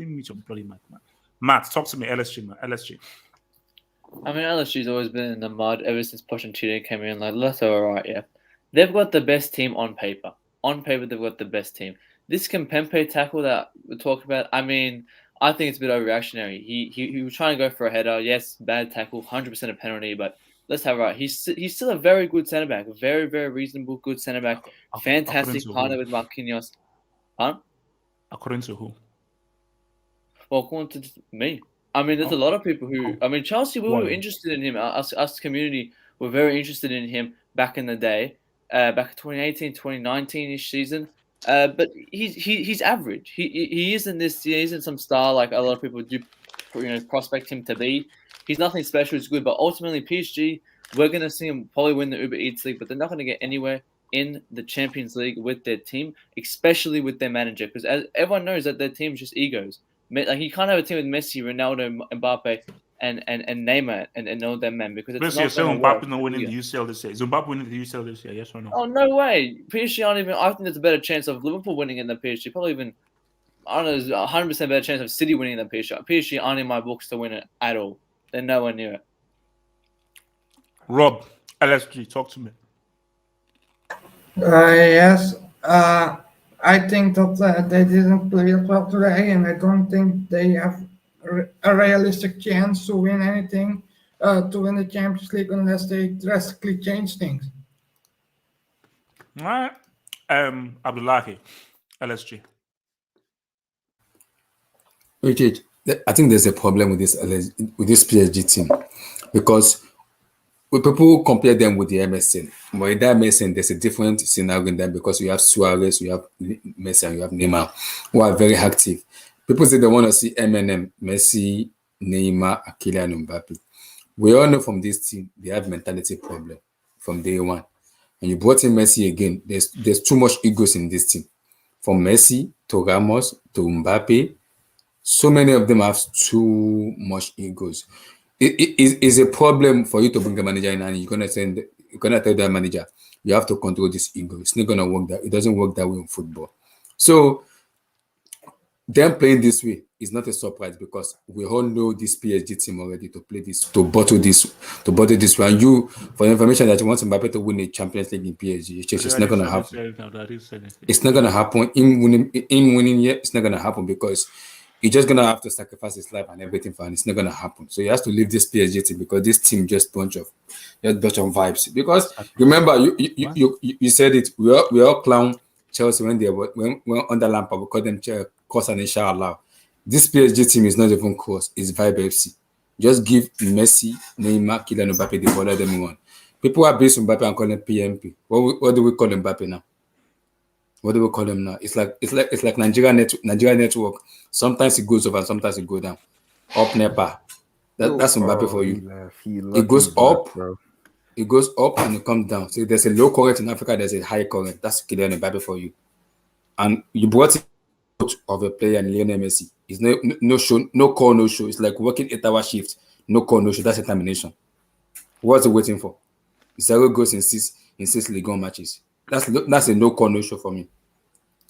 [SPEAKER 1] you meet your bloody Matt, man? Matt, talk to me. LSG, man. LSG.
[SPEAKER 15] I mean, LSG's always been in the mud ever since Pochettino came in. Like, let's all right, yeah. They've got the best team on paper. On paper, they've got the best team. This Kimpembe tackle that we talked about, I mean, I think it's a bit overreactionary. He was trying to go for a header. Yes, bad tackle, 100% a penalty, but let's have it right. He's still a very good centre back, a very, very reasonable, good centre back. Fantastic partner with Marquinhos. Huh?
[SPEAKER 1] According to who?
[SPEAKER 15] Well, according to me. I mean, there's a lot of people who. I mean, Chelsea, we were interested in him. Us community were very interested in him back in the day, back 2018, 2019-ish season. But he's average. He isn't this. He isn't some star like a lot of people do, prospect him to be. He's nothing special. He's good, but ultimately PSG, we're gonna see him probably win the Uber Eats League, but they're not gonna get anywhere in the Champions League with their team, especially with their manager, because as everyone knows that their team is just egos. Like you can't have a team with Messi, Ronaldo, Mbappe, and Neymar and all them men because it's not going to work.
[SPEAKER 1] Mbappe not winning the UCL this year. Is Mbappe winning the UCL this year? Yes or no?
[SPEAKER 15] Oh no way! PSG aren't even. I think there's a better chance of Liverpool winning in the PSG. Probably even. I don't know. There's 100% better chance of City winning than PSG. PSG aren't in my books to win it at all. They're nowhere near it.
[SPEAKER 1] Rob, LSG, talk to me.
[SPEAKER 7] Yes. I think that they didn't play well today, and I don't think they have a realistic chance to win anything, to win the Champions League unless they drastically change things.
[SPEAKER 1] All right. Abdullahi, LSG.
[SPEAKER 5] Richard, I think there's a problem with this PSG team because when people compare them with the MSN, but in that MSN, there's a different scenario in that because you have Suarez, you have Messi, and you have Neymar, who are very active. People say they want to see MNM, Messi, Neymar, Kylian Mbappe. We all know from this team, they have mentality problem from day one. And you brought in Messi again, there's too much egos in this team. From Messi to Ramos to Mbappe, so many of them have too much egos. It is a problem for you to bring a manager in and you're gonna tell that manager you have to control this ego. It's not gonna work that. It doesn't work that way in football. So them playing this way is not a surprise because we all know this PSG team already to play this, to bottle this way. And you, for the information that you want Mbappe to win a Champions League in PSG, it's not gonna happen. It's not gonna happen. In winning yet, it's not gonna happen because he's just gonna have to sacrifice his life and everything for, and it's not gonna happen. So he has to leave this PSG team because this team just bunch of vibes. Because remember, you said it. We all clown Chelsea when under Lampard. We call them Cross and Inshallah. This PSG team is not even Cross. It's Vibe FC. Just give Messi, Neymar, Kylian Mbappe the ball them one. People are based on Mbappe and call them PMP. What do we call Mbappe now? What do we call him now? It's like Nigeria network. Sometimes it goes over, sometimes it goes down. Up Nepa. That's Mbappe for you. It goes up, it goes up and it comes down. So there's a low current in Africa, there's a high current. That's Kylian Mbappe for you. And you brought it out of a player in Lionel Messi. It's no show, no call, no show. It's like working 8-hour shift. No call, no show. That's a termination. What's he waiting for? 0 goals in six Ligue 1 matches. That's a no call, no show for me.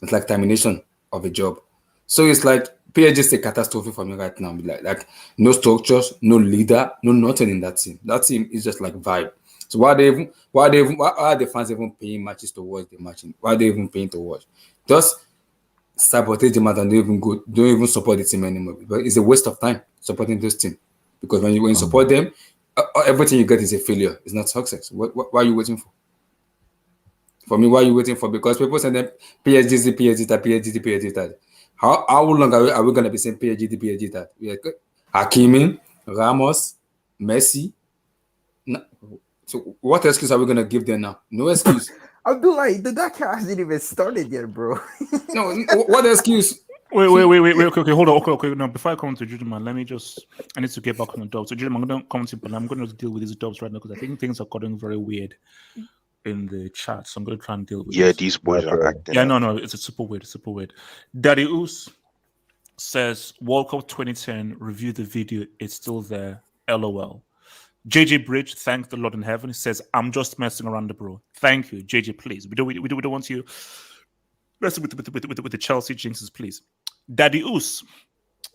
[SPEAKER 5] It's like termination of a job. So it's like PSG is a catastrophe for me right now. Like no structures, no leader, no nothing in that team. That team is just like vibe. So why are the fans even paying matches to watch the matching? Why are they even paying to watch? Just sabotage the match and don't even support the team anymore. But it's a waste of time supporting this team because when you support them, everything you get is a failure. It's not success. What are you waiting for? For me, what are you waiting for? Because people say that PSG that. How long are we going to be saying PSG that? Hakimi, Ramos, Messi. So what excuse are we going to give them now? No excuse.
[SPEAKER 12] Abdullah, the Dakar hasn't even started yet, bro.
[SPEAKER 5] No, what excuse?
[SPEAKER 1] Wait. Okay, hold on. Okay. Now, before I come to Judeman, I need to get back on the dubs. So, Judeman, I'm going to come to you, but I'm going to deal with these dubs right now because I think things are getting very weird. in the chat, so I'm going to try and deal with
[SPEAKER 9] Yeah,
[SPEAKER 1] this.
[SPEAKER 9] these boys are acting.
[SPEAKER 1] Yeah, no, it's a super weird. Daddy Oos says World Cup 2010. Review the video. It's still there. LOL. JJ Bridge, thank the Lord in heaven. He says, I'm just messing around, bro. Thank you, JJ. Please, we don't want you messing with the Chelsea jinxes, please. Daddy Oos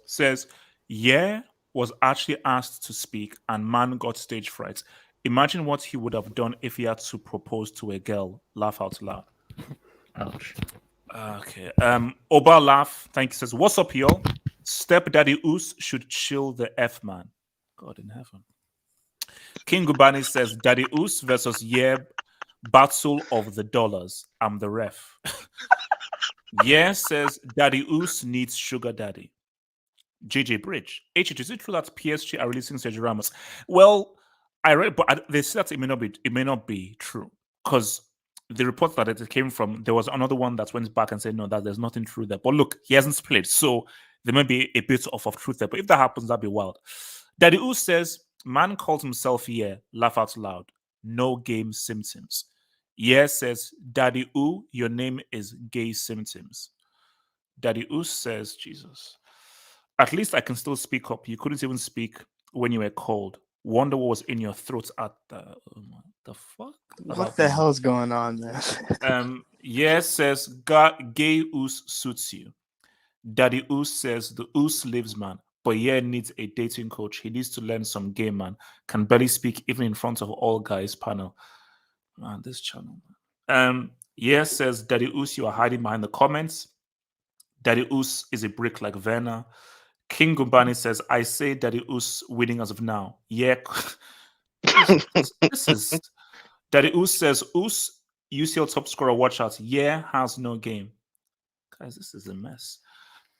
[SPEAKER 1] says, was actually asked to speak, and man got stage fright. Imagine what he would have done if he had to propose to a girl. Laugh out loud. Ouch. Okay. Oba Laugh, thank you, says, what's up, y'all? Stepdaddy Oos should chill the F man. God in heaven. King Gubani says, Daddy Oos versus Battle of the Dollars. I'm the ref. Says, Daddy Oos needs sugar daddy. JJ Bridge. Is it true that PSG are releasing Sergio Ramos? Well, I read, but they said that it may not be true, because the report that it came from, there was another one that went back and said no, that there's nothing true there. But look, he hasn't played, so there may be a bit of truth there. But if that happens, that'd be wild. Daddy Oos says, man calls himself laugh out loud. No game symptoms. Says, Daddy Oo, your name is gay symptoms. Daddy Oos says, Jesus. At least I can still speak up. You couldn't even speak when you were called. Wonder what was in your throat at the fuck?
[SPEAKER 16] What the hell's going on, man?
[SPEAKER 1] Says, gay Oos suits you. Daddy Oos says, the Oos lives, man. But needs a dating coach. He needs to learn some game, man. Can barely speak even in front of all guys panel. Man, this channel. Says, Daddy Oos, you are hiding behind the comments. Daddy Oos is a brick like Werner. King Gumbani says, I say Daddy Oos winning as of now. This is Daddy Oos says, Oos, UCL top scorer, watch out. Has no game. Guys, this is a mess.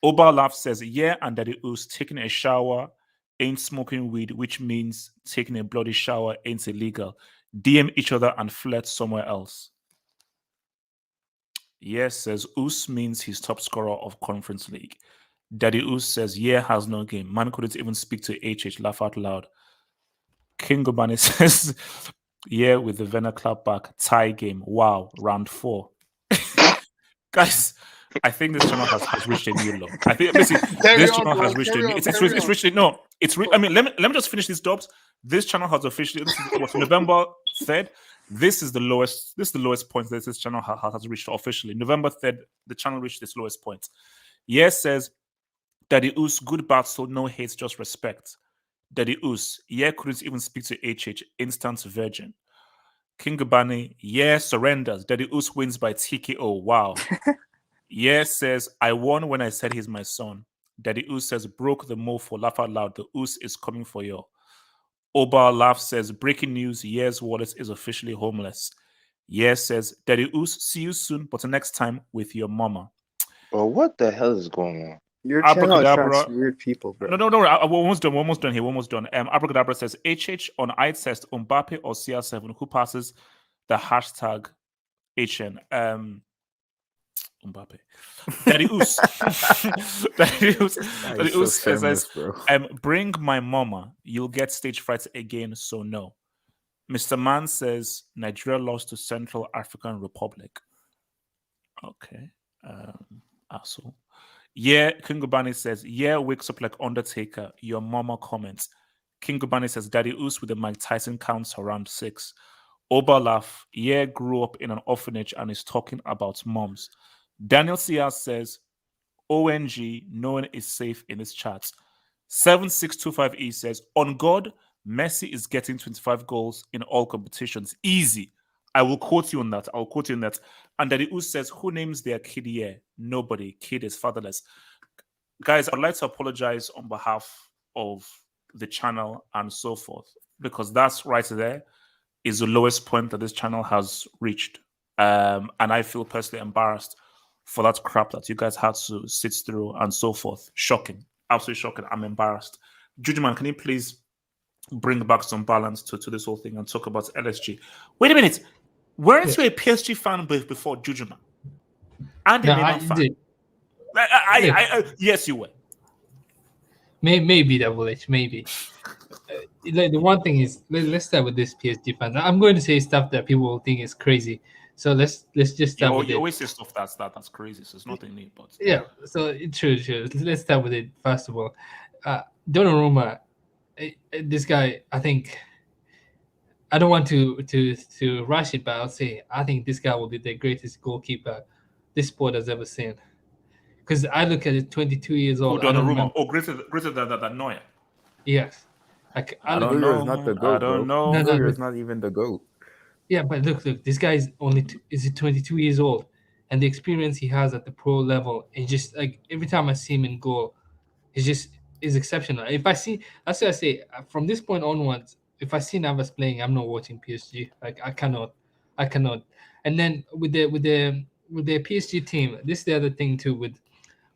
[SPEAKER 1] Oba Laugh says, and Daddy Oos taking a shower ain't smoking weed, which means taking a bloody shower ain't illegal. DM each other and flirt somewhere else. Says, Oos means he's top scorer of Conference League. Daddy Oos says, has no game. Man couldn't even speak to HH. Laugh out loud. King Gobani says, with the Vena clap back. Tie game. Wow. Round 4. Guys, I think this channel has reached a new low. I think this channel has reached a new. It's reached. No, it's. I mean, let me just finish these dubs. This channel has officially. This is November 3rd. This is the lowest. This is the lowest point that this channel has reached officially. November 3rd, the channel reached its lowest point. Says, Daddy Oos, good battle, no hate, just respect. Daddy Oos, couldn't even speak to HH, instant virgin. King Gabani, surrenders. Daddy Oos wins by TKO. Wow. Says, I won when I said he's my son. Daddy Oos says, broke the mo for laugh out loud. The Oos is coming for you. Oba Laugh says, breaking news, Wallace is officially homeless. Says, Daddy Oos, see you soon, but next time with your mama.
[SPEAKER 9] Well, what the hell is going on?
[SPEAKER 16] Your channel attracts weird people, bro.
[SPEAKER 1] No, we're almost done here. Abracadabra says, HH on eye test, Mbappe or CR7, who passes the hashtag HN? Mbappe. Daddy Oos. Daddy Oos says, bring my mama. You'll get stage fright again, so no. Mr. Man says, Nigeria lost to Central African Republic. Okay. Asshole. King Gubani says, wakes up like Undertaker. Your mama comments. King Gubani says, Daddy Oos with the Mike Tyson counts around 6. Oba Laugh, grew up in an orphanage and is talking about moms. Daniel Cias says, ONG, no one is safe in this chat. 7625E says, on God, Messi is getting 25 goals in all competitions. Easy. I will quote you on that. And Daddy Oos says, who names their kid here? Nobody. Kid is fatherless. Guys, I'd like to apologize on behalf of the channel and so forth, because that's right there is the lowest point that this channel has reached. And I feel personally embarrassed for that crap that you guys had to sit through and so forth. Shocking. Absolutely shocking. I'm embarrassed. Jujuman, can you please bring back some balance to this whole thing and talk about LSG? Wait a minute. Weren't you a PSG fan before Jujuman? And a Neymar fan? Yes, you were.
[SPEAKER 13] Maybe Double H, maybe. The one thing is, let's start with this PSG fans. I'm going to say stuff that people will think is crazy. So let's just start with it.
[SPEAKER 1] You always say stuff that's crazy, so it's nothing new. But
[SPEAKER 13] yeah, so true. Let's start with it first of all. Donnarumma, this guy, I think. I don't want to rush it, but I'll say I think this guy will be the greatest goalkeeper this sport has ever seen. Because I look at it, 22 years old.
[SPEAKER 1] Donnarumma, greater than Neuer.
[SPEAKER 13] Yes.
[SPEAKER 12] Like I don't know. Is not the goat.
[SPEAKER 1] I don't know.
[SPEAKER 12] Neuer is not even the goat.
[SPEAKER 13] Yeah, but look, this guy is only 22 years old, and the experience he has at the pro level, and just like every time I see him in goal, is exceptional. If I see, that's what I say. From this point onwards, if I see Navas playing, I'm not watching PSG. Like I cannot. And then with the PSG team, this is the other thing too with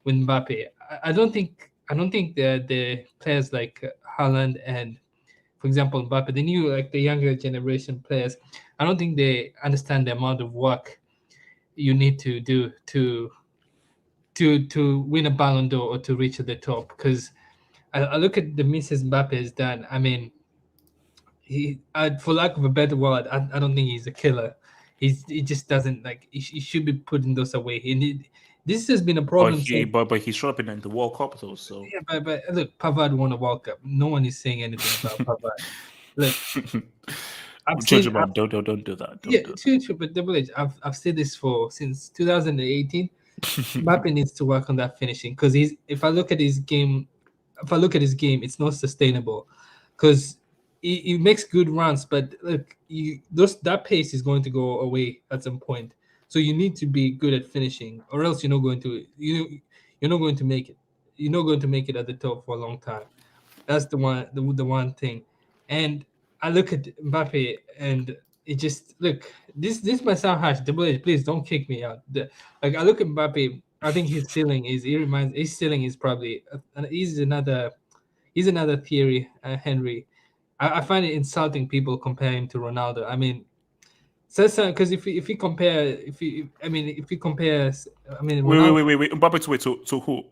[SPEAKER 13] Mbappe. I don't think the players like Haaland and, for example, Mbappe, the new like the younger generation players, I don't think they understand the amount of work you need to do to win a Ballon d'Or or to reach at the top. Because I look at the misses Mbappe has done. I mean, he, for lack of a better word, I don't think he's a killer. He just doesn't like. He should be putting those away. This has been a problem.
[SPEAKER 1] But he showed up in the World Cup though. So
[SPEAKER 13] yeah, but look, Pavard won a World Cup. No one is saying anything about Pavard. Look,
[SPEAKER 1] don't do that.
[SPEAKER 13] True. But Double H, I've said this since 2018. Mbappe needs to work on that finishing because if I look at his game, it's not sustainable because he makes good runs, but look, that pace is going to go away at some point. So you need to be good at finishing, or else you're not going to make it. You're not going to make it at the top for a long time. That's the one thing. And I look at Mbappe, and it just look. This might sound harsh. Please don't kick me out. I look at Mbappe. I think his ceiling is probably he's another theory, Henry. I find it insulting people compare him to Ronaldo. I mean. Because if you compare, Ronaldo,
[SPEAKER 1] wait, Mbappe to who?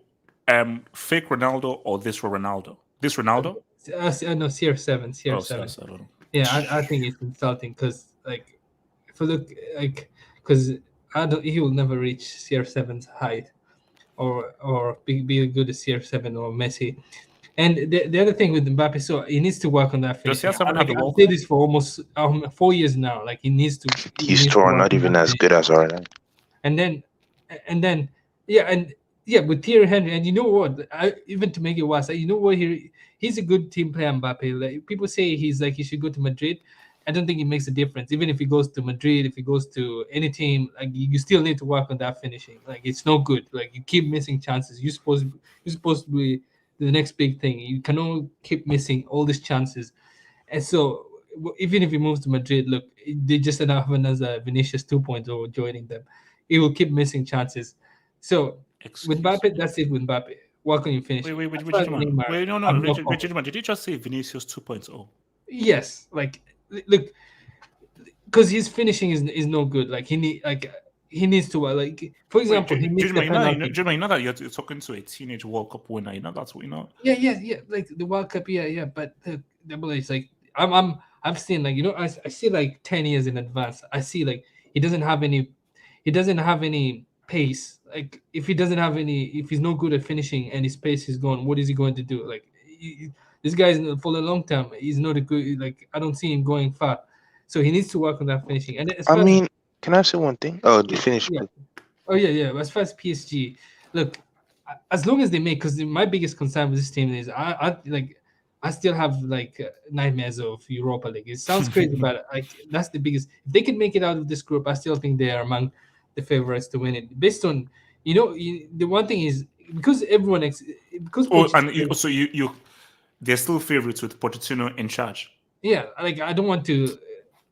[SPEAKER 1] Fake Ronaldo or this Ronaldo? This Ronaldo?
[SPEAKER 13] No, CR7. Yeah, I think it's insulting because like, if I look like, because he will never reach CR7's height, or be as good as CR7 or Messi. And the other thing with Mbappe, so he needs to work on that finishing. I've said this for almost 4 years now. Like he needs to.
[SPEAKER 9] These two are not even as good as Arsenal.
[SPEAKER 13] And then, with Thierry Henry, and you know what? Even to make it worse, you know what? He's a good team player, Mbappe. Like people say he should go to Madrid. I don't think it makes a difference. Even if he goes to Madrid, if he goes to any team, like you still need to work on that finishing. Like it's no good. Like you keep missing chances. You're supposed to be the next big thing. You cannot keep missing all these chances. And so even if he moves to Madrid, look, they just end up having as a Vinicius 2.0 joining them. He will keep missing chances. So with Mbappe, that's it with Mbappe. Work on your finish.
[SPEAKER 1] Wait, no. Did you just say Vinicius 2.0?
[SPEAKER 13] Yes. Like, look, because his finishing is no good. Like he needs to like, for example, he missed the penalty.
[SPEAKER 1] You know that you're talking to a teenage World Cup winner. You know that's what you know.
[SPEAKER 13] Yeah. Like the World Cup, yeah. But Double H, like I've seen like I see like 10 years in advance. I see like he doesn't have any pace. Like if he's not good at finishing and his pace is gone, what is he going to do? Like this guy is for a long term. He's not a good. Like I don't see him going far. So he needs to work on that finishing. And
[SPEAKER 9] can I say one thing? Oh, you finished.
[SPEAKER 13] Yeah. Oh yeah. As far as PSG, look, as long as they make, because my biggest concern with this team is I still have like nightmares of Europa League. It sounds crazy, but like that's the biggest. If they can make it out of this group, I still think they are among the favorites to win it. Based on the one thing is because everyone
[SPEAKER 1] they're still favorites with Pochettino in charge.
[SPEAKER 13] Yeah, like I don't want to.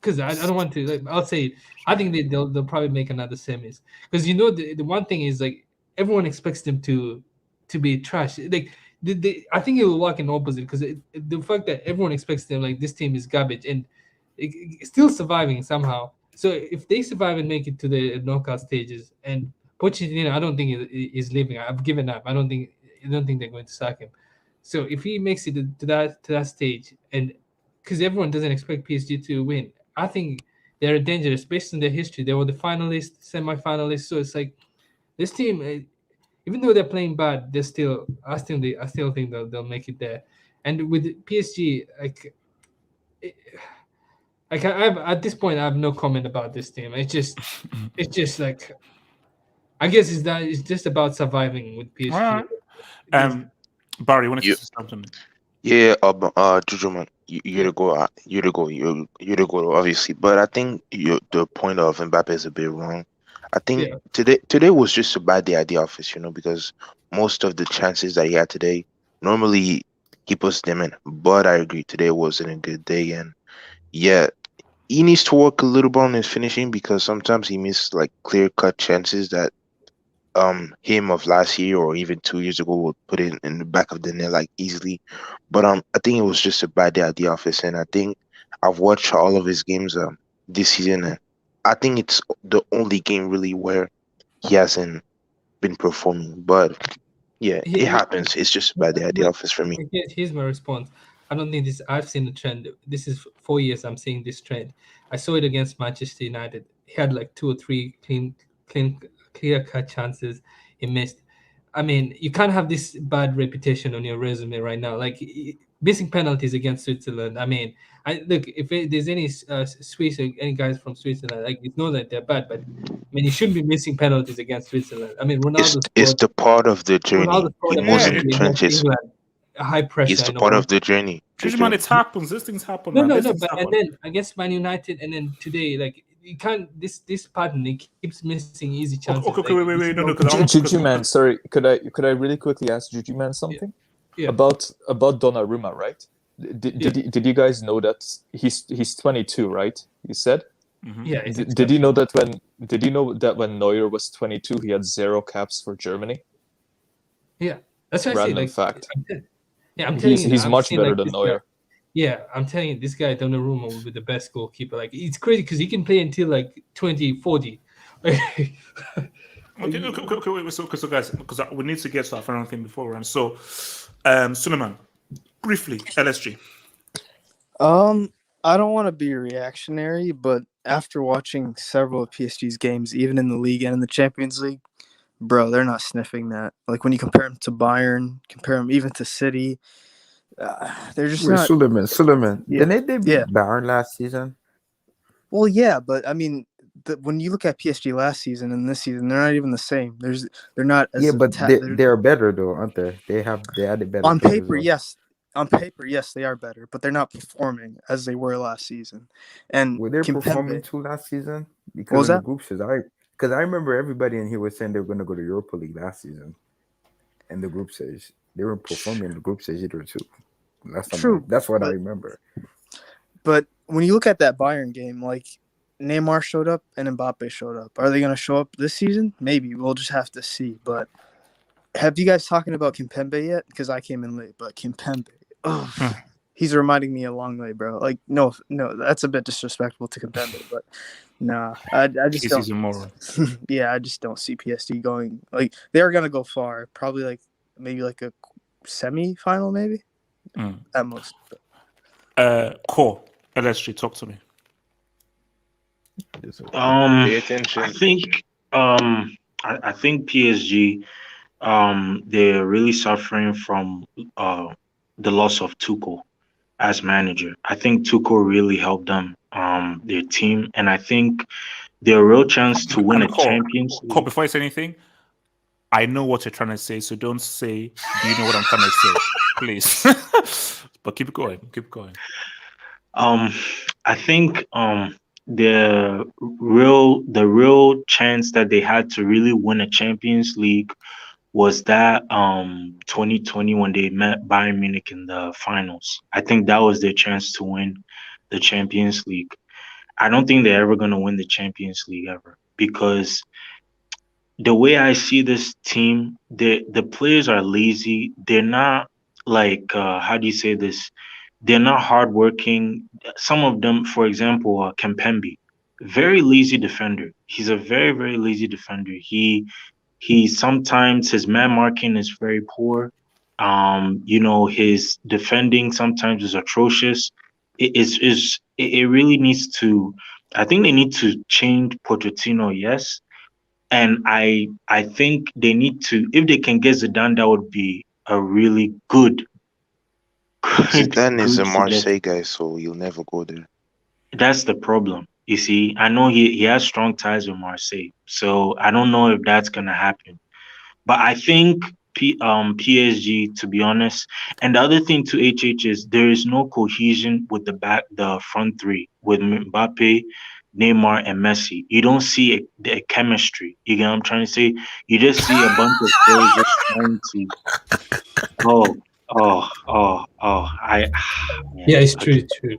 [SPEAKER 13] Because I don't want to. Like, I'll say I think they'll probably make another semis. Because the one thing is like everyone expects them to be trash. Like I think it will work in opposite because the fact that everyone expects them like this team is garbage and it's still surviving somehow. So if they survive and make it to the knockout stages, and Pochettino, I don't think is leaving. I've given up. I don't think they're going to sack him. So if he makes it to that stage, and because everyone doesn't expect PSG to win, I think they're dangerous based on their history. They were the finalists, semi-finalists. So it's like this team, even though they're playing bad, I still think they'll make it there. And with PSG, at this point, I have no comment about this team. It's just like, I guess it's just about surviving with PSG.
[SPEAKER 1] Barry, want to say something?
[SPEAKER 9] Yeah, Juju man, you're the goal, you're the goal, obviously. But I think the point of Mbappe is a bit wrong. I think today was just a bad day at the office, because most of the chances that he had today, normally he puts them in. But I agree, today wasn't a good day, and yeah, he needs to work a little bit on his finishing because sometimes he missed like clear-cut chances that him of last year or even 2 years ago would put it in the back of the net like easily. But I think it was just a bad day at the office, and I think I've watched all of his games this season, and I think it's the only game really where he hasn't been performing. But yeah, it happens. It's just a bad day at the office for me.
[SPEAKER 13] Here's my response. I don't think I've seen the trend. This is 4 years I'm seeing this trend. I saw it against Manchester United. He had like 2 or 3 clear-cut chances he missed. I mean, you can't have this bad reputation on your resume right now. Like missing penalties against Switzerland. I mean, look, if there's any Swiss or any guys from Switzerland, like it's not that they're bad, but I mean, you shouldn't be missing penalties against Switzerland. I mean, Ronaldo.
[SPEAKER 9] It's the part of the journey. He moves in the trenches.
[SPEAKER 13] High pressure.
[SPEAKER 9] It's the part of the journey.
[SPEAKER 1] Man, it happens. These things happen.
[SPEAKER 13] No,
[SPEAKER 1] man.
[SPEAKER 13] But and then against Man United, and then today, like you can't. This pattern, it keeps missing easy chances.
[SPEAKER 1] Okay, wait. No.
[SPEAKER 14] Juju man, sorry. Could I really quickly ask Juju man something?
[SPEAKER 13] Yeah.
[SPEAKER 14] About Donnarumma, right? Did you guys know that he's 22, right? You said.
[SPEAKER 13] Mm-hmm. Yeah.
[SPEAKER 14] Did you know that when Neuer was 22, he had 0 caps for Germany?
[SPEAKER 13] Yeah, that's what
[SPEAKER 14] random
[SPEAKER 13] I say. Like,
[SPEAKER 14] fact.
[SPEAKER 13] I'm telling you,
[SPEAKER 14] he's much better than Neuer.
[SPEAKER 13] Yeah, I'm telling you, this guy Donnarumma will be the best goalkeeper. Like it's crazy because he can play until like 2040.
[SPEAKER 1] Okay, wait. So guys, because we need to get to our final thing before we run. So, Suleiman, briefly, LSG.
[SPEAKER 16] I don't want to be reactionary, but after watching several of PSG's games, even in the league and in the Champions League, bro, they're not sniffing that. Like when you compare them to Bayern, compare them even to City, they're just not.
[SPEAKER 8] Suleiman.
[SPEAKER 16] Yeah.
[SPEAKER 8] Didn't they beat Bayern last season?
[SPEAKER 16] Well, yeah, but I mean, when you look at PSG last season and this season, they're not even the same. They're not. As
[SPEAKER 8] but they're better though, aren't they? They had it better.
[SPEAKER 16] On paper, yes. On paper, yes, they are better, but they're not performing as they were last season. And
[SPEAKER 8] were they performing too last season? Because
[SPEAKER 16] what was that?
[SPEAKER 8] The group says because I remember everybody in here was saying they were going to go to Europa League last season, and the group says they were performing in the group stage either too. That's what I remember.
[SPEAKER 16] But when you look at that Bayern game, like Neymar showed up and Mbappe showed up. Are they going to show up this season? Maybe. We'll just have to see. But have you guys talking about Kimpembe yet? Because I came in late, but Kimpembe. Oh, he's reminding me a long way, bro. Like, no, that's a bit disrespectful to Kimpembe, but nah, I just don't. Yeah, I just don't see PSG going. Like, they're gonna go far. Probably like maybe like a semi-final, maybe at most.
[SPEAKER 1] Core LSG, talk to me.
[SPEAKER 17] Pay attention. I think PSG. They're really suffering from the loss of Tuchel as manager. I think Tuchel really helped them, their team, and I think their real chance to win a Champions League.
[SPEAKER 1] Cole, before I say anything, I know what you're trying to say, so don't say, do you know what I'm trying to say? Please. But keep going.
[SPEAKER 17] I think the real chance that they had to really win a Champions League was that 2020 when they met Bayern Munich in the finals. I think that was their chance to win the Champions League. I don't think they're ever going to win the Champions League ever because the way I see this team, the players are lazy. They're not like, how do you say this? They're not hardworking. Some of them, for example, Kimpembe, very lazy defender. He's a very, very lazy defender. He sometimes his man marking is very poor. His defending sometimes is atrocious. It really needs to. I think they need to change Pochettino, yes, and I think they need to. If they can get Zidane, that would be a really good.
[SPEAKER 9] Zidane is a
[SPEAKER 17] good
[SPEAKER 9] Marseille guy, so you'll never go there.
[SPEAKER 17] That's the problem. You see, I know he has strong ties with Marseille, so I don't know if that's gonna happen. But I think PSG, to be honest, and the other thing to HH is there is no cohesion with the front three with Mbappe, Neymar, and Messi. You don't see a chemistry. You get what I'm trying to say? You just see a bunch of players just trying to.
[SPEAKER 13] Yeah, it's true. True.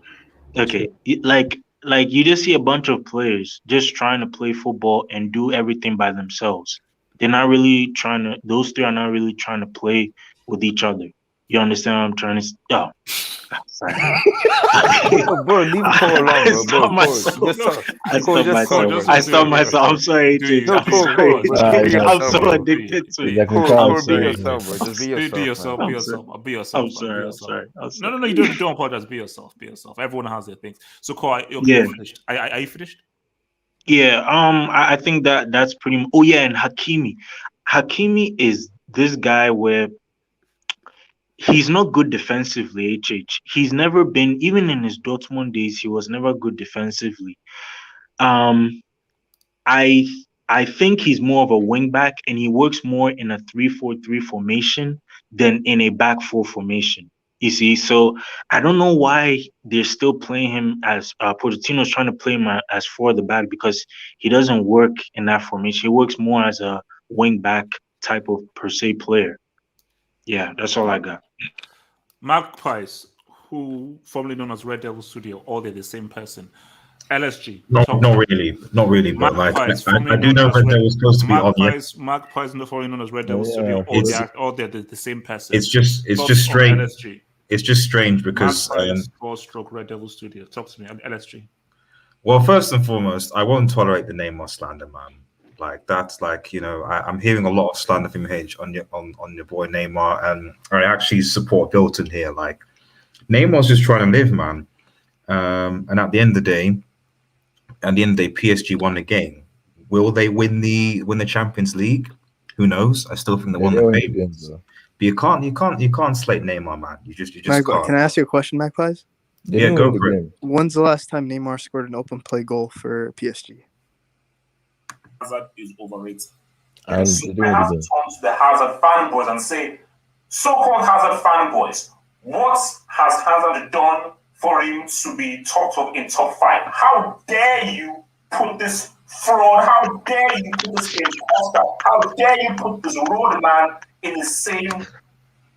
[SPEAKER 17] Okay, like you just see a bunch of players just trying to play football and do everything by themselves. They're not really trying to. Those three are not really trying to play with each other. You understand what I'm trying to? Oh, sorry.
[SPEAKER 12] Bro, leave Cole alone,
[SPEAKER 17] I
[SPEAKER 12] bro.
[SPEAKER 17] stopped myself. I stopped myself. I'm sorry, AJ. I'm so addicted to it.
[SPEAKER 12] I'm sorry. Just be yourself.
[SPEAKER 1] Be yourself.
[SPEAKER 17] I'm sorry.
[SPEAKER 1] No. You don't apologize. Be yourself. Everyone has their things. So, Cole,
[SPEAKER 17] you're
[SPEAKER 1] finished. Are you finished?
[SPEAKER 17] Yeah. I think that's pretty. Oh yeah, and Hakimi. Hakimi is this guy where he's not good defensively. He's never been, even in his Dortmund days, he was never good defensively. I think he's more of a wing back, and he works more in a 3-4-3 formation than in a back four formation. You see, so I don't know why they're still playing him as Pochettino's trying to play him as for the back, because he doesn't work in that formation. He works more as a wing back type of per se player. Yeah, that's all I got.
[SPEAKER 1] Magpies, who formerly known as Red Devil Studio, or they're the same person. LSG.
[SPEAKER 18] Not really, but
[SPEAKER 1] Magpies,
[SPEAKER 18] like I do know Red Devil was supposed to be on here.
[SPEAKER 1] Magpies, not formerly known as Red Devil Studio, or they're the same person.
[SPEAKER 18] It's just strange.
[SPEAKER 1] LSG.
[SPEAKER 18] It's just strange because
[SPEAKER 1] four-stroke Red Devil Studio. Talk to me, LSG.
[SPEAKER 18] Well, first and foremost, I won't tolerate the Neymar slander, man. Like that's like, I'm hearing a lot of slander from H on your boy Neymar, and I actually support Bilton here. Like Neymar's just trying to live, man. And at the end of the day, PSG won the game. Will they win the Champions League? Who knows? I still think they won the favorites. But you can't slate Neymar, man. You just can't.
[SPEAKER 16] Can I ask you a question, Magpies?
[SPEAKER 18] Yeah, go for it.
[SPEAKER 16] When's the last time Neymar scored an open play goal for PSG?
[SPEAKER 1] Hazard is overrated.
[SPEAKER 8] And
[SPEAKER 1] I have to turn to the Hazard fanboys and say, so-called Hazard fanboys, what has Hazard done for him to be talked of in top 5? How dare you put this fraud? How dare you put this imposter? How dare you put this roadman in the same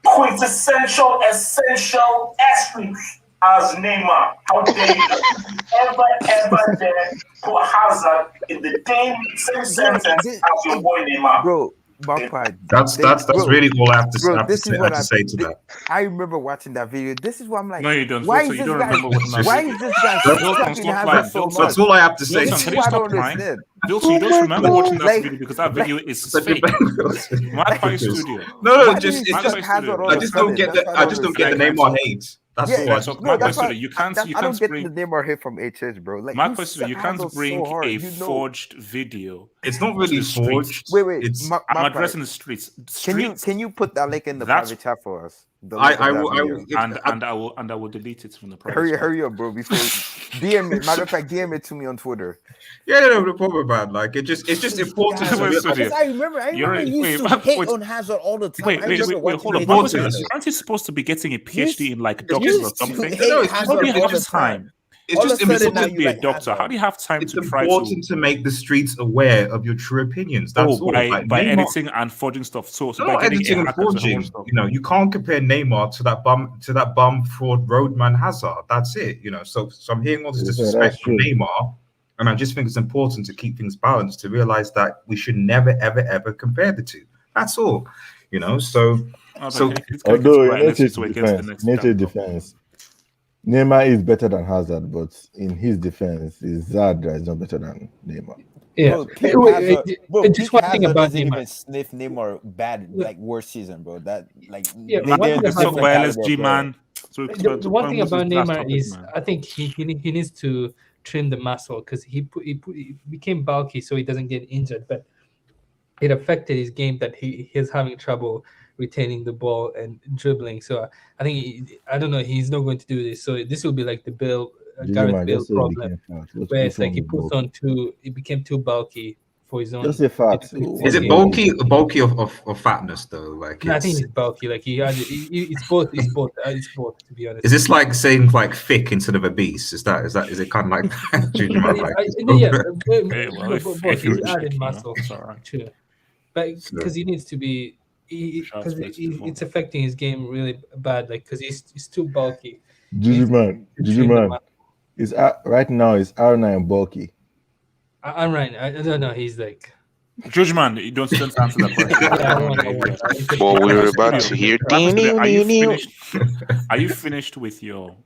[SPEAKER 1] quintessential, essential essence as Neymar? How dare you ever dare put Hazard in the same sentence as your boy Neymar?
[SPEAKER 12] Bro,
[SPEAKER 18] that's really all I have to say to that.
[SPEAKER 12] I remember watching that video. This is what I'm like.
[SPEAKER 1] No, you don't.
[SPEAKER 12] Why is this guy?
[SPEAKER 18] That's all I have to say.
[SPEAKER 1] Bilton, you don't remember watching that video because that video is fake. Magpie Studio.
[SPEAKER 18] No, I just don't get the Neymar hate. That's all.
[SPEAKER 1] Magpie Studio. You can't
[SPEAKER 12] I don't get the Neymar hate from HS, bro. Like
[SPEAKER 1] Magpie Studio, you can't bring a forged video.
[SPEAKER 18] It's not really forged.
[SPEAKER 12] Wait.
[SPEAKER 1] I'm addressing the streets.
[SPEAKER 12] Can you put that link in the private chat for us?
[SPEAKER 1] I will delete it from the private.
[SPEAKER 12] Hurry up, bro! Before DM it. Matter of fact, DM it to me on Twitter.
[SPEAKER 18] Yeah, no problem, man. Like it's just important.
[SPEAKER 12] I remember you used to hate on Hazard all the time.
[SPEAKER 1] Wait, hold on. Aren't you supposed to be getting a PhD in like doctors or something? No, how do you have time?
[SPEAKER 18] It's just
[SPEAKER 1] important to be a doctor. How do you have time to try to?
[SPEAKER 18] It's important to make the streets aware of your true opinions. That's all.
[SPEAKER 1] By editing and forging stuff. So
[SPEAKER 18] not editing and forging. You can't compare Neymar to that bum fraud roadman Hazard. That's it. So I'm hearing all this disrespect from Neymar, and I just think it's important to keep things balanced, to realize that we should never ever compare the two. That's all. So
[SPEAKER 8] although in defense. Neymar is better than Hazard, but in his defense, is Zadra is not better than Neymar.
[SPEAKER 13] Yeah.
[SPEAKER 12] Bro, Pep
[SPEAKER 13] Just one thing about
[SPEAKER 12] doesn't
[SPEAKER 13] Neymar.
[SPEAKER 12] even sniff Neymar bad, like worst season, bro. That like
[SPEAKER 13] Yeah,
[SPEAKER 12] they're
[SPEAKER 13] one
[SPEAKER 12] a
[SPEAKER 13] thing
[SPEAKER 12] different
[SPEAKER 13] about
[SPEAKER 12] caliber
[SPEAKER 1] LSG,
[SPEAKER 12] player.
[SPEAKER 1] man. So
[SPEAKER 13] the one thing about Neymar
[SPEAKER 1] topic,
[SPEAKER 13] is,
[SPEAKER 1] man.
[SPEAKER 13] I think he needs to trim the muscle because he became bulky so he doesn't get injured, but it affected his game that he's having trouble retaining the ball and dribbling. So I think I don't know, he's not going to do this. So this will be like the Gareth Bale problem, where it's like he became too bulky for his own.
[SPEAKER 8] Just a fact.
[SPEAKER 18] Is it bulky or fatness though? Like
[SPEAKER 13] no, I think it's bulky. Like it's both. It's both. It's both. To be honest.
[SPEAKER 18] Is this like saying like thick instead of obese? Is it kind of like that?
[SPEAKER 13] Both. He's added muscle. True. But because he needs to be, because it's affecting his game really bad. Like because he's too bulky.
[SPEAKER 8] Juju man, is right now is R9 bulky?
[SPEAKER 13] I'm right. I don't know. He's like.
[SPEAKER 1] Judgment, you don't answer that question.
[SPEAKER 9] Well, we're about to hear.
[SPEAKER 1] Are you finished with your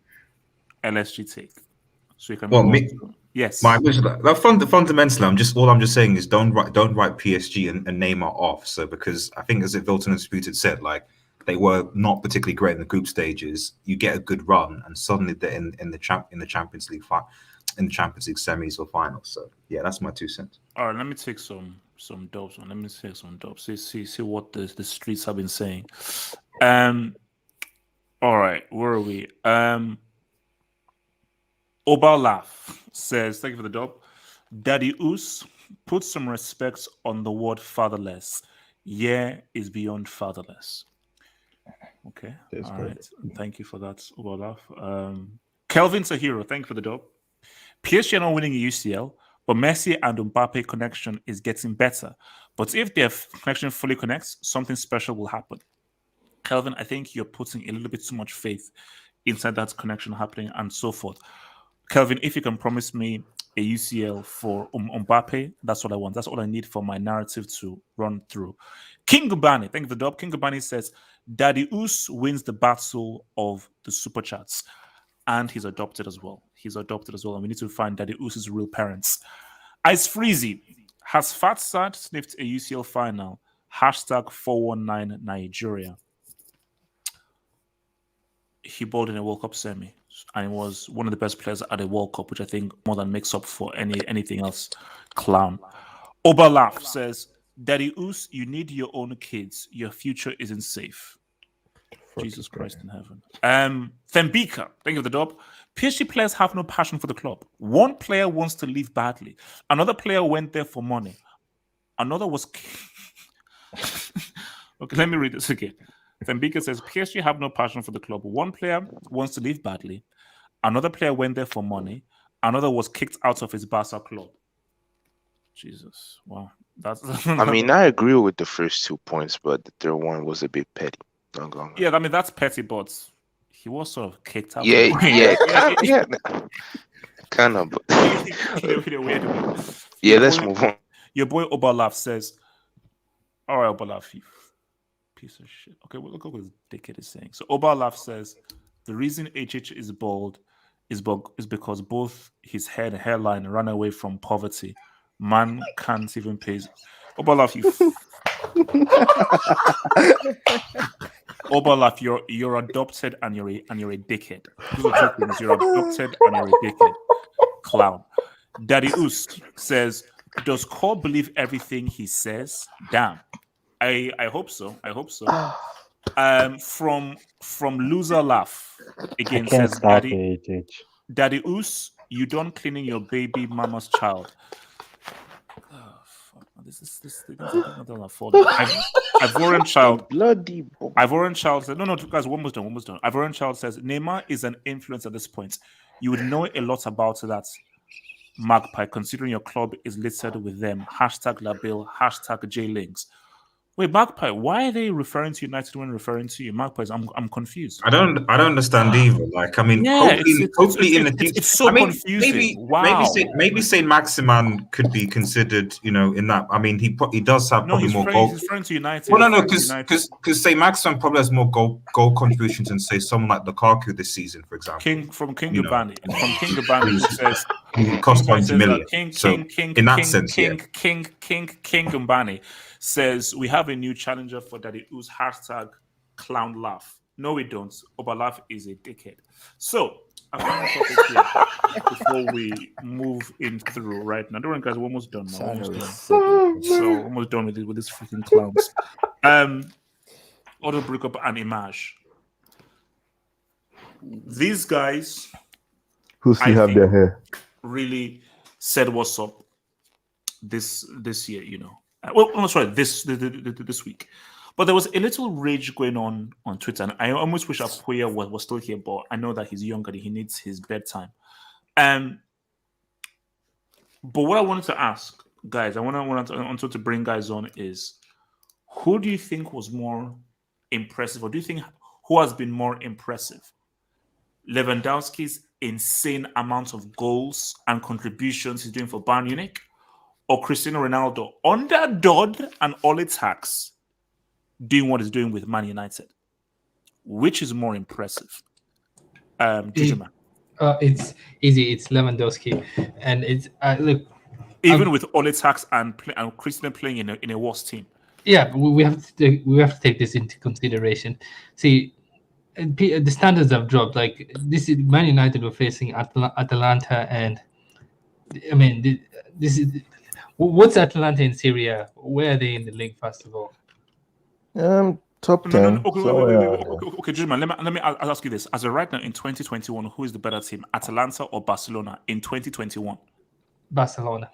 [SPEAKER 1] LSG take? So you can.
[SPEAKER 18] Well, me,
[SPEAKER 1] yes.
[SPEAKER 18] Fundamentally, I'm just saying is don't write PSG and Neymar off. So because I think as Vilton and Disputed said, like they were not particularly great in the group stages. You get a good run, and suddenly they're in the Champions League in the Champions League semis or finals. So yeah, that's my 2 cents.
[SPEAKER 1] All right, let me take some dubs on. Let me take some dubs. See what the streets have been saying. All right, where are we? Obalaf says, thank you for the dub. Daddy Oos, put some respect on the word fatherless. Yeah is beyond fatherless. Okay. All right. Thank you for that, Obalaf. Kelvin's a hero. Thank you for the dub. PSG are not winning a UCL, but Messi and Mbappe connection is getting better. But if their connection fully connects, something special will happen. Kelvin, I think you're putting a little bit too much faith inside that connection happening and so forth. Kelvin, if you can promise me a UCL for Mbappe, that's what I want. That's all I need for my narrative to run through. King Gubani, thank you for the dub. King Gubani says, Daddy Oos wins the battle of the super chats. And he's adopted as well. And we need to find Daddy Oos's real parents. Ice Freezy, has Fatsad sniffed a UCL final? #419 Nigeria. He bowled in a World Cup semi, and he was one of the best players at a World Cup, which I think more than makes up for anything else. Clown. Obalaf says, Daddy Oos, you need your own kids. Your future isn't safe. Jesus Christ in heaven. Thembika, thank you for the dub. PSG players have no passion for the club. One player wants to leave badly. Another player went there for money. Another was... Okay, let me read this again. Thembika says, PSG have no passion for the club. One player wants to leave badly. Another player went there for money. Another was kicked out of his Barca club. Jesus. Wow.
[SPEAKER 9] I mean, I agree with the first 2 points, but the third one was a bit petty.
[SPEAKER 1] Yeah, I mean, that's petty, but he was sort of kicked out.
[SPEAKER 9] Yeah. Kind of. Yeah, let's move on.
[SPEAKER 1] Your boy Obalaf says, all right, Obalaf, you piece of shit. Okay, well, look at what this dickhead is saying. So Obalaf says, the reason HH is bald is because both his head and hairline ran away from poverty. Man can't even pay. Obalaf, you... Obalaf, you're adopted and you're a dickhead. You're adopted and you're a dickhead. Clown. Daddy Oos says, does Cole believe everything he says? Damn. I hope so. From Loser Laugh again says Daddy Oos, you done cleaning your baby mama's child. Ivorian Child.
[SPEAKER 9] Bloody.
[SPEAKER 1] Ivorian Child says, no, guys, one was done. Ivorian Child says, Neymar is an influence at this point. You would know a lot about that, Magpie, considering your club is littered with them. #Label, #JLinks. Wait, Magpie, why are they referring to United when referring to you? Magpies, I'm confused.
[SPEAKER 18] I don't understand either. Like, I mean,
[SPEAKER 1] Yeah,
[SPEAKER 18] hopefully in the future,
[SPEAKER 1] it's so
[SPEAKER 18] I mean,
[SPEAKER 1] confusing.
[SPEAKER 18] maybe Saint Maximan could be considered, you know, in that. I mean, he does have probably more goals.
[SPEAKER 1] He's referring to United.
[SPEAKER 18] Well, no, because Saint Maximan probably has more goal contributions than say someone like Lukaku this season, for example.
[SPEAKER 1] King Gabani says
[SPEAKER 18] he cost 20 million.
[SPEAKER 1] King Gabani says we have a new challenger for Daddy Oo's hashtag clown laugh. No, we don't. Obalaf is a dickhead. So I'm going to topic here before we move in through right now. Don't worry, guys, we're almost done now. Almost done with these freaking clowns. Auto breakup and Image. These guys
[SPEAKER 8] who still have their hair
[SPEAKER 1] really said what's up this year, you know. Well, I'm sorry, this week. But there was a little rage going on Twitter, and I almost wish Apoya was still here, but I know that he's younger, he needs his bedtime. But what I wanted to ask, guys, I wanted to bring guys on is, who do you think was more impressive, or do you think who has been more impressive? Lewandowski's insane amount of goals and contributions he's doing for Bayern Munich, or Cristiano Ronaldo under Dodd and all its hacks doing what he's doing with Man United? Which is more impressive?
[SPEAKER 13] It's easy. It's Lewandowski, and it's look.
[SPEAKER 1] Even with all its hacks and Cristiano playing in a worse team.
[SPEAKER 13] Yeah, we have to take this into consideration. See, the standards have dropped. Like this is Man United were facing Atalanta, and I mean this is what's Atalanta in Serie? Where are they in the league? First of all,
[SPEAKER 8] top 10.
[SPEAKER 1] Okay, Judgman, let me ask you this: as of right now in 2021, who is the better team, Atalanta or Barcelona? In 2021,
[SPEAKER 13] Barcelona.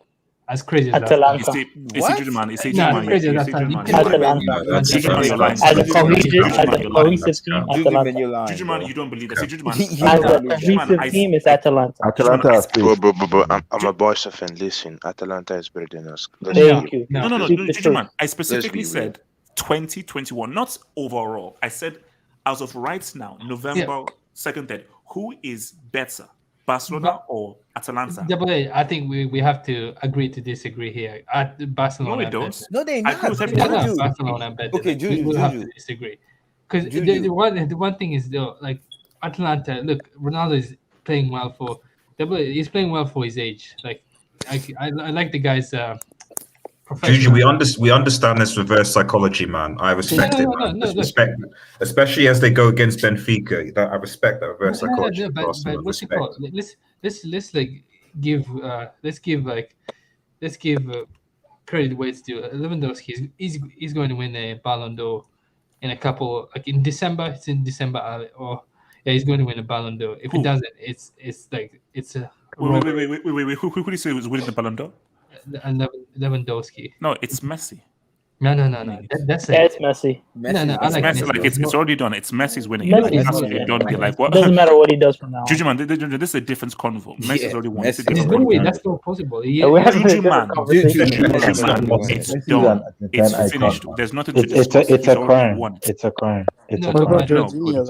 [SPEAKER 13] As crazy as
[SPEAKER 19] Atalanta.
[SPEAKER 1] As a cohesive team, Atalanta. You don't believe that.
[SPEAKER 19] As a cohesive team, it's Atalanta.
[SPEAKER 9] I'm a Barca fan. Listen, Atalanta is better than us.
[SPEAKER 19] Thank you.
[SPEAKER 1] No, Judgman. I specifically said 2021, not overall. I said as of right now, November 2nd, 3rd, who is better? Barcelona or Atalanta?
[SPEAKER 13] I think we have to agree to disagree here. At Barcelona,
[SPEAKER 1] no, we don't.
[SPEAKER 12] No, they not.
[SPEAKER 13] Barcelona better.
[SPEAKER 12] Okay,
[SPEAKER 13] we'll have to disagree. Because the one thing is though, like Atalanta. Look, Ronaldo is playing well for. He's playing well for his age. Like I like the guys.
[SPEAKER 18] Juju, we understand this reverse psychology, man. I respect it. Respect, especially as they go against Benfica. I respect that reverse psychology.
[SPEAKER 13] But what's it called? Let's give credit where it's due. Lewandowski he's going to win a Ballon d'Or in a couple, like in December. It's in December, he's going to win a Ballon d'Or. If he doesn't, it's a.
[SPEAKER 1] Wait. Who do you say was winning the Ballon d'Or?
[SPEAKER 13] Lewandowski.
[SPEAKER 1] No, it's Messi.
[SPEAKER 13] No. That's
[SPEAKER 19] it's Messi.
[SPEAKER 13] No,
[SPEAKER 1] it's Messi. Like it's already done. It's Messi's winning. Don't get like what?
[SPEAKER 19] Doesn't matter what he does from now.
[SPEAKER 1] Jujuman, this is a different convo. Messi's already won.
[SPEAKER 13] There's no way that's not possible.
[SPEAKER 1] Jujuman, it's done. It's finished. There's nothing to discuss.
[SPEAKER 17] It's a crime. It's a crime. It's a crime.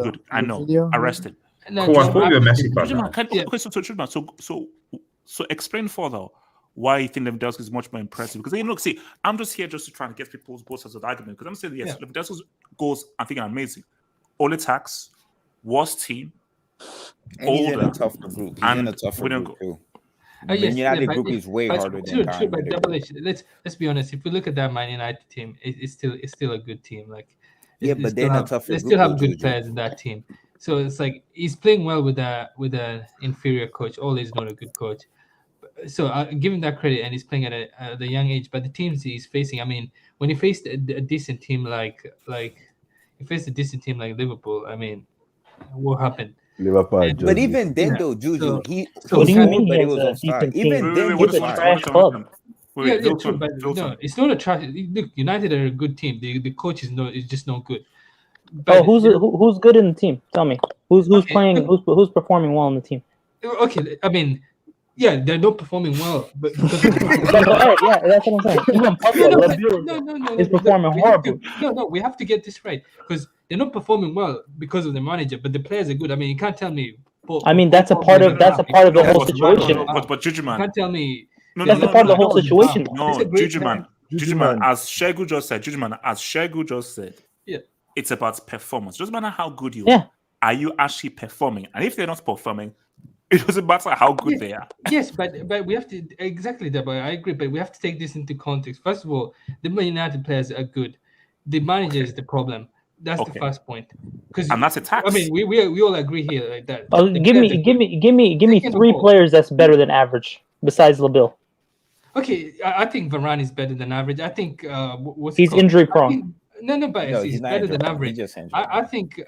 [SPEAKER 1] Good. I know. Arrested.
[SPEAKER 18] Cool. I thought you were Messi.
[SPEAKER 1] So explain further why you think Lewandowski is much more impressive. Because look, see, I'm just here just to try and get people's both sides of the argument. Because I'm saying yes, Lewandowski's goals I think are amazing. All attacks, worst team,
[SPEAKER 12] he's in a tougher group. He's in a tougher group too. The United group is way harder than
[SPEAKER 13] let's be honest. If we look at that Man United team, it's still a good team. Like
[SPEAKER 12] but they're in a tougher
[SPEAKER 13] group. They still have good players in that team. So it's like he's playing well with an inferior coach. Ole is not a good coach. So give him that credit, and he's playing at a young age. But the teams he's facing, I mean, when he faced a decent team like Liverpool, I mean, what happened?
[SPEAKER 8] Liverpool,
[SPEAKER 12] but even then, though, Juju,
[SPEAKER 19] what do you mean he has a decent team?
[SPEAKER 12] Even then,
[SPEAKER 19] it's a trash club.
[SPEAKER 13] True, but no, it's not a trash. Look, United are a good team. The coach is just not good.
[SPEAKER 19] But who's good in the team? Tell me, who's playing? Who's performing well in the team?
[SPEAKER 13] Okay, I mean. Yeah, they're not performing well, but because of
[SPEAKER 19] yeah, that's what I'm saying. Even Pogba is performing horribly.
[SPEAKER 13] No, we have to get this right because they're not performing well because of the manager, but the players are good. I mean, you can't tell me.
[SPEAKER 19] I mean, that's a part of the whole situation.
[SPEAKER 1] But Juju man,
[SPEAKER 13] you can't tell me.
[SPEAKER 19] That's a part of the whole situation.
[SPEAKER 1] No, Juju man, as Shegu just said,
[SPEAKER 13] yeah,
[SPEAKER 1] it's about performance. It doesn't matter how good you are. Are you actually performing? And if they're not performing, it doesn't matter how good they are.
[SPEAKER 13] Yes, but we have to exactly that. But I agree. But we have to take this into context. First of all, the Man United players are good. The manager is the problem. That's the first point.
[SPEAKER 1] And that's a tax.
[SPEAKER 13] I mean, we all agree here like that.
[SPEAKER 19] Give me 3 players that's better than average besides LaBille.
[SPEAKER 13] Okay, I think Varane is better than average. I think
[SPEAKER 19] he's injury prone.
[SPEAKER 13] But he's better than average. I think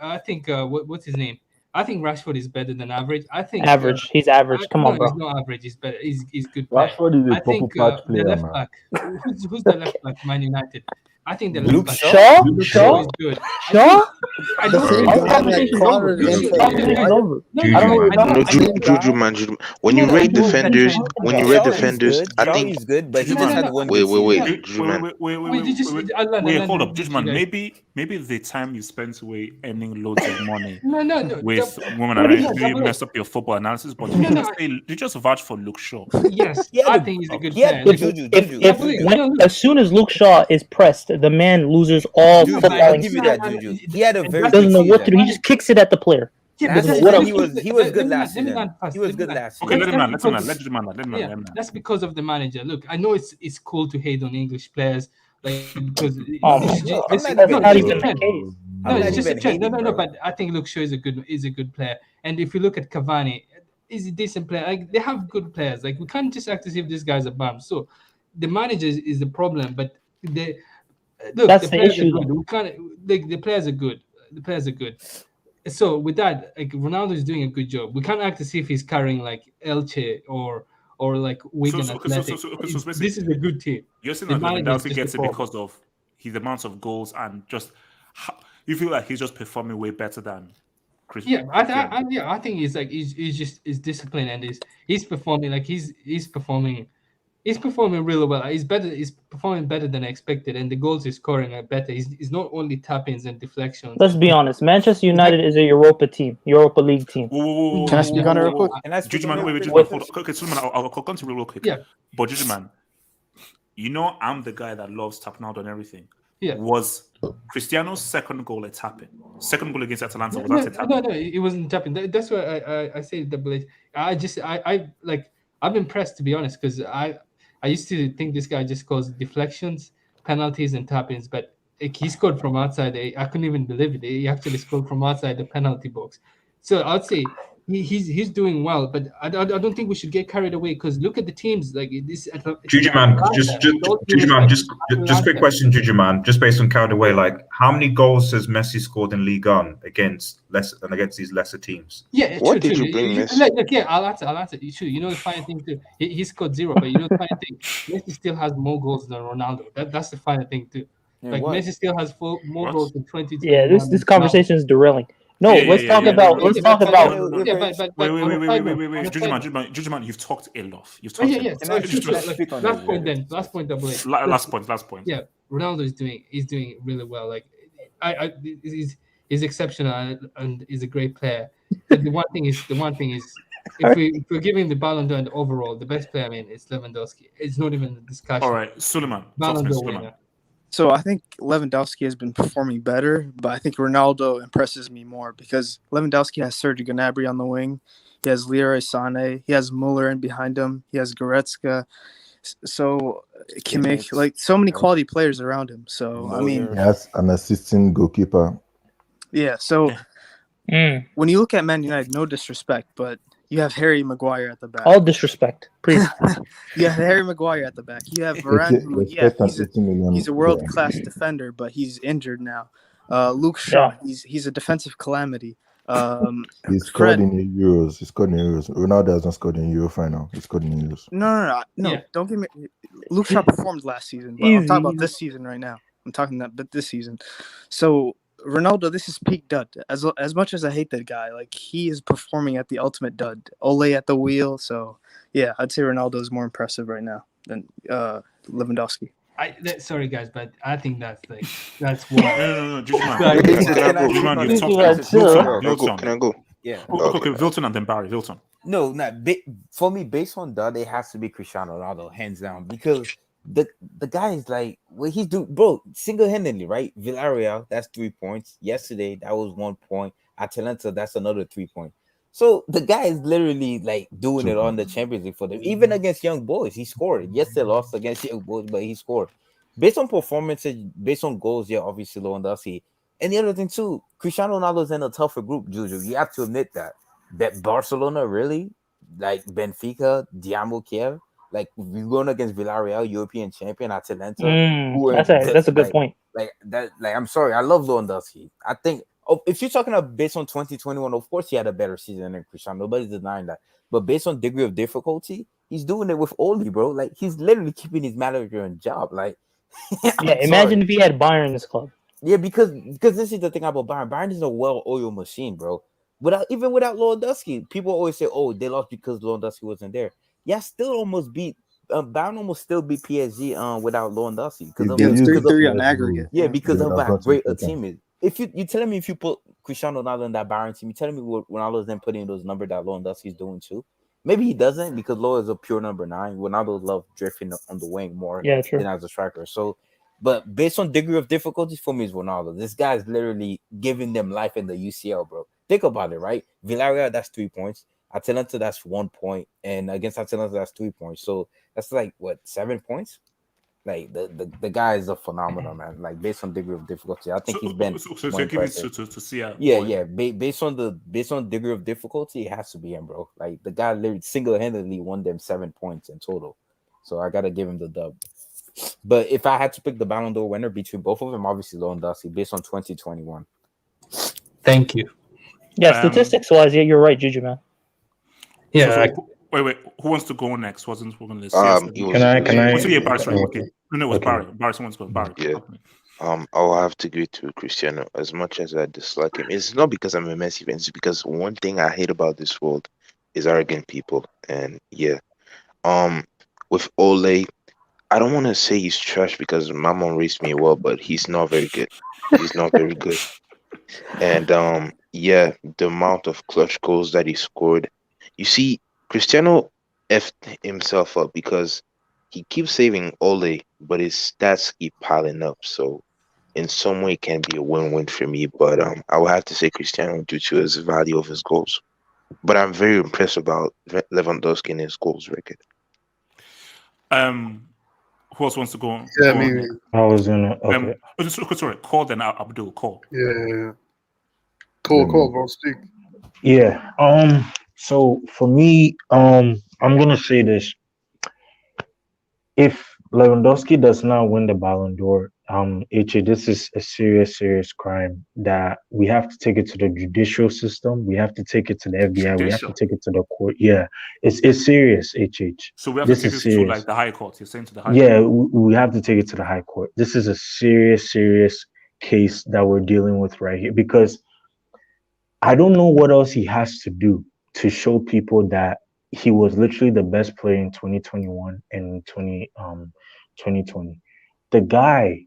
[SPEAKER 13] what's his name? I think Rashford is better than average. I think
[SPEAKER 19] average. He's average. Come on, bro.
[SPEAKER 13] He's not average. He's better. He's good.
[SPEAKER 8] Rashford is a proper patch player,
[SPEAKER 13] the left
[SPEAKER 8] man.
[SPEAKER 13] back. Who's the left back? Man United. I think the
[SPEAKER 12] Luke
[SPEAKER 13] left
[SPEAKER 12] Shaw?
[SPEAKER 13] back. Luke Shaw is good.
[SPEAKER 19] Shaw?
[SPEAKER 13] I don't
[SPEAKER 9] Juju, man. When you rate defenders, I think
[SPEAKER 12] he's good, but he just had one.
[SPEAKER 9] Wait, Juju, man.
[SPEAKER 1] Wait, hold up, Juju, man. Maybe the time you spent away earning loads of money with women and you messed up your football analysis, but you just vouch for Luke Shaw.
[SPEAKER 13] Yes, I think he's a good player.
[SPEAKER 19] As soon as Luke Shaw is pressed, the man loses all footballing.
[SPEAKER 12] Give you that, Juju. He had a very
[SPEAKER 19] doesn't know what to do. He just kicks it at the player.
[SPEAKER 12] Yeah, he was good last season. He was good last season.
[SPEAKER 1] Okay, let him land.
[SPEAKER 13] That's because of the manager. Look, I know it's cool to hate on English players, like because
[SPEAKER 19] that's not even the case.
[SPEAKER 13] No, it's just a trend. No. But I think Luke Shaw is a good player. And if you look at Cavani, he's a decent player. Like they have good players. Like we can't just act as if this guy's a bum. So the manager is the problem, but
[SPEAKER 19] that's the issue.
[SPEAKER 13] The players are good. The players are good. So with that, like Ronaldo is doing a good job. We can't act as if he's carrying like Elche or like Wigan Athletic. This is a good team.
[SPEAKER 1] You're saying that Lewandowski gets it because of his amounts of goals and just you feel like he's just performing way better than Chris.
[SPEAKER 13] Yeah, I think he's disciplined and he's performing like he's performing really well. He's performing better than expected, and the goals he's scoring are better. He's not only tap-ins and deflections.
[SPEAKER 19] Let's be honest. Manchester United is a Europa League team.
[SPEAKER 16] Can I speak on it real quick?
[SPEAKER 1] Okay, Suleiman, I'll come to real quick.
[SPEAKER 13] Yeah.
[SPEAKER 1] But Juju, man, you know I'm the guy that loves tapping out on everything.
[SPEAKER 13] Yeah.
[SPEAKER 1] Was Cristiano's second goal a tapping? Second goal against Atalanta, was that a tapping?
[SPEAKER 13] No, it wasn't tapping. That's why I say double H. I'm impressed, to be honest, because I used to think this guy just scores deflections, penalties, and tap-ins, but he scored from outside. I couldn't even believe it. He actually scored from outside the penalty box. So I'd say he's doing well, but I don't think we should get carried away because look at the teams like this.
[SPEAKER 18] Juju man, just quick question, Juju man, just based on carried away, like how many goals has Messi scored in Liga against these lesser teams?
[SPEAKER 13] Yeah,
[SPEAKER 9] what did you bring Messi?
[SPEAKER 13] Look, yeah, I'll answer. You know the funny thing too. He scored 0, but you know the funny thing, Messi still has more goals than Ronaldo. That's the funny thing too. Like Messi still has more goals than 22.
[SPEAKER 19] Yeah, this conversation is derailing. No, let's talk about.
[SPEAKER 1] Wait. Juju man, you've talked a lot. You've talked.
[SPEAKER 13] Last point.
[SPEAKER 1] Last point.
[SPEAKER 13] Yeah, Ronaldo is doing really well. Like, he's exceptional and is a great player. But the one thing is, if we're giving the Ballon d'Or and overall the best player, I mean, it's Lewandowski. It's not even a discussion.
[SPEAKER 1] All right, Suleiman.
[SPEAKER 13] Ballon d'Or winner.
[SPEAKER 16] So I think Lewandowski has been performing better, but I think Ronaldo impresses me more because Lewandowski has Serge Gnabry on the wing. He has Leroy Sané. He has Muller in behind him. He has Goretzka. So Kimmich, like so many quality players around him. So I mean,
[SPEAKER 8] he has an assistant goalkeeper.
[SPEAKER 16] Yeah. So when you look at Man United, no disrespect, but you have Harry Maguire at the back.
[SPEAKER 19] All disrespect, please.
[SPEAKER 16] You have Harry Maguire at the back. You have Varane, he's a world-class defender, but he's injured now. Luke Shaw, he's a defensive calamity.
[SPEAKER 8] He scored in Euros. Ronaldo has not scored in Euro final. He scored in Euros.
[SPEAKER 16] No. Yeah. Don't get me. Luke Shaw performed last season, but I'm talking about this season right now. I'm talking about this season. So Ronaldo, this is peak dud. As much as I hate that guy, like he is performing at the ultimate dud. Ole at the wheel. So yeah, I'd say Ronaldo is more impressive right now than Lewandowski.
[SPEAKER 13] Sorry guys, but I think that's what.
[SPEAKER 1] No.
[SPEAKER 12] Can I go? Yeah.
[SPEAKER 1] Okay, Vilton and then Barry. Vilton.
[SPEAKER 12] No, for me, based on that, it has to be Cristiano Ronaldo, hands down, because the guy is like what he's doing, bro, single-handedly, right? Villarreal, that's 3 points. Yesterday, that was 1 point. Atalanta, that's another 3 points. So the guy is literally like doing it on the Champions League for them. Even against young boys, he scored. Yes, they lost against young boys, but he scored. Based on performances, based on goals, yeah, obviously Lewandowski. And the other thing too, Cristiano Ronaldo's in a tougher group, Juju. You have to admit that. That Barcelona, really, like Benfica, Dinamo Kiev, like we're going against Villarreal, European champion, Atalanta.
[SPEAKER 19] That's a good point.
[SPEAKER 12] Like that, like I'm sorry, I love Lewandowski. I think if you're talking about based on 2021, of course he had a better season than Cristiano. Nobody's denying that. But based on degree of difficulty, he's doing it with Oli, bro. Like he's literally keeping his manager in job. Like,
[SPEAKER 19] imagine if he had Bayern in his club.
[SPEAKER 12] Yeah, because this is the thing about Bayern. Bayern is a well-oiled machine, bro. Without Lewandowski, people always say, "Oh, they lost because Lewandowski wasn't there." Yeah, still almost beat Bayern. Almost still beat PSG without Lewandowski because of
[SPEAKER 16] 3-3 on aggregate.
[SPEAKER 12] Yeah, because of how great a team is. If you telling me if you put Cristiano Ronaldo in that Bayern team, you telling me Ronaldo's then putting those numbers that Lewandowski's doing too? Maybe he doesn't because Lowe is a pure number 9. Ronaldo loves drifting on the wing more than as a striker. So. But based on degree of difficulty, for me, is Ronaldo. This guy's literally giving them life in the UCL, bro. Think about it, right? Villarreal, that's 3 points. Atalanta, that's 1 point. And against Atalanta, that's 3 points. So that's like, 7 points? Like, the guy is a phenomenon, man. Like, based on degree of difficulty, I think he's been...
[SPEAKER 1] So give it to see how...
[SPEAKER 12] Yeah. Based on degree of difficulty, it has to be him, bro. Like, the guy literally single-handedly won them 7 points in total. So I got to give him the dub. But if I had to pick the Ballon d'Or winner between both of them, obviously Lewandowski, based on 2021.
[SPEAKER 13] Thank you.
[SPEAKER 19] Yeah, statistics-wise, yeah, you're right, Juju, man.
[SPEAKER 13] Yeah.
[SPEAKER 1] Wait. Who wants to go next? Wasn't on this?
[SPEAKER 17] Can I?
[SPEAKER 1] Barry, sorry. Okay. No, it was Barry. Barry, someone's going. Barry.
[SPEAKER 9] Yeah. I'll have to agree to Cristiano. As much as I dislike him, it's not because I'm a Messi fan. It's because one thing I hate about this world is arrogant people. And yeah, with Ole. I don't want to say he's trash because my mom raised me well, but he's not very good. He's not very good. And yeah, the amount of clutch goals that he scored. You see, Cristiano effed himself up because he keeps saving Ole, but his stats keep piling up. So in some way, it can be a win-win for me. But I will have to say Cristiano due to his value of his goals. But I'm very impressed about Lewandowski and his goals record.
[SPEAKER 1] Who else wants to go on?
[SPEAKER 17] Yeah, maybe. I was gonna. Okay.
[SPEAKER 1] Sorry, call then Abdul. Call.
[SPEAKER 17] Yeah.
[SPEAKER 3] Call, bro. Speak.
[SPEAKER 17] Yeah. So for me, I'm gonna say this. If Lewandowski does not win the Ballon d'Or, this is a serious crime that we have to take it to the judicial system. We have to take it to the FBI. We have to take it to the court. Yeah, it's serious,
[SPEAKER 1] So we have to take it to like the High Court. You're saying to the High Court?
[SPEAKER 17] Yeah, we have to take it to the High Court. This is a serious case that we're dealing with right here because I don't know what else he has to do to show people that he was literally the best player in 2021 and 2020. The guy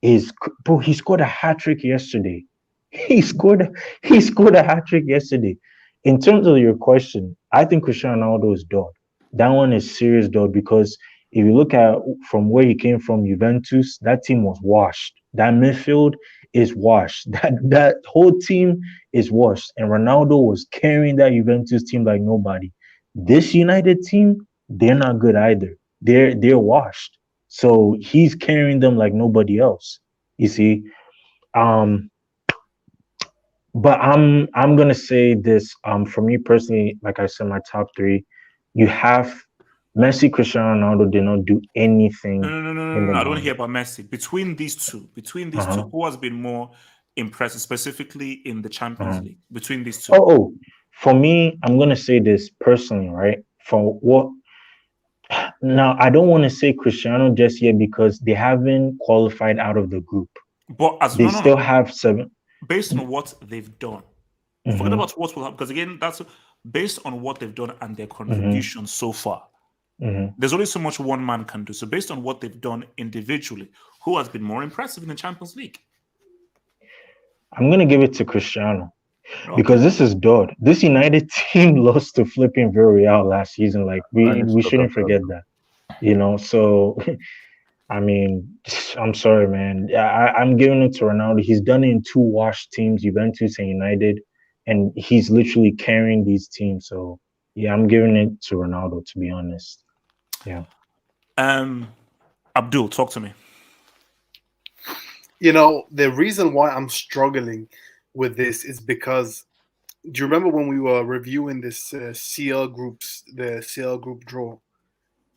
[SPEAKER 17] is, bro, he scored a hat-trick yesterday. He scored a hat-trick yesterday. In terms of your question, I think Cristiano Ronaldo is done. That one is serious done because if you look at from where he came from, Juventus, that team was washed. That midfield is washed. That whole team is washed. And Ronaldo was carrying that Juventus team like nobody. This United team, they're not good either. They're washed. So he's carrying them like nobody else. You see, but I'm gonna say this. For me personally, like I said, my top 3, you have Messi, Cristiano Ronaldo did not do anything.
[SPEAKER 1] No. I don't want to hear about Messi. Between these two, who has been more impressive, specifically in the Champions League? Between these two.
[SPEAKER 17] Oh, for me, I'm gonna say this personally, right? For what? Now, I don't want to say Cristiano just yet because they haven't qualified out of the group.
[SPEAKER 1] But
[SPEAKER 17] they still have 7.
[SPEAKER 1] Based on what they've done, forget about what will happen. Because again, that's based on what they've done and their contribution so far. There's only so much one man can do. So based on what they've done individually, who has been more impressive in the Champions League?
[SPEAKER 17] I'm going to give it to Cristiano. Because this is dud. This United team lost to flipping Villarreal last season. Like we shouldn't forget that. You know, so I mean, I'm sorry, man. I'm giving it to Ronaldo. He's done it in two washed teams, Juventus and United, and he's literally carrying these teams. So yeah, I'm giving it to Ronaldo, to be honest. Yeah.
[SPEAKER 1] Abdul, talk to me.
[SPEAKER 4] You know, the reason why I'm struggling with this is because, do you remember when we were reviewing this CL groups, the CL group draw?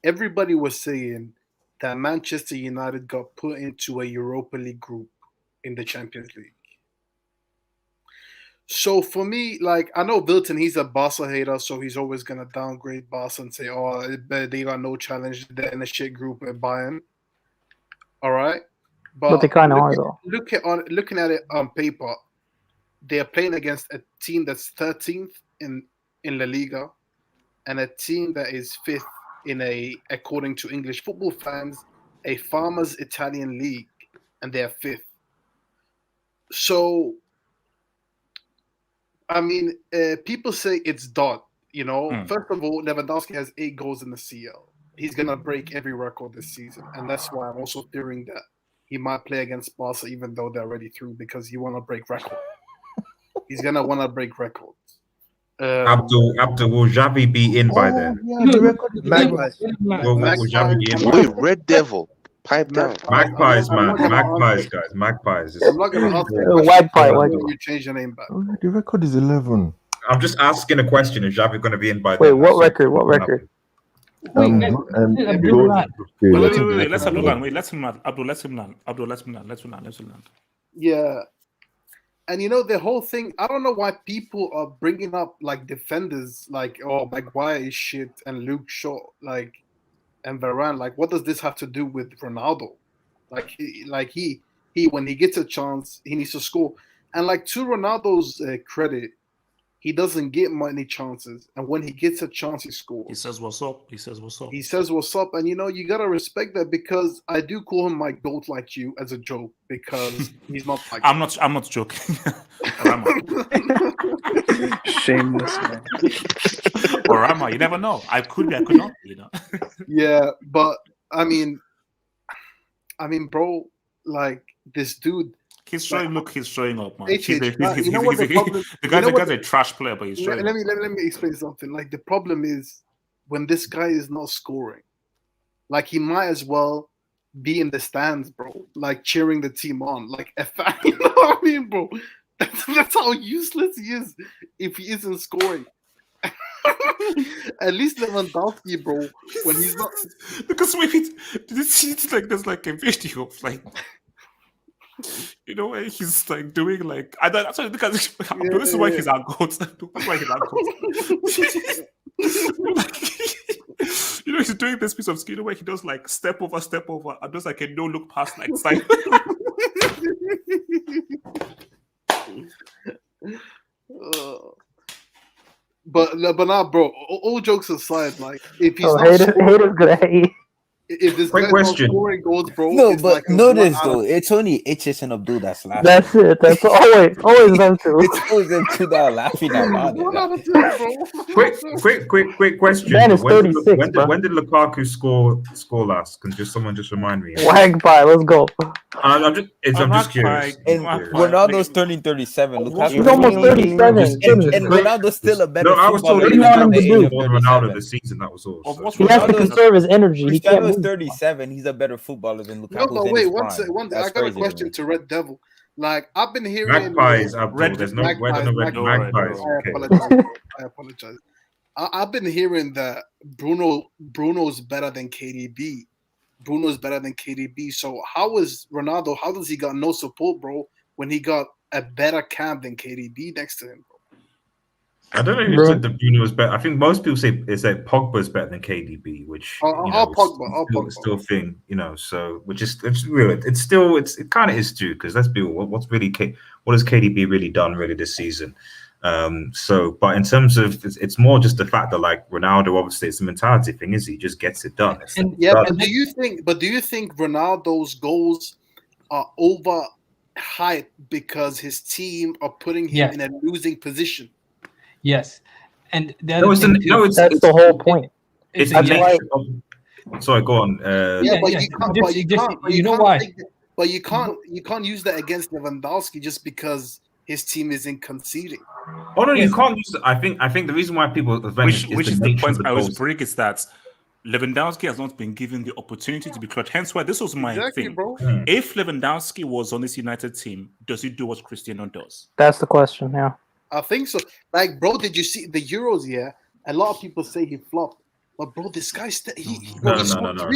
[SPEAKER 4] Everybody was saying that Manchester United got put into a Europa League group in the Champions League. So for me, like, I know Wilton, he's a Barca hater, so he's always gonna downgrade Barca and say, "Oh, they got no challenge. They're in a shit group at Bayern." All right,
[SPEAKER 19] but they kind of are though.
[SPEAKER 4] Looking at it on paper, they are playing against a team that's 13th in La Liga, and a team that is 5th in according to English football fans, a farmers' Italian league, and they are 5th. So, I mean, people say it's dot. You know, First of all, Lewandowski has 8 goals in the CL. He's gonna break every record this season, and that's why I'm also fearing that he might play against Barca even though they're already through, because you want to break records. He's gonna want to break records.
[SPEAKER 18] Abdul, will Xavi be in by then?
[SPEAKER 16] Yeah, the record is Magpies.
[SPEAKER 18] Will Xavi be in?
[SPEAKER 9] Wait, Red Devil, pipe down.
[SPEAKER 18] Magpies, man. Magpies, guys. Magpies.
[SPEAKER 4] I'm not gonna ask you. You change your name back.
[SPEAKER 8] The record is 11.
[SPEAKER 18] I'm just asking a question. Is Xavi going to be in by
[SPEAKER 19] Wait,
[SPEAKER 18] then?
[SPEAKER 19] what record? What record?
[SPEAKER 1] Wait, let's Abdul land. Wait, let him land. Abdul, let him land. Abdul, let him land.
[SPEAKER 4] Yeah. And you know, the whole thing, I don't know why people are bringing up like defenders like, oh, Maguire is shit and Luke Shaw, like, and Varane. Like, what does this have to do with Ronaldo? He when he gets a chance, he needs to score. And like, to Ronaldo's credit, he doesn't get many chances, and when he gets a chance, he scores.
[SPEAKER 1] He says, "What's up?"
[SPEAKER 4] And you know, you gotta respect that, because I do call him my goat like you as a joke, because he's not like
[SPEAKER 1] I'm not joking.
[SPEAKER 16] Shameless, man.
[SPEAKER 1] Or am I? You never know. I could be. I could not be. You know.
[SPEAKER 4] Yeah, but I mean, bro, like, this dude.
[SPEAKER 1] He's showing up, man.
[SPEAKER 4] The
[SPEAKER 1] guy's a trash player, but he's showing.
[SPEAKER 4] Let me explain something. Like, the problem is when this guy is not scoring, like, he might as well be in the stands, bro, like, cheering the team on, like a fan. You know what I mean, bro? That's how useless he is if he isn't scoring. At least Lewandowski, bro, when he's not.
[SPEAKER 1] Because it's like there's like a video of like. You know, he's like doing like that's why this is why he's our goat. That's why he's our goat. You know, he's doing this piece of skill where he does like step over, and does like a no look pass like side.
[SPEAKER 4] But now, bro, all jokes aside, like, if he's
[SPEAKER 19] haters gonna hate.
[SPEAKER 4] If this
[SPEAKER 18] quick question,
[SPEAKER 4] scoring goals, bro.
[SPEAKER 12] No, but like notice though, it's only HS and Abdul that's laughing.
[SPEAKER 19] That's it. That's always them two.
[SPEAKER 12] It's always them two that are laughing about
[SPEAKER 18] it. Quick question.
[SPEAKER 19] Man is 36,
[SPEAKER 18] when did Lukaku score last? Can someone just remind me?
[SPEAKER 19] Wagpie, let's go.
[SPEAKER 18] I'm just curious.
[SPEAKER 12] And Ronaldo's turning 37.
[SPEAKER 19] He's almost 37.
[SPEAKER 12] And Ronaldo's still a better.
[SPEAKER 18] No, I was told he was more than Ronaldo this season. That was all.
[SPEAKER 19] He has to conserve his energy. He can't.
[SPEAKER 12] 37. He's a better footballer than Lukaku.
[SPEAKER 4] No, but wait, one second. I got a question to Red Devil. Like, I've been hearing
[SPEAKER 18] Magpies. There's no Magpies.
[SPEAKER 4] I apologize. I've been hearing that Bruno's better than KDB. Bruno's better than KDB. So how is Ronaldo? How does he got no support, bro? When he got a better camp than KDB next to him, bro.
[SPEAKER 18] I don't know who said that Bruno was better. I think most people say Pogba's better than KDB, which Pogba still thing, you know. So it's real. It kind of is too, because let's be real. What has KDB really done really this season? But in terms of, it's more just the fact that like Ronaldo, obviously, it's a mentality thing. Is he just gets it done?
[SPEAKER 4] But do you think Ronaldo's goals are overhyped because his team are putting him in a losing position?
[SPEAKER 13] Yes, and
[SPEAKER 19] that's the whole point.
[SPEAKER 18] It's
[SPEAKER 19] that's why.
[SPEAKER 18] Sorry, go on.
[SPEAKER 4] But you can't use that against Lewandowski just because his team isn't conceding.
[SPEAKER 18] Oh no, you can't use it. I think the reason why people
[SPEAKER 1] which is the point I always break is that Lewandowski has not been given the opportunity to be clutch. Hence why this was my thing.
[SPEAKER 4] Bro.
[SPEAKER 1] If Lewandowski was on this United team, does he do what Cristiano does?
[SPEAKER 19] That's the question. Yeah,
[SPEAKER 4] I think so. Like, bro, did you see the Euros? Yeah, a lot of people say he flopped. But bro, this guy scored 3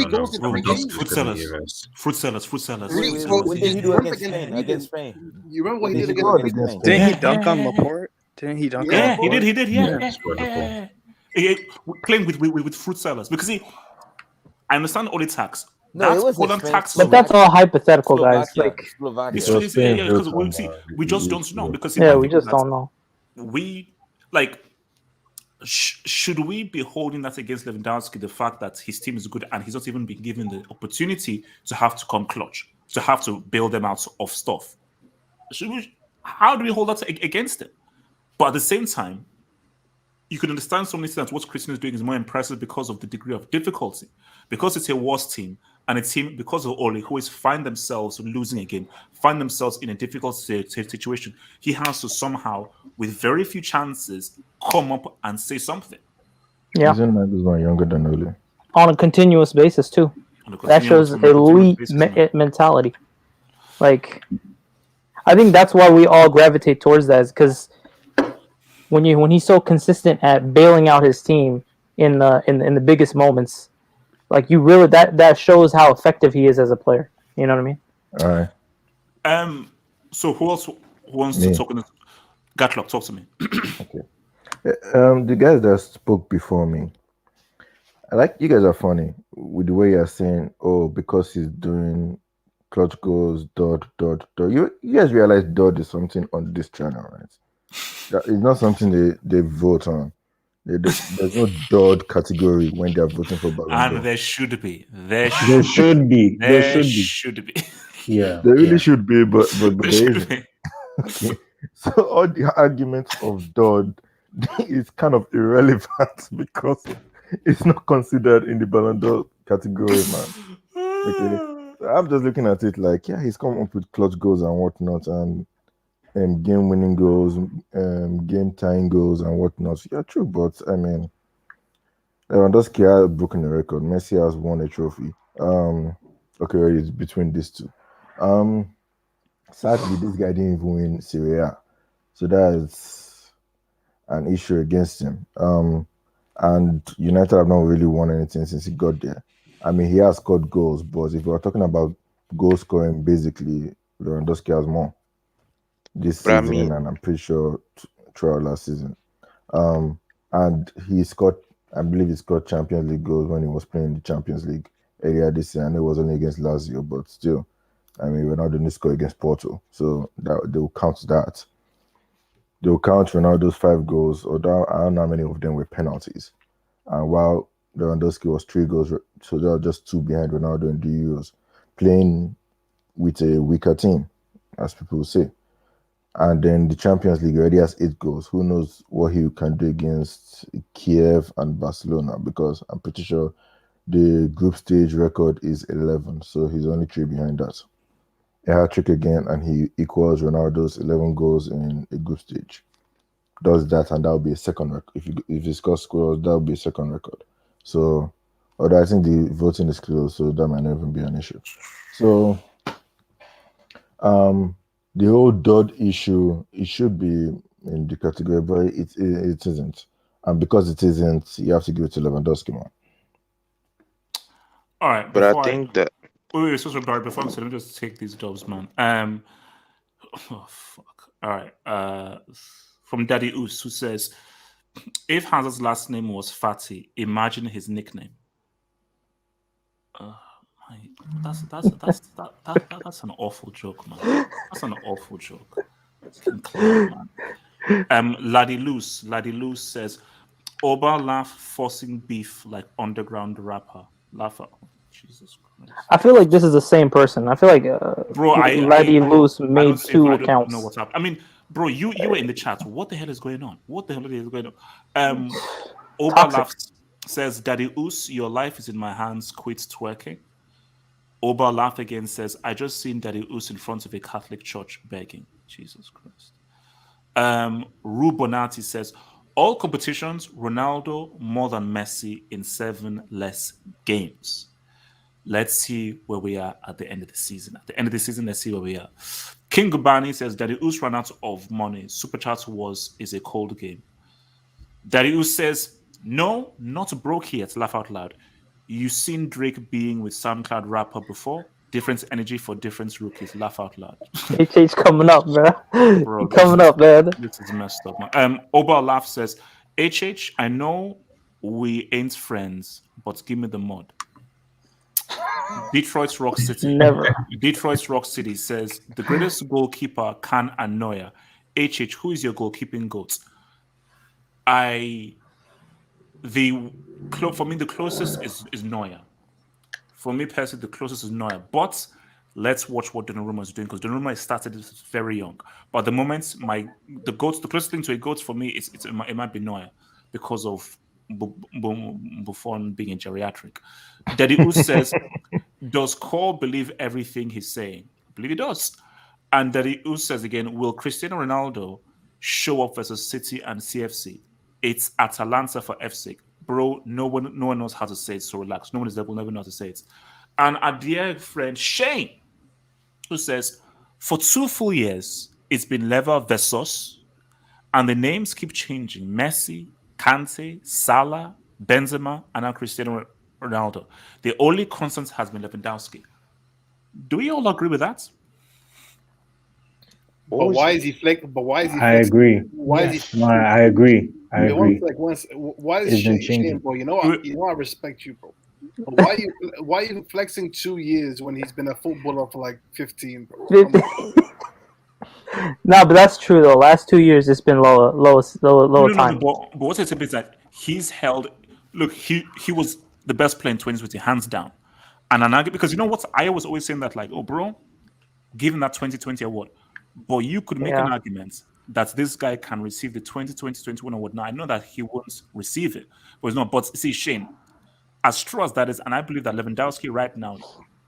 [SPEAKER 4] goals in 3 games.
[SPEAKER 1] Fruit sellers.
[SPEAKER 12] What did he do against Spain?
[SPEAKER 4] You remember what he did against Spain?
[SPEAKER 16] Didn't he dunk on Laporte? Didn't he dunk?
[SPEAKER 1] Yeah,
[SPEAKER 16] on Laporte?
[SPEAKER 1] he did. Yeah. Playing with fruit sellers because I understand all the tax.
[SPEAKER 12] No, it was
[SPEAKER 1] tax,
[SPEAKER 19] but that's all hypothetical, guys. Like,
[SPEAKER 1] because we just don't know because
[SPEAKER 19] we just don't know.
[SPEAKER 1] We like. Should we be holding that against Lewandowski, the fact that his team is good and he's not even been given the opportunity to have to come clutch, to have to bail them out of stuff? How do we hold that against him? But at the same time, you can understand some of that what Cristiano is doing is more impressive because of the degree of difficulty. Because it's a worse team, and a team, because of Ole, who always find themselves losing a game, find themselves in a difficult situation, he has to somehow, with very few chances, come up and say something.
[SPEAKER 8] Yeah. Isn't Nagelsmann younger than Ole?
[SPEAKER 19] On a continuous basis, too. That shows elite mentality. Like, I think that's why we all gravitate towards that, is because when he's so consistent at bailing out his team in the biggest moments, like you really that shows how effective he is as a player. You know what I mean?
[SPEAKER 8] All
[SPEAKER 1] right. So who else wants to talk? Gatlock, talk to me.
[SPEAKER 8] Okay. The guys that spoke before me, I like you guys are funny with the way you're saying, oh, because he's doing clutch goals, dot. You guys realize dot is something on this channel, right? That is not something they vote on. There's no dot category when they're voting for Ballon d'Or.
[SPEAKER 1] And there should be.
[SPEAKER 17] There should be. Yeah.
[SPEAKER 8] There really should be, but there isn't. Okay. So all the arguments of Dodd is kind of irrelevant because it's not considered in the Ballon d'Or category, man. Okay. So I'm just looking at it like, yeah, he's come up with clutch goals and whatnot, and game-winning goals, game-tying goals and whatnot. Yeah, true, but I mean, Lewandowski has broken a record. Messi has won a trophy. Okay, it's between these two. Sadly, this guy didn't even win Serie, so that's an issue against him. And United have not really won anything since he got there. I mean, he has scored goals, but if we're talking about goal scoring, basically, Lewandowski has more this season, and I'm pretty sure throughout last season. And he scored, I believe he scored Champions League goals when he was playing the Champions League earlier this year, and it was only against Lazio, but still, I mean, Ronaldo scored against Porto, so that they will count that. They will count Ronaldo's 5 goals, although I don't know how many of them were penalties. And while Lewandowski was 3 goals, so they were just 2 behind Ronaldo in the Euros, playing with a weaker team, as people say. And then the Champions League already has 8 goals. Who knows what he can do against Kiev and Barcelona, because I'm pretty sure the group stage record is 11, so he's only 3 behind that. A hat-trick again, and he equals Ronaldo's 11 goals in a group stage. Does that, and that will be a second record. If he scores, that will be a second record. So, although I think the voting is close, so that might not even be an issue. So, the whole Dodd issue, it should be in the category, but it isn't. And because it isn't, you have to give it to Lewandowski, man.
[SPEAKER 1] All right,
[SPEAKER 9] but I think that.
[SPEAKER 1] Wait, so sorry, before I'm saying, let me just take these jobs, man. Oh fuck. All right. From Daddy Oos, who says, if Hazard's last name was Fatty, imagine his nickname. That's an awful joke, man. That's an awful joke. Man. Laddie Loose says, Oba laugh forcing beef like underground rapper. Laugh out. Jesus Christ.
[SPEAKER 19] I feel like this is the same person. I feel like
[SPEAKER 1] bro,
[SPEAKER 19] Laddie Loose made two accounts.
[SPEAKER 1] I don't know what's up. I mean, bro, you were in the chat. What the hell is going on? What the hell is going on? Oba laughs, says, Daddy Oos, your life is in my hands. Quit twerking. Oba laugh again, says, I just seen Daddy Oos in front of a Catholic church begging. Jesus Christ. Ru Bonatti says, all competitions, Ronaldo more than Messi in 7 less games. Let's see where we are at the end of the season. At the end of the season, let's see where we are. King Gubani says, Daddy Oos ran out of money. Super Chat is a cold game. Daddy Oos says, no, not broke yet. Laugh out loud. You seen Drake being with SoundCloud rapper before? Different energy for different rookies. Laugh out loud.
[SPEAKER 19] HH coming up, man. Bro, coming up, man.
[SPEAKER 1] This is messed up, man. Oba Laugh says, HH, I know we ain't friends, but give me the mod. Detroit Rock City.
[SPEAKER 19] Never.
[SPEAKER 1] Detroit Rock City says, the greatest goalkeeper can Neuer. HH, who is your goalkeeping goat? For me, the closest is Neuer. For me personally, the closest is Neuer. But let's watch what Donnarumma is doing, because Donnarumma started very young. But at the moment, the closest thing to a goat for me it might be Neuer because of Buffon being a geriatric. Daddy Oos says, does Cole believe everything he's saying? I believe he does. And Daddy Oos says again, will Cristiano Ronaldo show up versus City and CFC? It's Atalanta for FC. Bro, no one knows how to say it, so relax. No one will never know how to say it. And our dear friend Shane, who says, for 2 full years, it's been Lever versus, and the names keep changing. Messi, Kante, Salah, Benzema, and now Cristiano Ronaldo. The only constant has been Lewandowski. Do we all agree with that?
[SPEAKER 4] But why is he flexing?
[SPEAKER 17] I agree.
[SPEAKER 4] Why is he?
[SPEAKER 17] I agree. I agree.
[SPEAKER 4] Why is Shane, bro? You know I respect you, bro. But why are you flexing 2 years when he's been a footballer for like 15, bro?
[SPEAKER 19] No, but that's true though. Last 2 years, it's been lower time.
[SPEAKER 1] But what's it is that he's held. Look, he was the best player in 2020, hands down. And an argument, because you know what? I was always saying that, like, oh, bro, give him that 2020 award. But you could make an argument that this guy can receive the 2020-21 award. Now, I know that he won't receive it, but it's not. But see, Shane, as true as that is, and I believe that Lewandowski right now,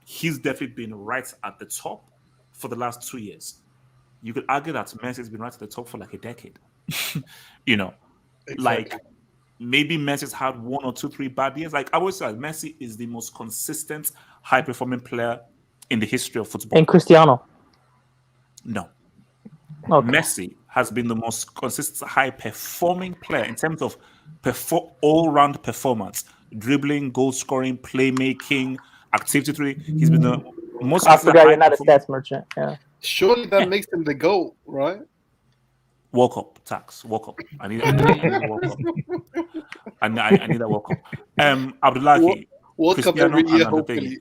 [SPEAKER 1] he's definitely been right at the top for the last 2 years. You could argue that Messi's been right at the top for like a decade. You know, like maybe Messi's had 1 or 2, 3 bad years. Like I always say, Messi is the most consistent, high-performing player in the history of football.
[SPEAKER 19] And Cristiano?
[SPEAKER 1] No.
[SPEAKER 19] Okay.
[SPEAKER 1] Messi has been the most consistent, high-performing player in terms of all-round performance, dribbling, goal-scoring, playmaking, activity. He's been the most.
[SPEAKER 19] I forgot you're not a stats merchant. Yeah.
[SPEAKER 4] Surely that makes him the GOAT, right?
[SPEAKER 1] Walk up, tax. Walk up. I need walk up. I need that walk up. Abdullahi.
[SPEAKER 4] Walk up every year, hopefully.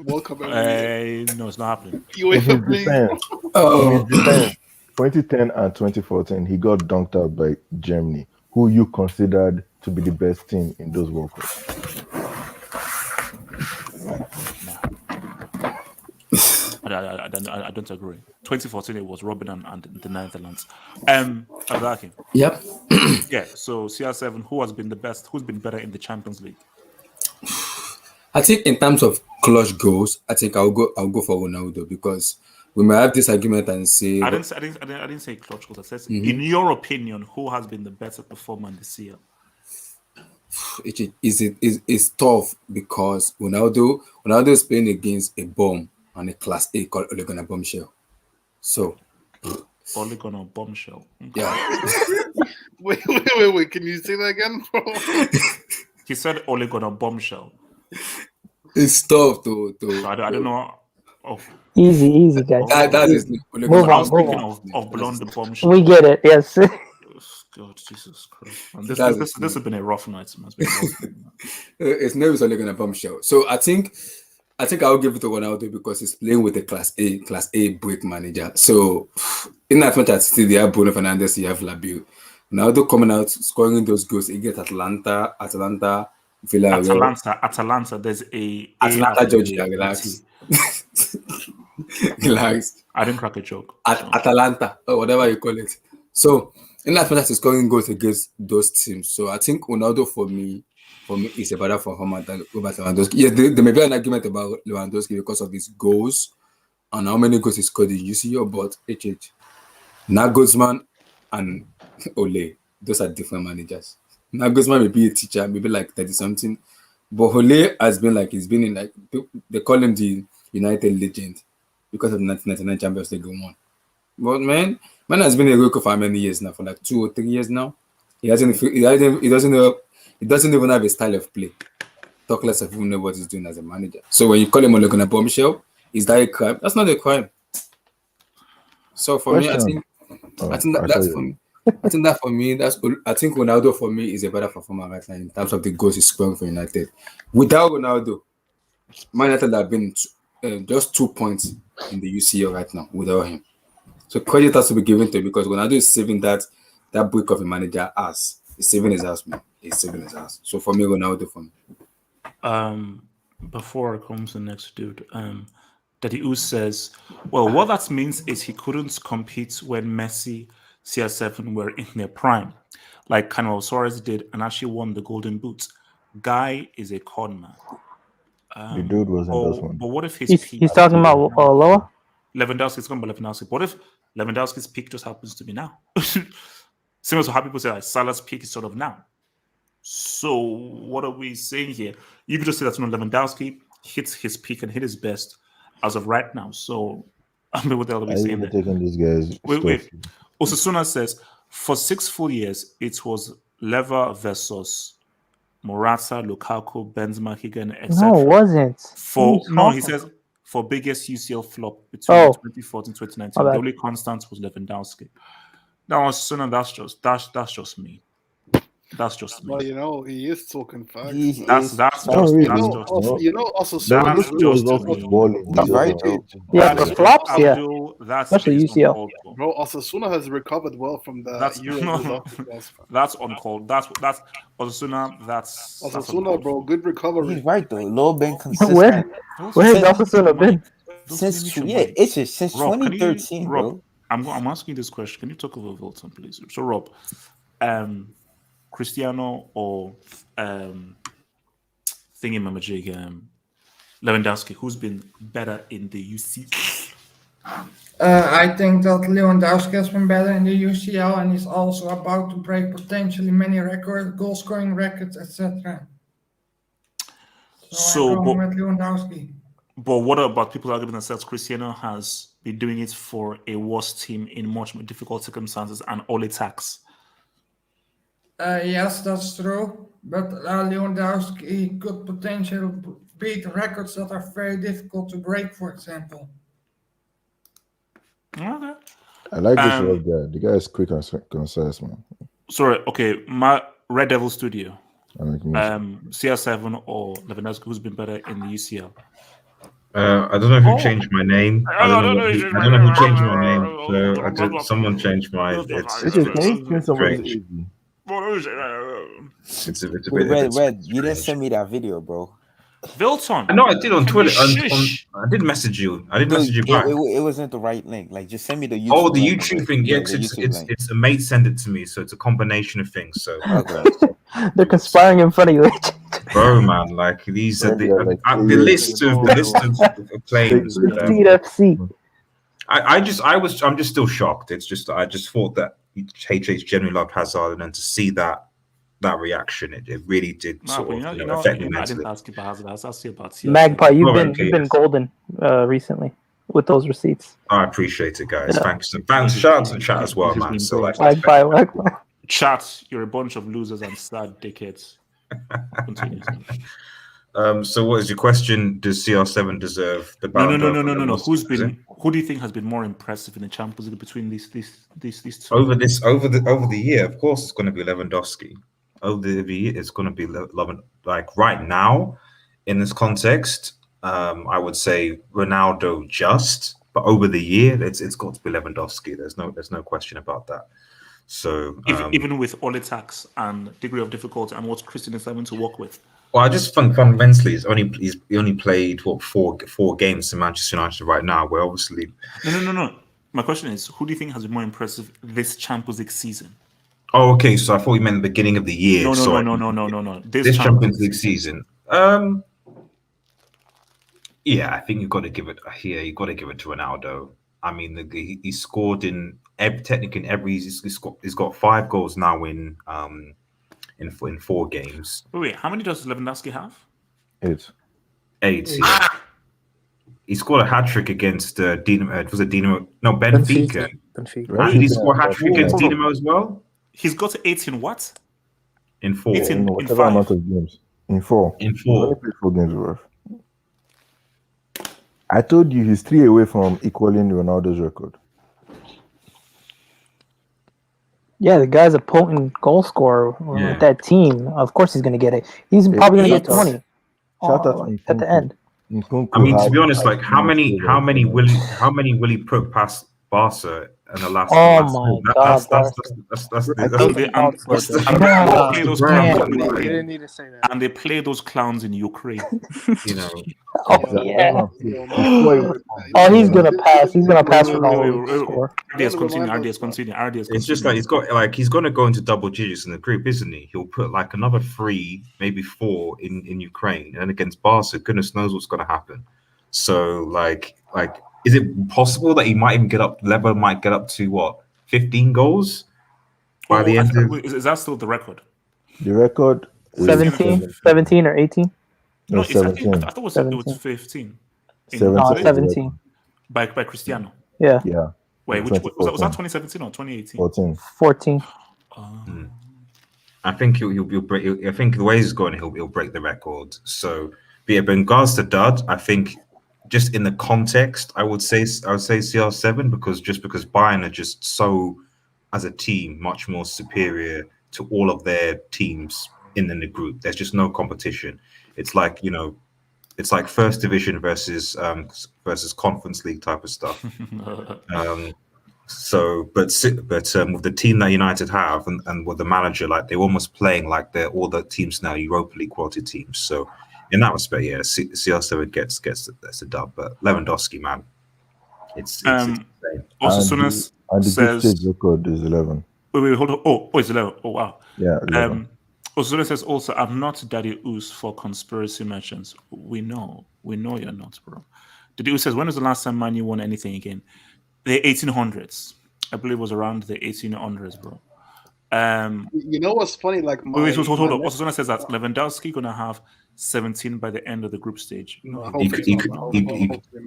[SPEAKER 4] World Cup every
[SPEAKER 1] no, it's not happening.
[SPEAKER 8] In his defense, 2010 and 2014, he got dunked out by Germany, who you considered to be the best team in those World Cups.
[SPEAKER 1] I don't agree. 2014, it was Robin and the Netherlands. Abdullahi.
[SPEAKER 5] Yep.
[SPEAKER 1] Yeah. So CR7, who has been the best? Who's been better in the Champions League?
[SPEAKER 5] I think in terms of clutch goals, I think I'll go for Ronaldo, because we might have this argument and say
[SPEAKER 1] I didn't say clutch goals. I said in your opinion, who has been the better performer this year?
[SPEAKER 5] It's tough because Ronaldo is playing against a bomb and a class A called Ole Gunnar Bombshell. So
[SPEAKER 1] Ole Gunnar Bombshell. Okay.
[SPEAKER 5] Yeah.
[SPEAKER 4] Wait. Can you say that again, bro?
[SPEAKER 1] He said Ole Gunnar Bombshell.
[SPEAKER 5] It's tough to
[SPEAKER 1] I don't know. Oh.
[SPEAKER 19] Easy, guys.
[SPEAKER 5] That is
[SPEAKER 19] move on.
[SPEAKER 1] I was thinking of Blonde Bombshell.
[SPEAKER 19] We get it. Yes.
[SPEAKER 1] God, Jesus Christ! Man, this has been a rough night. His
[SPEAKER 5] name is Ole Gunnar Bombshell. So I think I think I'll give it to Ronaldo because he's playing with a Class A break manager. So, in as much as they have Bruno Fernandes, you have Labiu. Ronaldo coming out, scoring those goals against Atlanta, Villarreal.
[SPEAKER 1] Atalanta. There's a
[SPEAKER 5] Atlanta, Georgia. Relax. Relax.
[SPEAKER 1] I didn't crack a joke.
[SPEAKER 5] Atalanta, or whatever you call it. So, in as much as he's scoring goals against those teams, so I think Ronaldo for me is a better performer than Lewandowski. Yes, there may be an argument about Lewandowski because of his goals and how many goals he scored in UCL, but Nagelsmann and Ole, those are different managers. Nagelsmann may be a teacher, maybe like 30-something, but Ole has been like, he's been in like, they call him the United legend because of the 1999 Champions League won. But man has been a rookie for how many years now? For like 2 or 3 years now. He doesn't even have a style of play. Talk less of even know what he's doing as a manager. So when you call him Ole Bombshell, is that a crime? That's not a crime. So for me, I think Ronaldo for me is a better performer right now in terms of the goals he's scoring for United. Without Ronaldo, Man United have been just 2 points in the UCL right now without him. So credit has to be given to him because Ronaldo is saving that brick of a manager ass. He's saving his ass, man. He's saving his ass. So for me, Ronaldo for me.
[SPEAKER 1] Before I come to the next dude, Daddy U says, well, what that means is he couldn't compete when Messi, CR7 were in their prime, like Carlos Suarez did and actually won the Golden Boot. Guy is a con man.
[SPEAKER 8] The dude was in those ones.
[SPEAKER 1] But what if
[SPEAKER 19] he's talking about Loa?
[SPEAKER 1] Lewandowski, it's going to be Lewandowski. What if Lewandowski's peak just happens to be now? Similar to how people say like Salah's peak is sort of now. So what are we saying here? You could just say that Lewandowski hits his peak and hit his best as of right now. So I mean, what the hell are we saying there?
[SPEAKER 8] Taking these guys.
[SPEAKER 1] Wait. Osasuna says for 6 full years it was Lever versus Morata, Lukaku, Benzema, Higgin, etc.
[SPEAKER 19] No, it wasn't.
[SPEAKER 1] He says for biggest UCL flop between 2014 and 2019. The only constant was Lewandowski. Now, Osasuna, that's just me. That's just me.
[SPEAKER 20] Well, you know, he is talking facts.
[SPEAKER 1] That's just
[SPEAKER 19] right. Yeah, the flops, yeah. Especially UCL.
[SPEAKER 20] Bro, Osasuna has recovered well from the Euro.
[SPEAKER 1] That's uncalled. That's Osasuna.
[SPEAKER 20] Osasuna, bro. Good recovery.
[SPEAKER 12] He's right though. Low been consistent.
[SPEAKER 19] Where has Osasuna been?
[SPEAKER 12] Since 2013,
[SPEAKER 1] Rob, I'm asking this question. Can you talk over Wilton, please? So, Rob, Cristiano or Lewandowski, who's been better in the UCL?
[SPEAKER 7] I think that Lewandowski has been better in the UCL, and he's also about to break potentially many records, goal scoring records, etc. So I'm going with Lewandowski.
[SPEAKER 1] But what about people arguing themselves? Cristiano has been doing it for a worse team in much more difficult circumstances and all attacks.
[SPEAKER 7] Yes, that's true. But Lewandowski could potentially beat records that are very difficult to break, for example.
[SPEAKER 1] Okay.
[SPEAKER 8] I like this guy. The guy is quick and concise, man.
[SPEAKER 1] Sorry, okay. My Red Devil Studio. CR7 or Lewandowski, who's been better in the UCL?
[SPEAKER 18] I don't know who changed my name. I don't know who changed my name. So someone changed mine. It's strange. It's a bit
[SPEAKER 12] Red, you didn't send me that video, bro.
[SPEAKER 1] Vilton.
[SPEAKER 18] No, I did on Twitter. I did message you. I did message you back.
[SPEAKER 12] It wasn't the right link. Like, just send me the YouTube.
[SPEAKER 18] Oh, the YouTube thing. Yes, it's a mate send it to me, so it's a combination of things. So
[SPEAKER 19] they're conspiring in front of you.
[SPEAKER 18] Bro, man, like these are the list of claims. I'm just still shocked. It's just I just thought that HH generally loved Hazard, and then to see that reaction, it really did affect me mentally.
[SPEAKER 1] I didn't ask you about Hazard. I asked you about
[SPEAKER 19] Magpie. You've been golden recently with those receipts.
[SPEAKER 18] I appreciate it, guys. Thanks. Shout out to chat as well, man. So
[SPEAKER 19] Magpie.
[SPEAKER 1] Chat, you're a bunch of losers and sad dickheads.
[SPEAKER 18] So what is your question? Does CR7 deserve the Ballon d'Or?
[SPEAKER 1] No. Who do you think has been more impressive in the Champions League between these two?
[SPEAKER 18] Over the year, of course, it's going to be Lewandowski. Over the year, it's going to be Lewandowski. Like right now, in this context, I would say Ronaldo just, but over the year, it's got to be Lewandowski. There's no question about that. So
[SPEAKER 1] even with all attacks and degree of difficulty and what Christian is having to work with.
[SPEAKER 18] Well, I just think fundamentally, he only played four games in Manchester United right now. Where obviously,
[SPEAKER 1] no. My question is, who do you think has been more impressive this Champions League season?
[SPEAKER 18] Oh, okay. So I thought you meant the beginning of the year.
[SPEAKER 1] No.
[SPEAKER 18] This Champions League season. Yeah, I think you've got to give it. Yeah, you've got to give it to Ronaldo. I mean, he scored in every. He's got 5 goals now in 4 games.
[SPEAKER 1] Wait, how many does Lewandowski have?
[SPEAKER 8] 8.
[SPEAKER 18] 8. Yeah. He scored a hat trick against Dinamo. Was it Dinamo? No, Benfica.
[SPEAKER 16] Benfica.
[SPEAKER 18] Did he score a hat trick against Dinamo as well?
[SPEAKER 1] He's got 18 what?
[SPEAKER 18] In 4.
[SPEAKER 8] In whatever amount of games. In 4.
[SPEAKER 18] In 4.
[SPEAKER 8] He played 4 games worth. I told you he's 3 away from equaling Ronaldo's record.
[SPEAKER 19] Yeah, the guy's a potent goal scorer with that team. Of course, he's going to get it. He's probably going to get 20 at the end.
[SPEAKER 18] I mean, to be honest, like how many will he put past Barca in the last?
[SPEAKER 1] And they play those clowns in Ukraine.
[SPEAKER 18] You know.
[SPEAKER 19] He's gonna pass. He's gonna pass Ronaldo.
[SPEAKER 1] Continue.
[SPEAKER 18] It's just like he's gonna go into double digits in the group, isn't he? He'll put like another 3, maybe 4 in Ukraine, and against Barca, goodness knows what's gonna happen. So like, is it possible that he might even get up? Lever might get up to what 15 goals by the end of?
[SPEAKER 1] Is that still the record?
[SPEAKER 8] The record
[SPEAKER 19] 17 or 18?
[SPEAKER 1] No, 17. I thought it was 15.
[SPEAKER 19] 17.
[SPEAKER 1] By Cristiano.
[SPEAKER 19] Yeah.
[SPEAKER 1] Wait, was that 2017 or 2018?
[SPEAKER 19] 14.
[SPEAKER 18] I think he'll break. I think the way he's going, he'll break the record. So, but in regards to Dud, I think just in the context, I would say CR7 because Bayern are just so, as a team, much more superior to all of their teams in the group. There's just no competition. It's like, it's like first division versus Conference League type of stuff. But with the team that United have and with the manager, like they're almost playing like all the teams now Europa League quality teams. So in that respect, yeah, CR7 gets the dub. But Lewandowski, man, it's insane.
[SPEAKER 1] Also, Sunas says
[SPEAKER 8] stage record is 11.
[SPEAKER 1] Wait, hold on. Oh, it's 11. Oh, wow.
[SPEAKER 8] Yeah. 11.
[SPEAKER 1] Osuna says also, I'm not Daddy Oos for conspiracy mentions. We know you're not, bro. Daddy Oos says, when was the last time Man U won anything again? The 1800s. I believe it was around the 1800s, bro.
[SPEAKER 20] You know what's funny? Like,
[SPEAKER 1] hold on. Osuna says that Lewandowski gonna have 17 by the end of the group stage.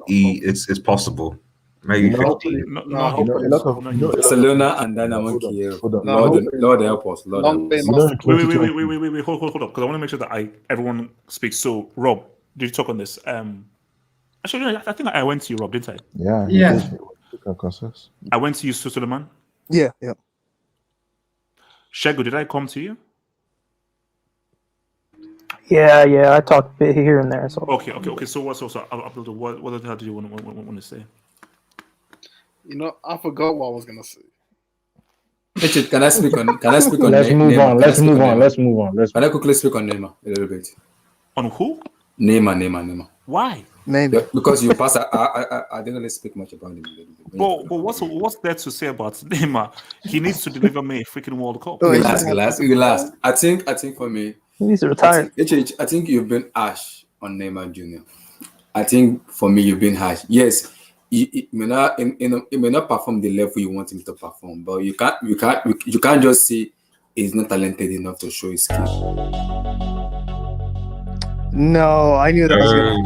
[SPEAKER 18] It's possible. Maybe 15.
[SPEAKER 5] Barcelona and Dynamo Kiev. Lord help us. Wait,
[SPEAKER 1] hold up, because I want to make sure that everyone speaks. So, Rob, did you talk on this? Actually, I think I went to you, Rob, didn't I?
[SPEAKER 8] Yeah.
[SPEAKER 1] I went to you, Suleiman.
[SPEAKER 16] Yeah.
[SPEAKER 1] Shego, did I come to you?
[SPEAKER 19] Yeah. I talked a bit here and there. So
[SPEAKER 1] okay. So what the hell do you want to say?
[SPEAKER 20] I forgot what I was gonna say.
[SPEAKER 5] Richard, can I speak on?
[SPEAKER 21] Let's move on.
[SPEAKER 5] Can I quickly speak on Neymar a little bit?
[SPEAKER 1] On who?
[SPEAKER 5] Neymar.
[SPEAKER 1] Why?
[SPEAKER 16] Maybe
[SPEAKER 5] because you pass. I didn't really speak much about him.
[SPEAKER 1] But what's there to say about Neymar? He needs to deliver me a freaking World Cup.
[SPEAKER 5] Relax. I think for me,
[SPEAKER 19] he needs to retire.
[SPEAKER 5] I think you've been harsh on Neymar Jr. I think for me, you've been harsh. Yes. He may not perform the level you want him to perform, but you can't just say he's not talented enough to show his skill.
[SPEAKER 16] No, I knew that was
[SPEAKER 21] gonna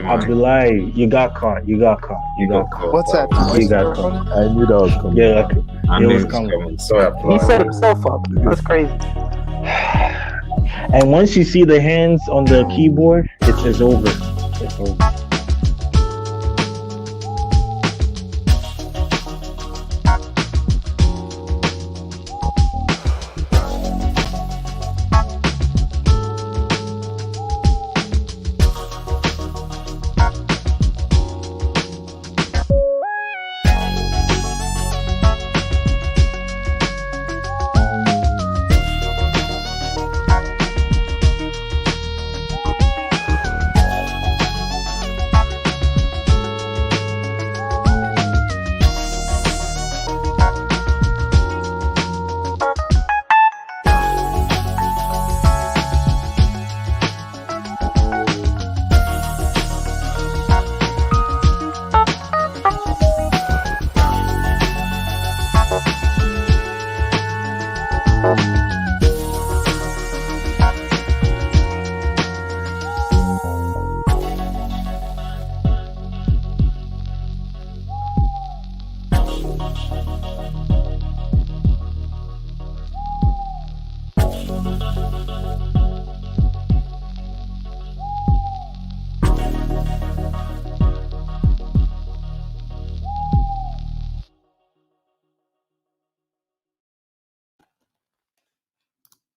[SPEAKER 21] Abdullah, you got caught.
[SPEAKER 16] What's that?
[SPEAKER 21] You got caught.
[SPEAKER 8] I knew that was coming.
[SPEAKER 21] Yeah, okay.
[SPEAKER 18] I knew it was coming. Sorry,
[SPEAKER 19] he set himself up. That's crazy.
[SPEAKER 21] And once you see the hands on the keyboard, it's over.